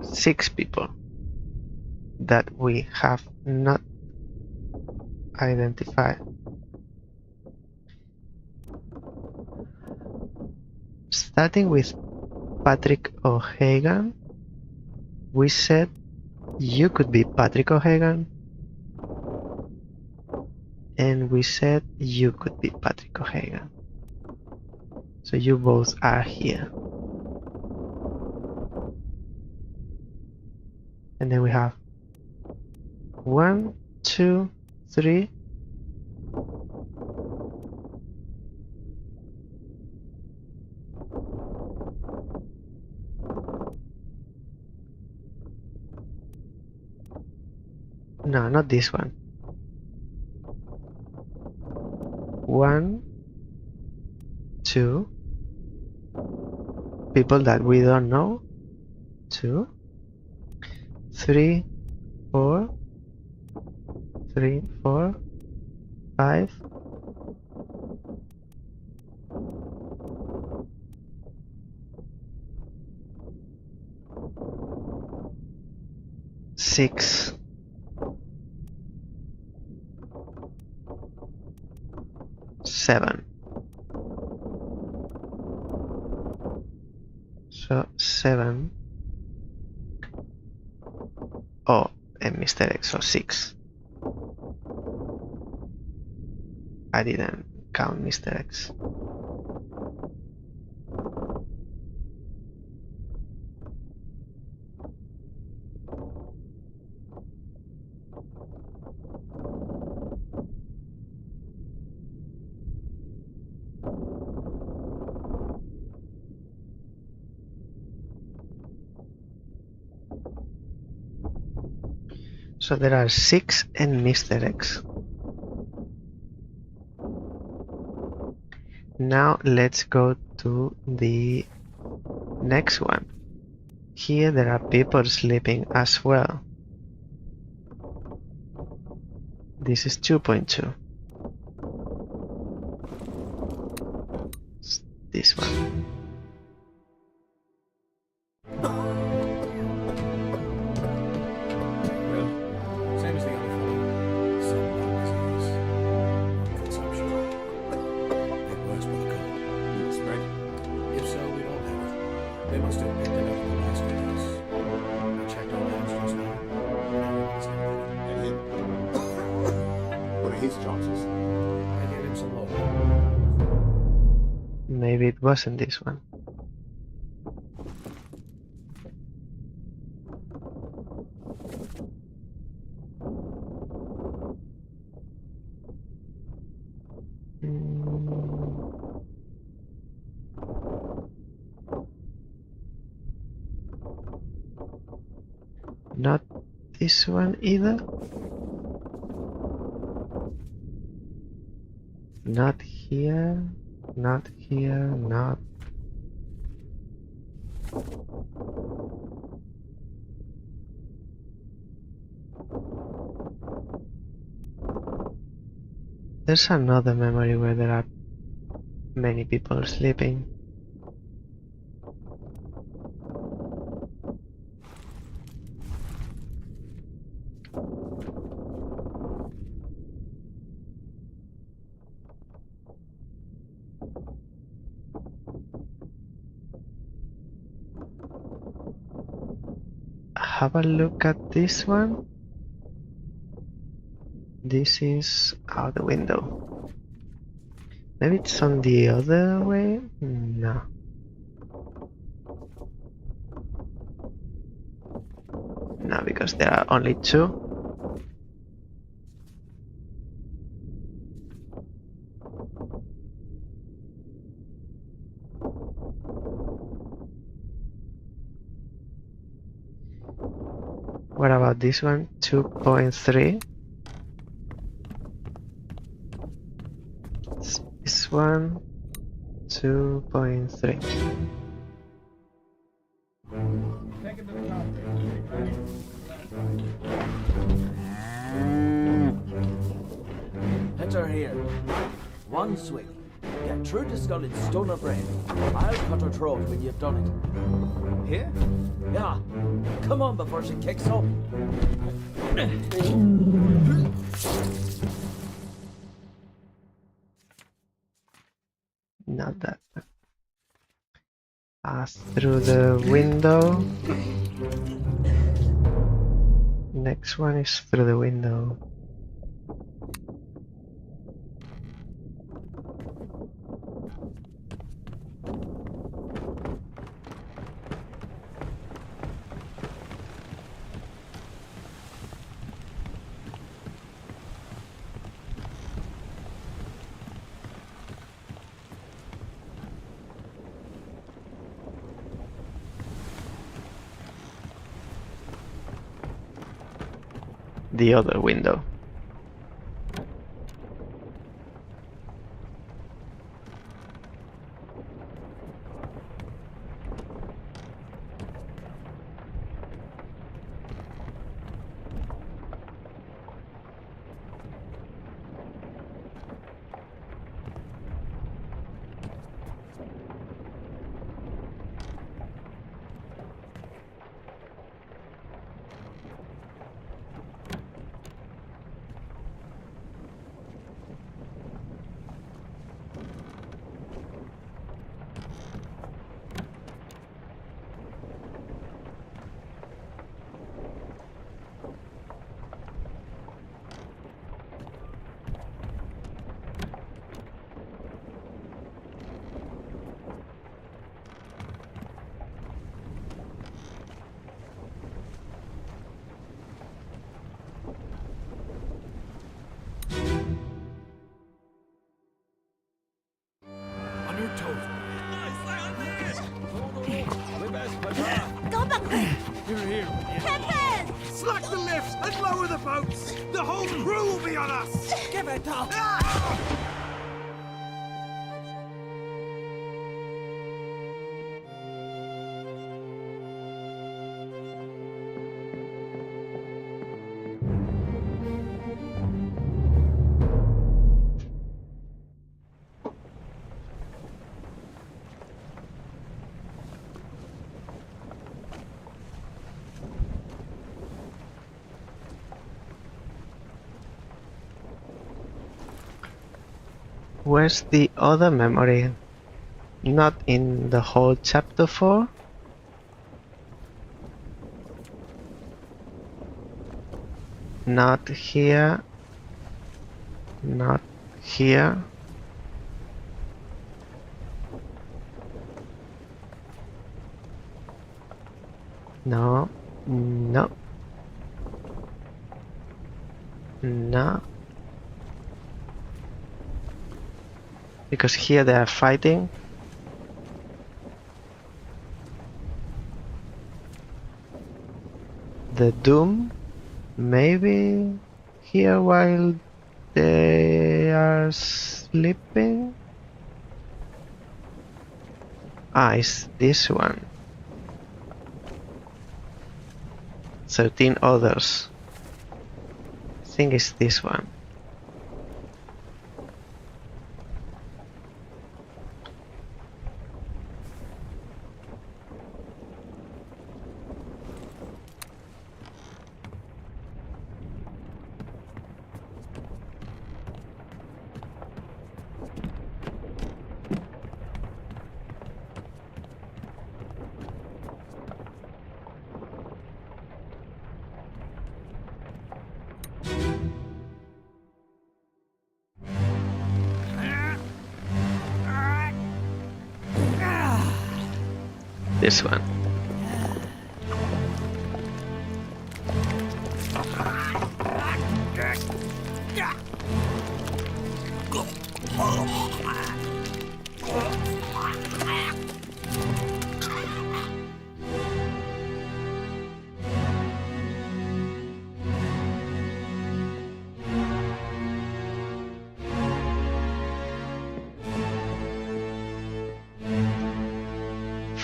6 people that we have not identified. Starting with Patrick O'Hagan, we said you could be Patrick O'Hagan, and we said you could be Patrick O'Hagan. So you both are here. And then we have 1, 2, 3. No, not this one. 1, 2 people that we don't know. 2, 3, 4, 3, 4, 5. 6. 7. So 7. Oh, and Mr. X, so 6. I didn't count Mr. X. So there are 6 and Mr. X. Now let's go to the next one. Here there are people sleeping as well. This is 2.2. This one. Same as the other fellow. Some lung disease. Lung consumption. Get worse with the cold. Will it spread? If so, we don't have it. They must have picked it up in the last 2 days. I checked our labs just now. Everyone's healthy. And him? What are his chances? I gave him some hope. Maybe it wasn't this one. Not this one either. Not here. Not here. Not. There's another memory where there are many people sleeping. Have a look at this one. This is out the window. Maybe it's on the other way? No. No, because there are only 2. What about this one? 2.3. This one, 2.3. Take him to the cockpit. her here. One swing. Get through the skull in stone or brain. I'll cut her throat when you've done it. Here? Yeah. Come on before she kicks up. Not that. Pass through the window. Next one is through the window. The other window. On your toes. Go back! Here. Captain! Slack the lifts and lower the boats. The whole crew will be on us. Give it up! Where's the other memory? Not in the whole chapter 4? Not here. Not here. No. No. No. Because here they are fighting. The Doom, maybe here while they are sleeping. Ah, it's this one. 13 others. I think it's this one. This one.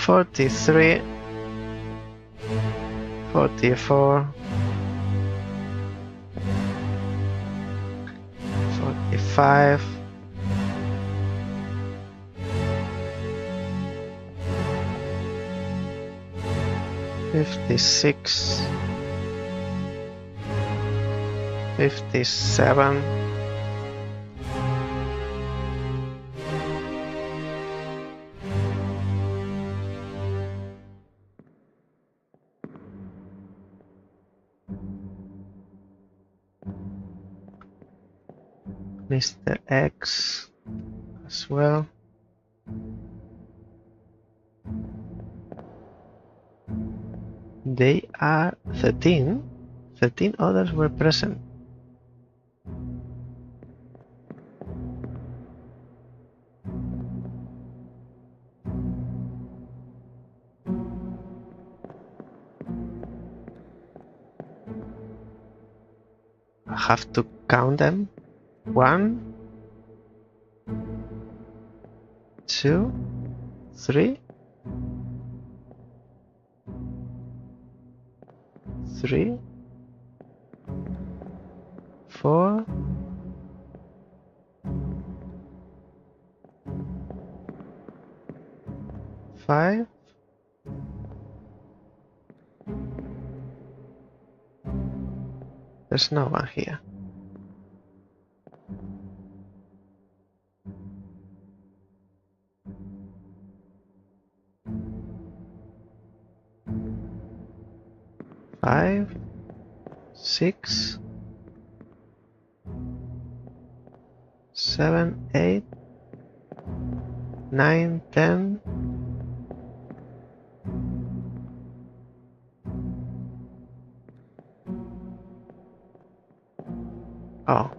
$43, $44, $40. 55. 56. 57. 'Mr. X as well. They are 13. 13 others were present. I have to count them. 1, 2, 3. 3, 4, 5. There's no one here. Five, 6, 7, 8, 9, 10. Oh.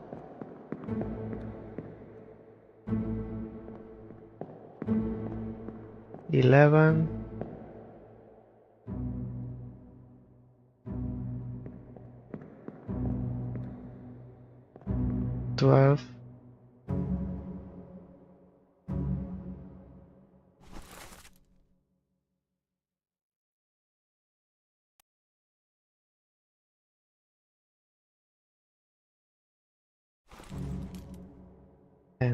Eleven, 12,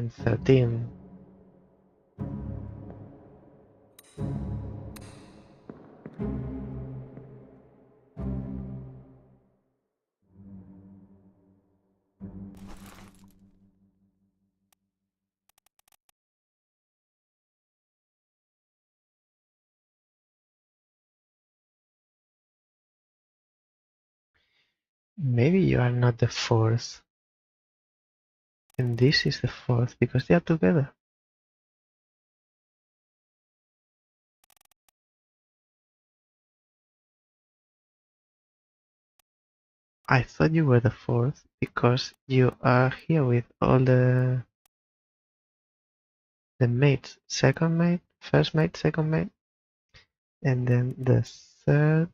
13. Maybe you are not the fourth. And this is the fourth because they are together. I thought you were the fourth because you are here with all the mates. Second mate, first mate, second mate, and then the third.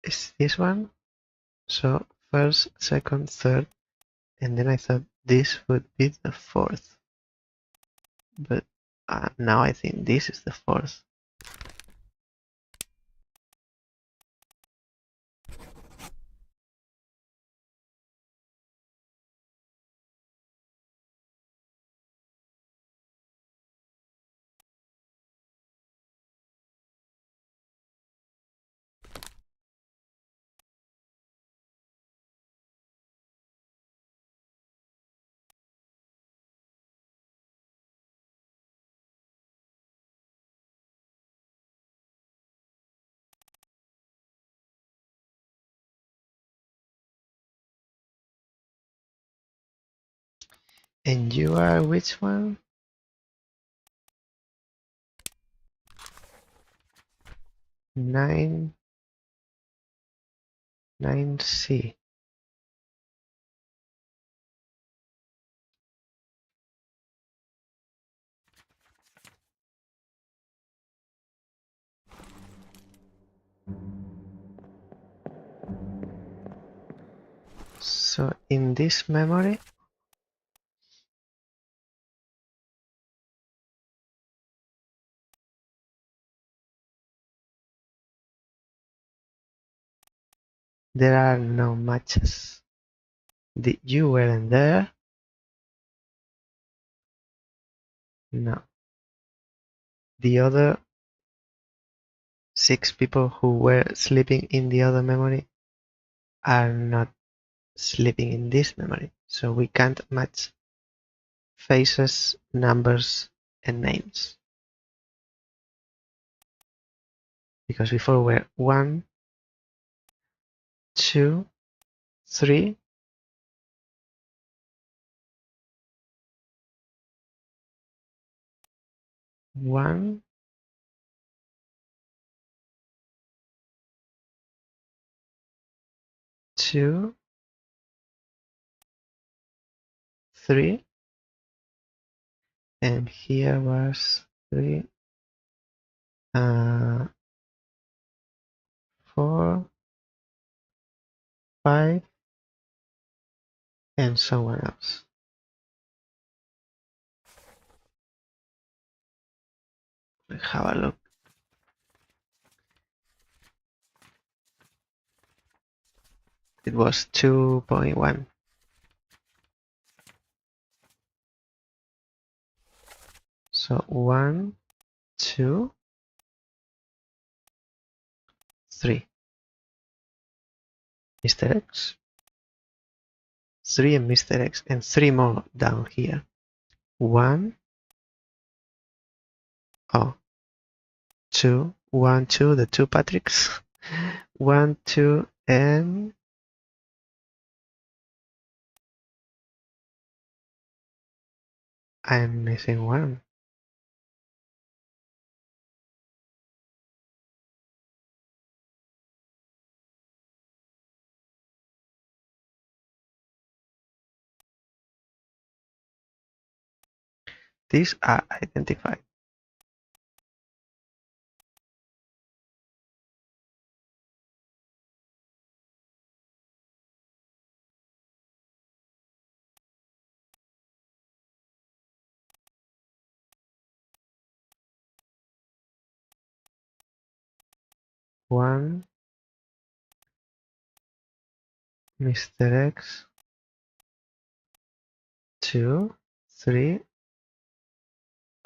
Is this one? So first, second, third, and then I thought this would be the fourth. But now I think this is the fourth. And you are which one? Nine 9C. So in this memory, there are no matches. You weren't there? No. The other 6 people who were sleeping in the other memory are not sleeping in this memory, so we can't match faces, numbers, and names. Because before were 1, 2, 3, 1, 2, 3, and here was 3, 4, 5, and someone else. Let's have a look. It was 2.1. So 1, 2, 3. Mr. X. 3 and Mr. X, and 3 more down here. 1, 2, 1, 2, the 2 Patricks. 1, 2, and I'm missing 1. These are identified. One, Mr. X, 2, 3.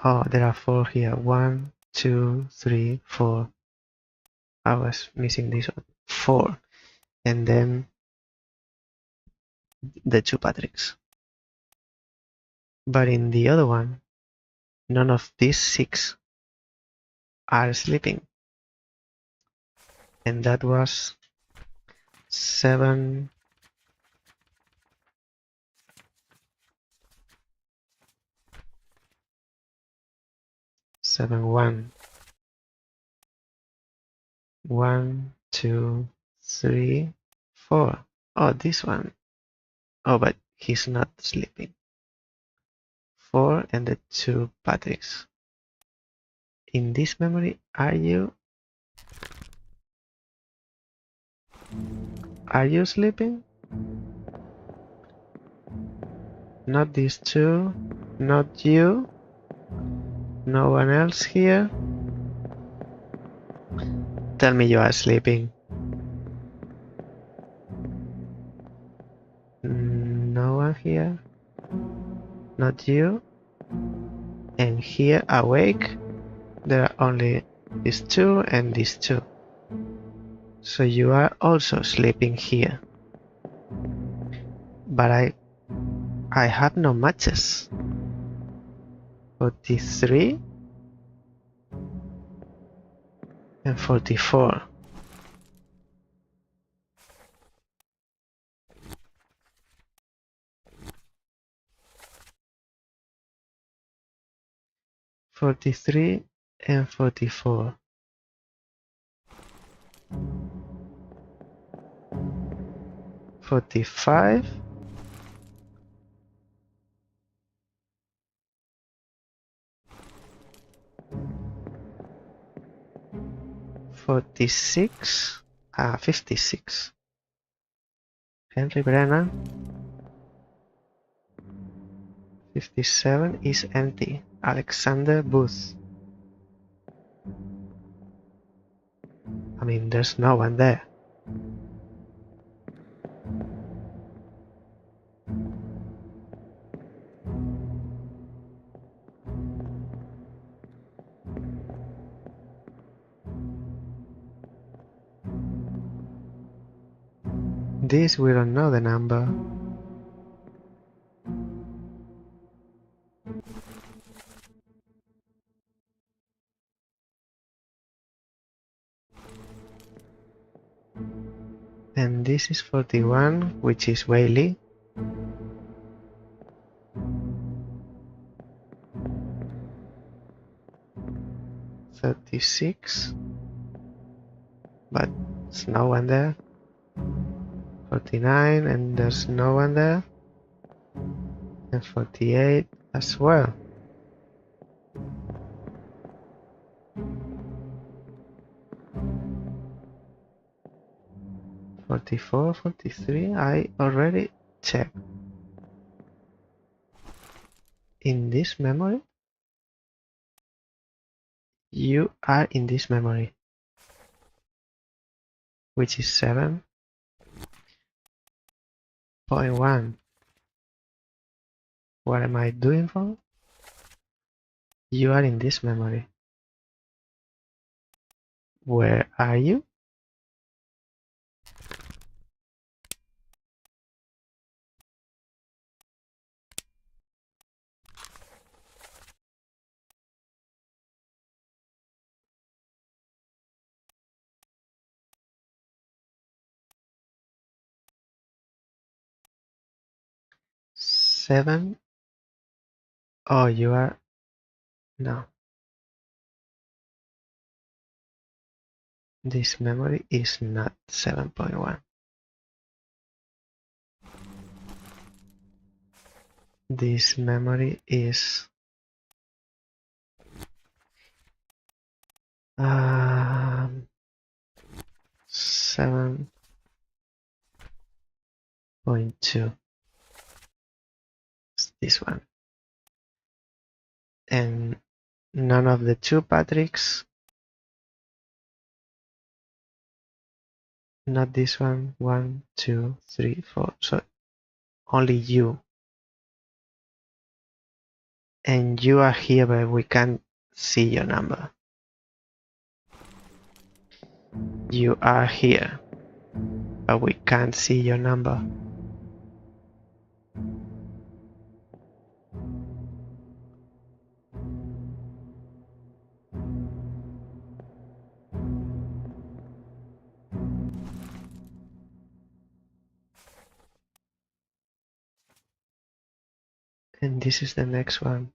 Oh, there are 4 here. 1, 2, 3, 4. I was missing this one. 4. And then the 2 Patricks. But in the other one, none of these 6 are sleeping. And that was 7, 1. 1, 2, 3, 4. Oh, this one. Oh, but he's not sleeping. 4 and the 2 Patricks. In this memory, are you sleeping? Not these 2, not you, no one else here. Tell me you are sleeping. No one here, not you. And here awake, there are only these 2 and these 2. So you are also sleeping here. But I have no matches. 43 and 44. "43 and 44. 45. 46. 56. Henry Brennan. 57 is empty. Alexander Booth. I mean, there's no one there. This we don't know the number. And this is 41, which is VIII. $36, but there's no one there. 49, and there's no one there. And 48 as well. $44, $43, I already checked. In this memory? You are in this memory, which is 7.1. What am I doing for? You are in this memory. Where are you? Seven? Oh, you are... No. This memory is not 7.1. This memory is 7.2. It's this one. And none of the two Patricks. Not this one. 1, 2, 3, 4. So only you. And you are here, but we can't see your number. You are here, but we can't see your number. And this is the next one.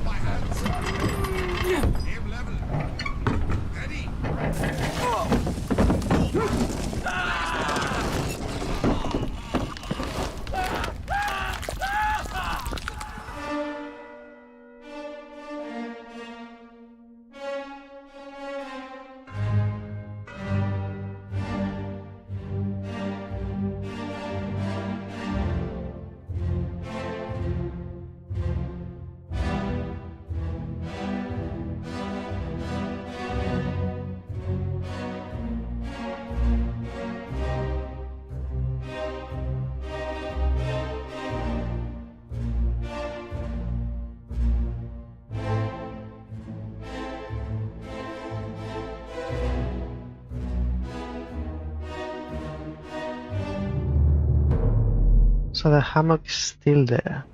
My hands. Aim level. Ready. So the hammock is still there.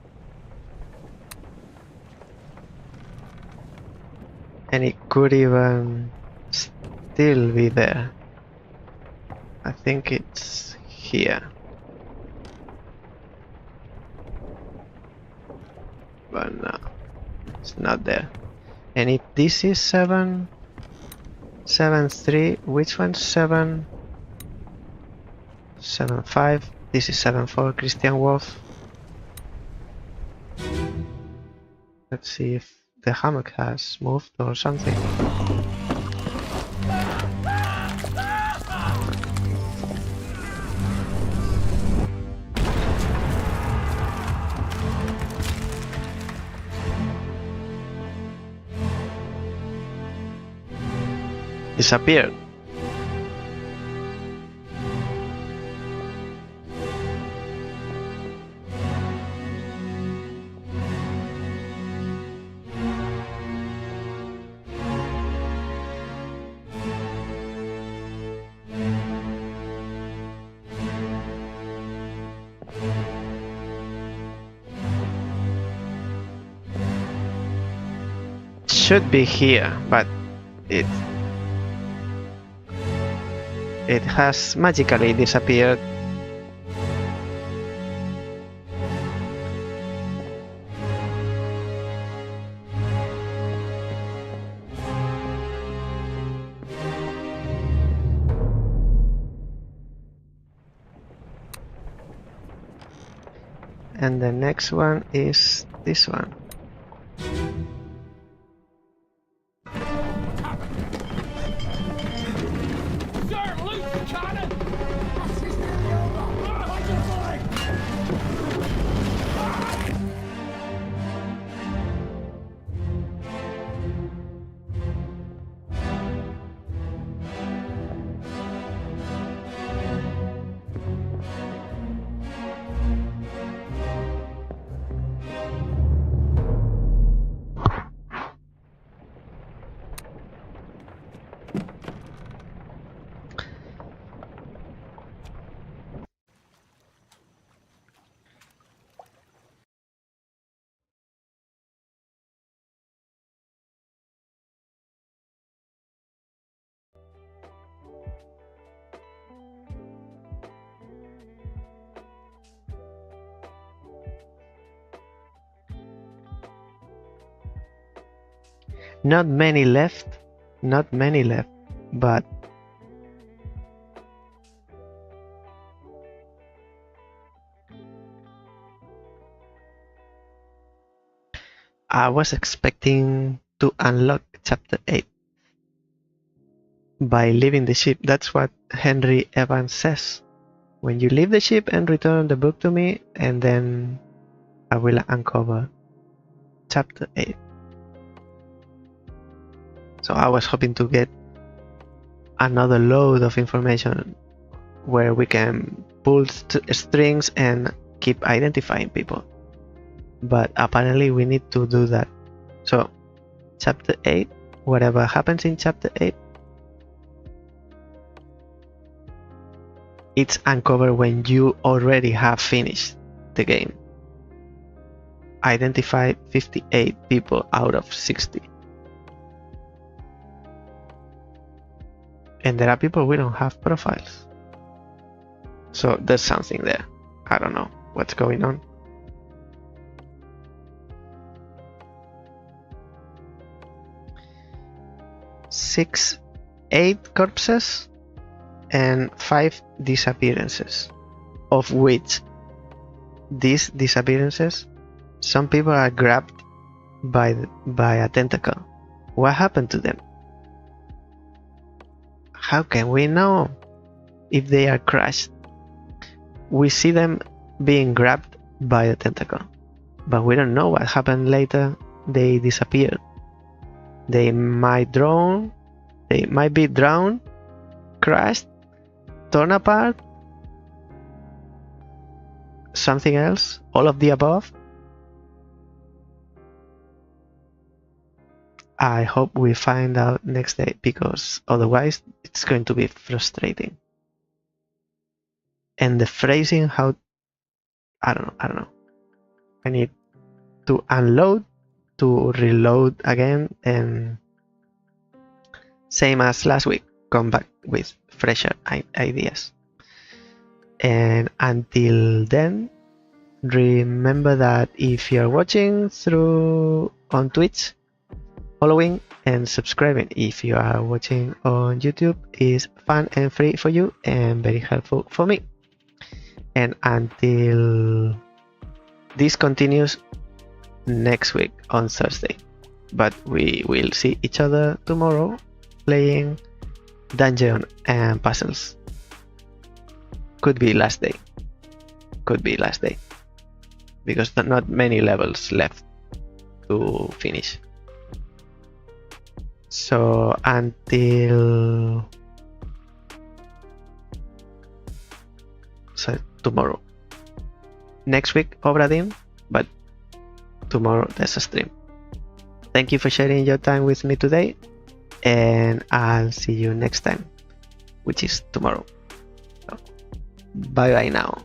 And it could even still be there. I think it's here. But no, it's not there. And if this is 7, 7, 3, which one's 7? 7, 5. This is 7, 4, Christian Wolf. Let's see if the hammock has moved or something. Disappeared. Should be here, but it has magically disappeared. And the next one is this one. Not many left, but I was expecting to unlock chapter 8 by leaving the ship. That's what Henry Evans says. When you leave the ship and return the book to me, and then I will uncover chapter 8. So I was hoping to get another load of information where we can pull strings and keep identifying people. But apparently we need to do that. So chapter 8, whatever happens in chapter 8, it's uncovered when you already have finished the game. Identify 58 people out of 60. And there are people we don't have profiles. So there's something there. I don't know what's going on. Eight corpses and 5 disappearances, of which these disappearances, some people are grabbed by a tentacle. What happened to them? How can we know if they are crushed? We see them being grabbed by a tentacle, but we don't know what happened later. They disappeared. They might be drowned, crushed, torn apart, something else, all of the above. I hope we find out next day, because otherwise it's going to be frustrating. And the phrasing, how, I don't know. I need to unload, to reload again, and same as last week, come back with fresher ideas. And until then, remember that if you're watching on Twitch, following and subscribing if you are watching on YouTube is fun and free for you and very helpful for me. And until this continues next week on Thursday. but we will see each other tomorrow playing dungeon and puzzles. Could be last day. Could be last day. Because not many levels left to finish. So until tomorrow. Next week, Obra Dinn, but tomorrow there's a stream. Thank you for sharing your time with me today, and I'll see you next time, which is tomorrow. So, bye bye now.